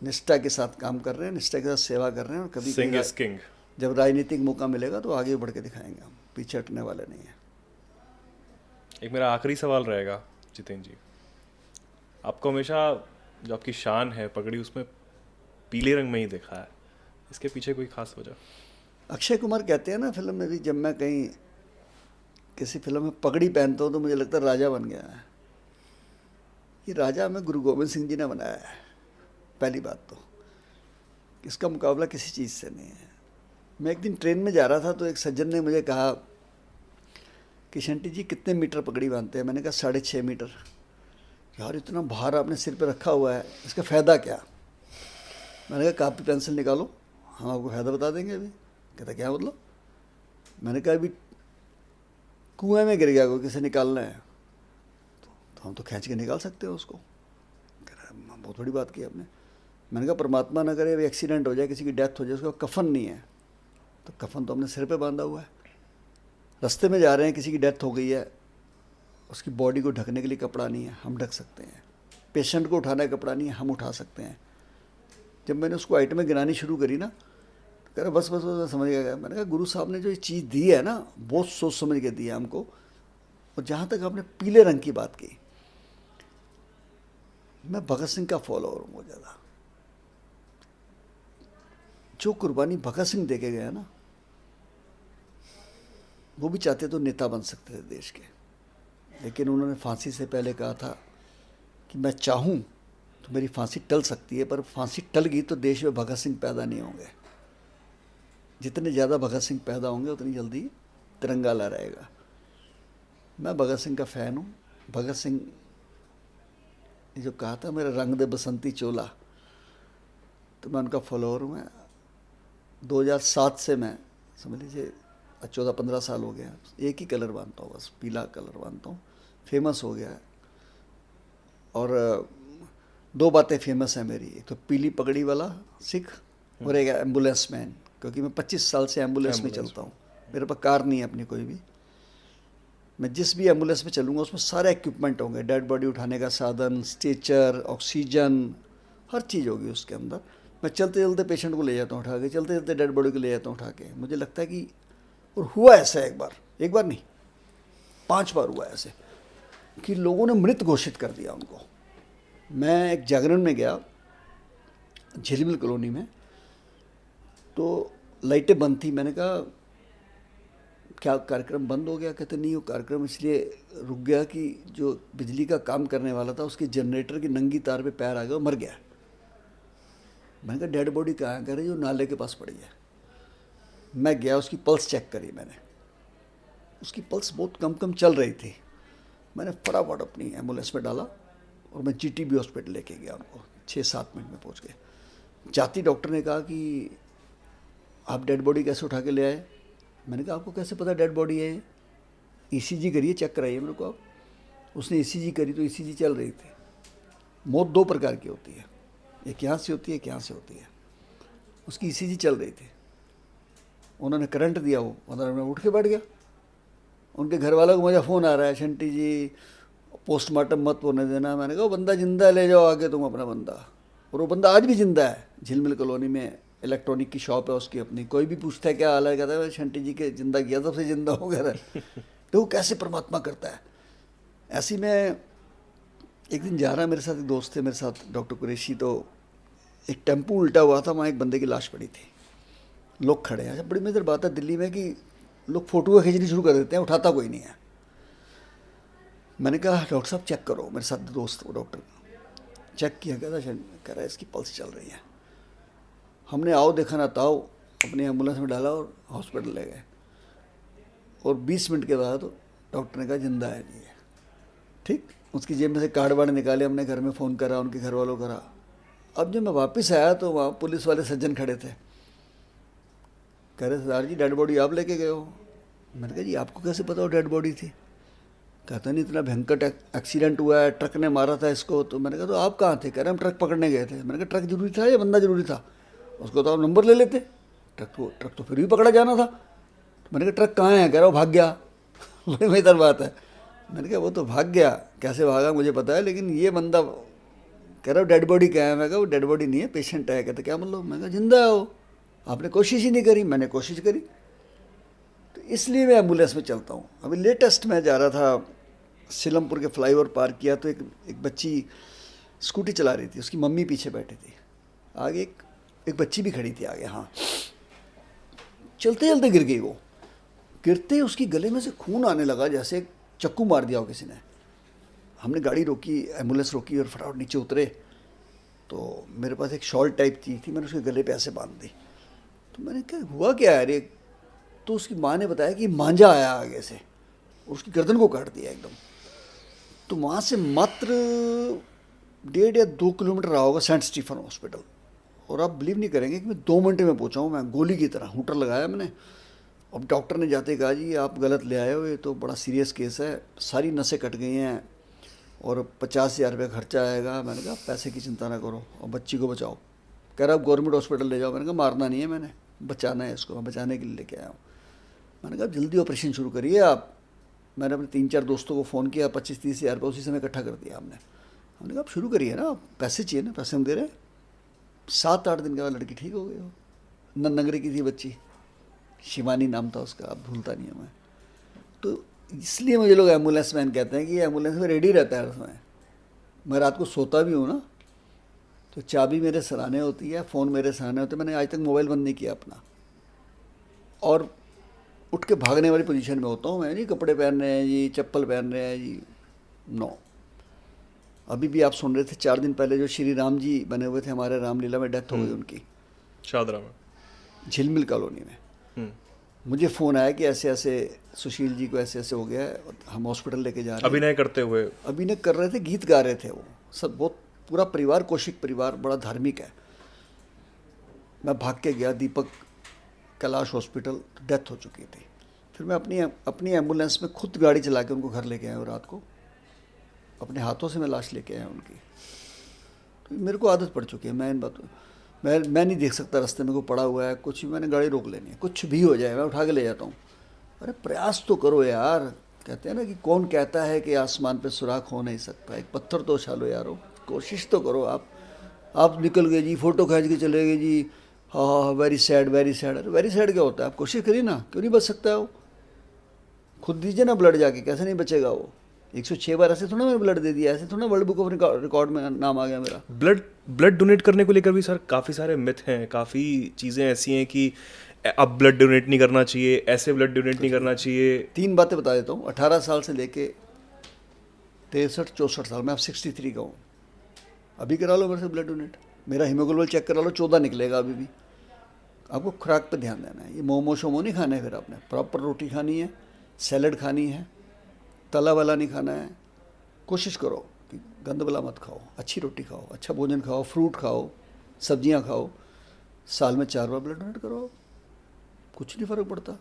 निष्ठा के साथ काम कर रहे हैं, निष्ठा के साथ सेवा कर रहे हैं। और कभी सिंह इज किंग। जब राजनीतिक मौका मिलेगा तो आगे बढ़ के दिखाएंगे हम, पीछे हटने वाले नहीं हैं। एक मेरा आखिरी सवाल रहेगा जितेंद्र जी, आपको हमेशा जो आपकी शान है पगड़ी, उसमें पीले रंग में ही देखा है, इसके पीछे कोई खास वजह? अक्षय कुमार कहते हैं ना फिल्म में भी, जब मैं कहीं किसी फिल्म में पगड़ी पहनता हूँ तो मुझे लगता है राजा बन गया है। ये राजा हमें गुरु गोविंद सिंह जी ने बनाया है। पहली बात तो इसका मुकाबला किसी चीज़ से नहीं है। मैं एक दिन ट्रेन में जा रहा था तो एक सज्जन ने मुझे कहा कि शंटी जी कितने मीटर पगड़ी बांधते हैं? मैंने कहा 6.5 मीटर। यार इतना भार आपने सिर पे रखा हुआ है, इसका फ़ायदा क्या? मैंने कहा कापी पेंसिल निकालो, हम आपको फ़ायदा बता देंगे। अभी कहता क्या मतलब? मैंने कहा अभी कुएं में गिर गया कोई, किसे निकालना है तो हम तो खींच के निकाल सकते हो उसको। कह रहा बहुत बड़ी बात की आपने। मैंने कहा परमात्मा ना करे अभी एक्सीडेंट हो जाए, किसी की डेथ हो जाए, उसका कफन नहीं है, तो कफन तो हमने सिर पे बांधा हुआ है। रास्ते में जा रहे हैं, किसी की डेथ हो गई है, उसकी बॉडी को ढकने के लिए कपड़ा नहीं है, हम ढक सकते हैं। पेशेंट को उठाना है, कपड़ा नहीं है, हम उठा सकते हैं। जब मैंने उसको आइटमें गिनानी शुरू करी ना, तो कह रहा बस बस बस समझ गया। मैंने कहा गुरु साहब ने जो ये चीज़ दी है ना, बहुत सोच समझ के दी है हमको। और जहाँ तक आपने पीले रंग की बात की, मैं भगत सिंह का फॉलोअर हूँ बहुत ज़्यादा। जो कुर्बानी भगत सिंह दे के गया ना, वो भी चाहते तो नेता बन सकते थे देश के, लेकिन उन्होंने फांसी से पहले कहा था कि मैं चाहूँ तो मेरी फांसी टल सकती है, पर फांसी टल गई तो देश में भगत सिंह पैदा नहीं होंगे। जितने ज़्यादा भगत सिंह पैदा होंगे उतनी जल्दी तिरंगा लहराएगा। मैं भगत सिंह का फ़ैन हूँ। भगत सिंह ने जो कहा था मेरा रंग दे बसंती चोला, तो मैं उनका फॉलोअर हूँ। मैं 2007 से मैं समझ लीजिए 14-15 साल हो गया, एक ही कलर बांधता हूँ, बस पीला कलर बांधता हूँ। फेमस हो गया है। और दो बातें फेमस हैं मेरी, एक तो पीली पगड़ी वाला सिख और एक एम्बुलेंस मैन, क्योंकि मैं 25 साल से एम्बुलेंस में चलता हूँ। मेरे पास कार नहीं है अपनी कोई भी। मैं जिस भी एम्बुलेंस में चलूँगा उसमें सारे इक्विपमेंट होंगे, डेड बॉडी उठाने का साधन, स्ट्रेचर, ऑक्सीजन, हर चीज़ होगी उसके अंदर। मैं चलते चलते पेशेंट को ले जाता हूँ उठा के, चलते चलते डेड बॉडी को ले जाता हूँ उठा के। मुझे लगता है कि, और हुआ ऐसा एक बार नहीं 5 बार हुआ ऐसे कि लोगों ने मृत घोषित कर दिया उनको। मैं एक जागरण में गया झिलमिल कॉलोनी में, तो लाइटें बंद थी। मैंने कहा क्या कार्यक्रम बंद हो गया? कहते नहीं, वो कार्यक्रम इसलिए रुक गया कि जो बिजली का काम करने वाला था उसके जनरेटर की नंगी तार पे पैर आ गया, मर गया। मैंने कहा डेड बॉडी कहाँ है? कह रहे जो नाले के पास पड़ी है। मैं गया, उसकी पल्स चेक करी मैंने, उसकी पल्स बहुत कम कम चल रही थी। मैंने फटाफट अपनी एम्बुलेंस में डाला और मैं जीटीबी हॉस्पिटल लेके गया उनको। 6-7 मिनट में पहुंच गए। जाती डॉक्टर ने कहा कि आप डेड बॉडी कैसे उठा के ले आए? मैंने कहा आपको कैसे पता डेड बॉडी है? ईसीजी करिए, चेक कराइए मेरे को आप। उसने ईसीजी करी तो ईसीजी चल रही थी। मौत 2 प्रकार की होती है, एक यहाँ से होती है, एक यहाँ से होती है। उसकी ईसीजी चल रही थी। उन्होंने करंट दिया, वो 15 मिनट उठ के बैठ गया। उनके घर वालों को मुझे फ़ोन आ रहा है, शंटी जी पोस्टमार्टम मत होने देना। मैंने कहा वो बंदा जिंदा ले जाओ आगे तुम अपना बंदा। और वो बंदा आज भी जिंदा है। झिलमिल कॉलोनी में इलेक्ट्रॉनिक की शॉप है उसकी अपनी। कोई भी पूछता है क्या हाल है, कहता है शंटी जी के जिंदा किया तब से जिंदा हो गया था। तो वो कैसे परमात्मा करता है। ऐसी में एक दिन जा रहा, मेरे साथ एक दोस्त थे मेरे साथ, डॉक्टर कुरैशी, तो एक टेम्पू उल्टा हुआ था, वहाँ एक बंदे की लाश पड़ी थी, लोग खड़े हैं। अच्छा, बड़ी मजेदार बात है दिल्ली में कि लोग फोटो खींचनी शुरू कर देते हैं, उठाता कोई नहीं है। मैंने कहा डॉक्टर साहब चेक करो, मेरे साथ दोस्त वो डॉक्टर चेक किया, कह रहा है इसकी पल्स चल रही है। हमने आओ देखा ना ताओ अपनी एम्बुलेंस में डाला और हॉस्पिटल ले गए। और 20 मिनट के बाद तो डॉक्टर ने कहा जिंदा है जी। ठीक, उसकी जेब में से कार्ड वार्ड निकाले, हमने घर में फ़ोन करा, उनके घर वालों को करा। अब जब मैं वापस आया तो वहाँ पुलिस वाले सज्जन खड़े थे। कह रहे सरदार जी डेड बॉडी आप लेके गए हो? मैंने कहा जी आपको कैसे पता वो डेड बॉडी थी? कहता नहीं इतना भयंकर एक्सीडेंट हुआ है, ट्रक ने मारा था इसको। तो मैंने कहा तो आप कहाँ थे? कह रहे हम ट्रक पकड़ने गए थे। मैंने कहा ट्रक जरूरी था या बंदा जरूरी था? उसको तो आप नंबर ले लेते, ट्रक तो फिर भी पकड़ा जाना था। मैंने कहा ट्रक कहाँ है? कह रहा वो भाग गया। बड़ी मजेदार बात है। मैंने कहा वो तो भाग गया, कैसे भागा मुझे पता है, लेकिन ये बंदा कह रहा डेड बॉडी क्या है? मैं कहा वो डेड बॉडी नहीं है, पेशेंट है। कहते क्या मतलब? मैं कहा जिंदा है वो, आपने कोशिश ही नहीं करी। मैंने कोशिश करी, तो इसलिए मैं एम्बुलेंस में चलता हूँ। अभी लेटेस्ट मैं जा रहा था, सीलमपुर के फ्लाईओवर पार किया तो एक बच्ची स्कूटी चला रही थी, उसकी मम्मी पीछे बैठी थी, आगे एक बच्ची भी खड़ी थी आगे। हाँ, चलते चलते गिर गई वो। गिरते उसकी गले में से खून आने लगा, जैसे चक्कू मार दिया हो किसी ने। हमने गाड़ी रोकी, एम्बुलेंस रोकी और फटाफट नीचे उतरे। तो मेरे पास एक शॉल टाइप चीज़ थी, मैंने उसके गले पे ऐसे बांध दी। तो मैंने कहा हुआ क्या है अरे? तो उसकी माँ ने बताया कि मांझा आया आगे से और उसकी गर्दन को काट दिया एकदम। तो वहाँ से मात्र 1.5 या 2 किलोमीटर रहा होगा सेंट स्टीफन हॉस्पिटल। और आप बिलीव नहीं करेंगे कि मैं 2 मिनट में पहुँचा हूँ। मैं गोली की तरह हूटर लगाया मैंने। अब डॉक्टर ने जाते कहा जी आप गलत ले आए हो, ये तो बड़ा सीरियस केस है, सारी नसें कट गई हैं और 50,000 रुपये खर्चा आएगा। मैंने कहा पैसे की चिंता ना करो और बच्ची को बचाओ। कह रहा आप गवर्नमेंट हॉस्पिटल ले जाओ। मैंने कहा मारना नहीं है, मैंने बचाना है इसको, बचाने के लिए लेके आया हूँ। मैंने कहा जल्दी ऑपरेशन शुरू करिए आप। मैंने अपने 3-4 दोस्तों को फ़ोन किया, 25-30 हज़ार रुपये उसी समय इकट्ठा कर दिया हमने कहा आप शुरू करिए ना, पैसे चाहिए ना, पैसे हम दे रहे हैं। 7-8 दिन के बाद लड़की ठीक हो गई हो। नंगरे की थी बच्ची, शिवानी नाम था उसका, अब भूलता नहीं है मैं। तो इसलिए मुझे लोग एम्बुलेंस मैन कहते हैं कि एम्बुलेंस में रेडी रहता है हर समय। मैं रात को सोता भी हूँ ना, तो चाबी मेरे सराहने होती है, फ़ोन मेरे सराहने होते हैं। मैंने आज तक मोबाइल बंद नहीं किया अपना, और उठ के भागने वाली पोजीशन में होता हूँ मैं। नहीं कपड़े पहन रहे हैं जी, चप्पल पहन रहे हैं जी, नो। अभी भी आप सुन रहे थे 4 दिन पहले जो श्री राम जी बने हुए थे हमारे रामलीला में, डेथ हो गई उनकी शादरा में, झिलमिल कॉलोनी में। मुझे फ़ोन आया कि ऐसे ऐसे सुशील जी को ऐसे ऐसे हो गया है, हम हॉस्पिटल लेके जा रहे हैं। अभिनय करते हुए, अभिनय कर रहे थे, गीत गा रहे थे वो सब, बहुत पूरा परिवार, कौशिक परिवार बड़ा धार्मिक है। मैं भाग के गया दीपक कैलाश हॉस्पिटल, डेथ हो चुकी थी। फिर मैं अपनी एम्बुलेंस में खुद गाड़ी चला के उनको घर लेके आया, और रात को अपने हाथों से मैं लाश लेके आया उनकी। तो मेरे को आदत पड़ चुकी है, मैं इन बातों मैं नहीं देख सकता रास्ते में कोई पड़ा हुआ है कुछ भी, मैंने गाड़ी रोक लेनी है, कुछ भी हो जाए मैं उठा के ले जाता हूँ। अरे प्रयास तो करो यार, कहते हैं ना कि कौन कहता है कि आसमान पे सुराख हो नहीं सकता, एक पत्थर तो उछालो यारो, कोशिश तो करो। आप निकल गए जी, फ़ोटो खींच के चले गए जी, हाँ हाँ वेरी सैड वेरी सैड। अरे वेरी सैड क्या होता है, आप कोशिश करिए ना, क्यों नहीं बच सकता है वो? खुद दीजिए ना ब्लड जाके, कैसे नहीं बचेगा वो? 106 बार ऐसे थोड़ा मैंने ब्लड दे दिया, ऐसे थोड़ा वर्ल्ड बुक ऑफ रिकॉर्ड में नाम आ गया मेरा। ब्लड डोनेट करने को लेकर भी सर काफ़ी सारे मिथ हैं, काफ़ी चीज़ें ऐसी हैं कि अब ब्लड डोनेट नहीं करना चाहिए, ऐसे ब्लड डोनेट नहीं करना चाहिए। 3 बातें बता देता हूँ। 18 साल से लेके 63-64 साल, मैं अब 63 का हूँ। अभी करा लो मेरे से ब्लड डोनेट, मेरा हीमोग्लोबिन चेक करा लो, 14 निकलेगा अभी भी। आपको खुराक पे ध्यान देना है, ये मोमो शोमो नहीं खाने, फिर आपने प्रॉपर रोटी खानी है, सैलड खानी है, तला वाला नहीं खाना है। कोशिश करो कि गंद वाला मत खाओ, अच्छी रोटी खाओ, अच्छा भोजन खाओ, फ्रूट खाओ, सब्जियां खाओ। साल में 4 बार ब्लड डोनेट करो, कुछ नहीं फ़र्क पड़ता,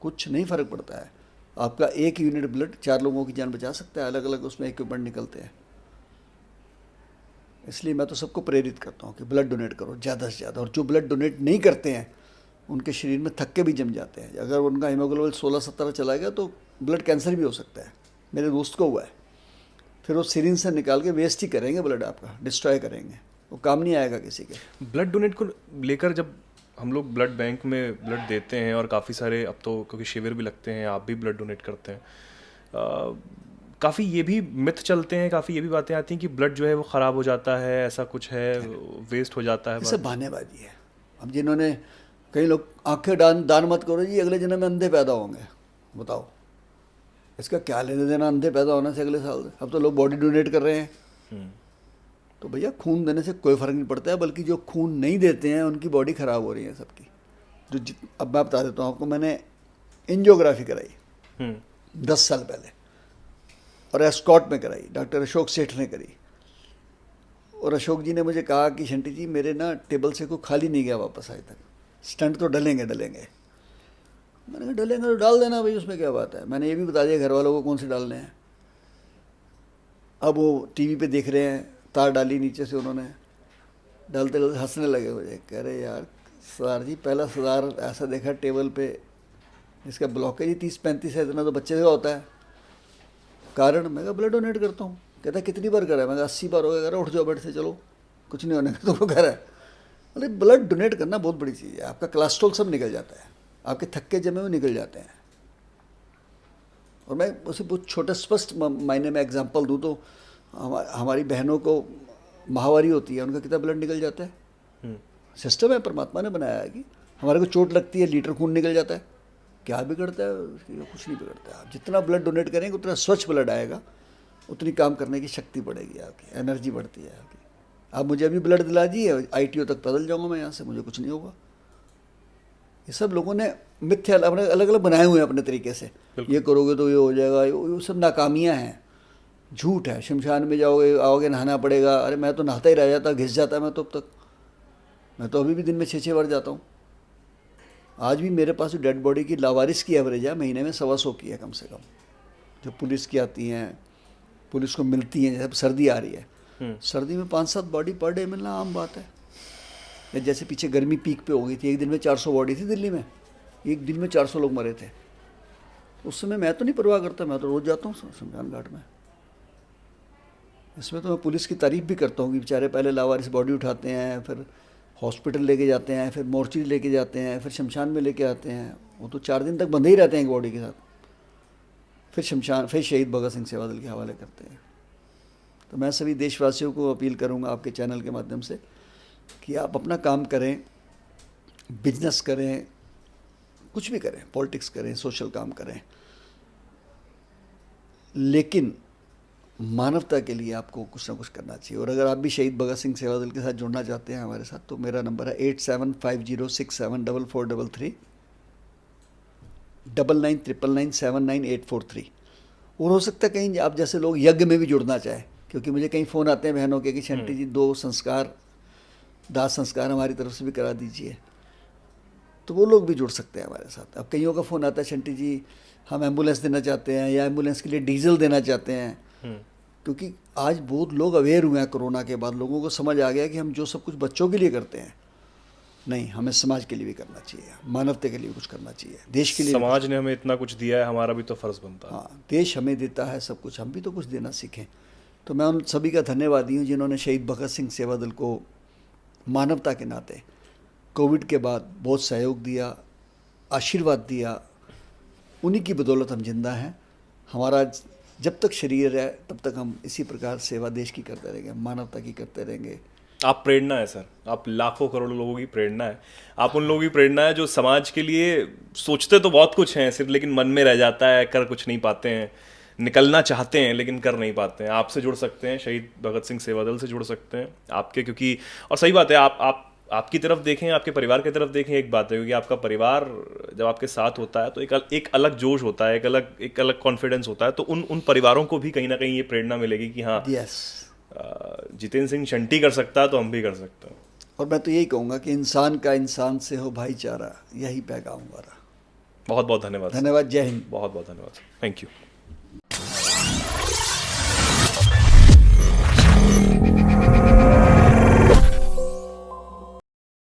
कुछ नहीं फ़र्क पड़ता है। आपका 1 यूनिट ब्लड 4 लोगों की जान बचा सकता है, अलग अलग उसमें इक्विपमेंट निकलते हैं। इसलिए मैं तो सबको प्रेरित करता हूँ कि ब्लड डोनेट करो ज़्यादा से ज़्यादा। और जो ब्लड डोनेट नहीं करते हैं उनके शरीर में थक्के भी जम जाते हैं। अगर उनका हीमोग्लोबिन 16-17 चला गया तो ब्लड कैंसर भी हो सकता है। मेरे दोस्त को हुआ है, फिर वो सिरिंज से निकाल के वेस्ट ही करेंगे, ब्लड आपका डिस्ट्रॉय करेंगे, वो काम नहीं आएगा किसी के। ब्लड डोनेट को लेकर जब हम लोग ब्लड बैंक में ब्लड देते हैं, और काफ़ी सारे अब तो क्योंकि शिविर भी लगते हैं, आप भी ब्लड डोनेट करते हैं, काफ़ी ये भी मिथ चलते हैं, काफ़ी ये भी बातें आती हैं कि ब्लड जो है वो ख़राब हो जाता है, ऐसा कुछ है, वेस्ट हो जाता है। ये सब बहानेबाजी है। अब जिन्होंने, कई लोग आंखें दान मत करो जी, अगले जन्म में अंधे पैदा होंगे, बताओ इसका क्या लेने देना अंधे पैदा होने से अगले साल से? अब तो लोग बॉडी डोनेट कर रहे हैं। तो भैया खून देने से कोई फ़र्क नहीं पड़ता है, बल्कि जो खून नहीं देते हैं उनकी बॉडी ख़राब हो रही है सबकी। अब मैं बता देता हूँ आपको, मैंने एंजियोग्राफी कराई 10 साल पहले, और एस्कॉट में कराई, डॉक्टर अशोक सेठ ने करी। और अशोक जी ने मुझे कहा कि शंटी जी मेरे ना टेबल से कोई खाली नहीं गया वापस आज तक, स्टंट तो डलेंगे। मैंने कहा डलेंगे तो डाल देना भाई, उसमें क्या बात है। मैंने ये भी बता दिया घर वालों को कौन से डालने हैं। अब वो टीवी पे देख रहे हैं, तार डाली नीचे से उन्होंने, डालते डालते हंसने लगे मुझे, कह रहे यार सरदार जी पहला सरदार ऐसा देखा टेबल पे जिसका ब्लॉकेज ही 30-35 है, इतना तो बच्चे का होता है। कारण, मैं कहा ब्लड डोनेट करता हूँ। कहता कितनी बार करा है? मैं कहा 80 बार हो गया। कह रहा उठ जाओ बेड से, चलो कुछ नहीं होने का तुमको कह रहा है। मतलब ब्लड डोनेट करना बहुत बड़ी चीज़ है, आपका कोलेस्ट्रॉल सब निकल जाता है, आपके थक्के जमे हुए निकल जाते हैं। और मैं उसे बहुत छोटे स्पष्ट मायने में एग्जांपल दूँ तो हमारी बहनों को माहवारी होती है, उनका कितना ब्लड निकल जाता है। सिस्टम है परमात्मा ने बनाया है कि हमारे को चोट लगती है, लीटर खून निकल जाता है, क्या बिगड़ता है? कुछ नहीं बिगड़ता है। आप जितना ब्लड डोनेट करेंगे उतना स्वच्छ ब्लड आएगा, उतनी काम करने की शक्ति बढ़ेगी, आपकी एनर्जी बढ़ती है आपकी। आप मुझे अभी ब्लड दिला दिए, ITO तक पैदल जाऊँगा मैं यहाँ से, मुझे कुछ नहीं होगा। ये सब लोगों ने मिथ्या अपने अलग अलग बनाए हुए हैं अपने तरीके से, ये करोगे तो ये हो जाएगा, ये सब नाकामियाँ हैं, झूठ है। शमशान में जाओगे, आओगे नहाना पड़ेगा। अरे मैं तो नहाता ही रह जाता, घिस जाता मैं तो अब तक। मैं तो अभी भी दिन में 6-6 बार जाता हूँ। आज भी मेरे पास डेड बॉडी की लावारिस की एवरेज है महीने में 125 की है कम से कम, जो पुलिस की आती हैं, पुलिस को मिलती हैं। जैसे सर्दी आ रही है, सर्दी में 5-7 बॉडी पर डे मिलना आम बात है। या जैसे पीछे गर्मी पीक पे हो गई थी, एक दिन में 400 बॉडी थी दिल्ली में, एक दिन में 400 लोग मरे थे। उस समय मैं तो नहीं परवाह करता, मैं तो रोज़ जाता हूँ शमशान घाट में। इसमें तो मैं पुलिस की तारीफ़ भी करता हूँ कि बेचारे पहले लावारिस बॉडी उठाते हैं, फिर हॉस्पिटल लेके जाते हैं, फिर मोर्चरी लेके जाते हैं, फिर शमशान में लेके आते हैं। वो तो 4 दिन तक बंधे ही रहते हैं एक बॉडी के साथ। फिर शहीद भगत सिंह सेवा दल के हवाले करते हैं। तो मैं सभी देशवासियों को अपील करूंगा आपके चैनल के माध्यम से कि आप अपना काम करें, बिजनेस करें, कुछ भी करें, पॉलिटिक्स करें, सोशल काम करें, लेकिन मानवता के लिए आपको कुछ ना कुछ करना चाहिए। और अगर आप भी शहीद भगत सिंह सेवा दल के साथ जुड़ना चाहते हैं हमारे साथ, तो मेरा नंबर है 8750674433 9999979843। और हो सकता है कहीं आप जैसे लोग यज्ञ में भी जुड़ना चाहें, क्योंकि मुझे कई फ़ोन आते हैं बहनों के कि शंटी जी 2 संस्कार, दाह संस्कार हमारी तरफ से भी करा दीजिए, तो वो लोग भी जुड़ सकते हैं हमारे साथ। अब कईयों का फ़ोन आता है, शंटी जी हम एम्बुलेंस देना चाहते हैं या एम्बुलेंस के लिए डीजल देना चाहते हैं, क्योंकि आज बहुत लोग अवेयर हुए हैं कोरोना के बाद। लोगों को समझ आ गया कि हम जो सब कुछ बच्चों के लिए करते हैं, नहीं, हमें समाज के लिए भी करना चाहिए, मानवता के लिए भी कुछ करना चाहिए, देश के लिए। समाज ने हमें इतना कुछ दिया है, हमारा भी तो फर्ज बनता है। हाँ, देश हमें देता है सब कुछ, हम भी तो कुछ देना सीखें। तो मैं उन सभी का धन्यवादी हूँ जिन्होंने शहीद भगत सिंह सेवा दल को मानवता के नाते कोविड के बाद बहुत सहयोग दिया, आशीर्वाद दिया। उन्हीं की बदौलत हम जिंदा हैं। हमारा जब तक शरीर है तब तक हम इसी प्रकार सेवा देश की करते रहेंगे, मानवता की करते रहेंगे। आप प्रेरणा है सर, आप लाखों करोड़ों लोगों की प्रेरणा है। आप उन लोगों की प्रेरणा है जो समाज के लिए सोचते तो बहुत कुछ हैं सिर्फ, लेकिन मन में रह जाता है, कर कुछ नहीं पाते हैं, निकलना चाहते हैं लेकिन कर नहीं पाते हैं। आपसे जुड़ सकते हैं, शहीद भगत सिंह सेवा दल से जुड़ सकते हैं आपके, क्योंकि और सही बात है, आपकी तरफ देखें, आपके परिवार की तरफ देखें, एक बात है, क्योंकि आपका परिवार जब आपके साथ होता है तो एक अलग जोश होता है, एक अलग कॉन्फिडेंस होता है। तो उन परिवारों को भी कहीं ना कहीं ये प्रेरणा मिलेगी कि हाँ, जितेंद्र सिंह शंटी कर सकता है तो हम भी कर सकते हैं। और मैं तो यही कहूँगा कि इंसान का इंसान से हो भाईचारा, यही पैगाम हमारा। बहुत बहुत धन्यवाद। धन्यवाद। जय हिंद। बहुत बहुत धन्यवाद। Thank you.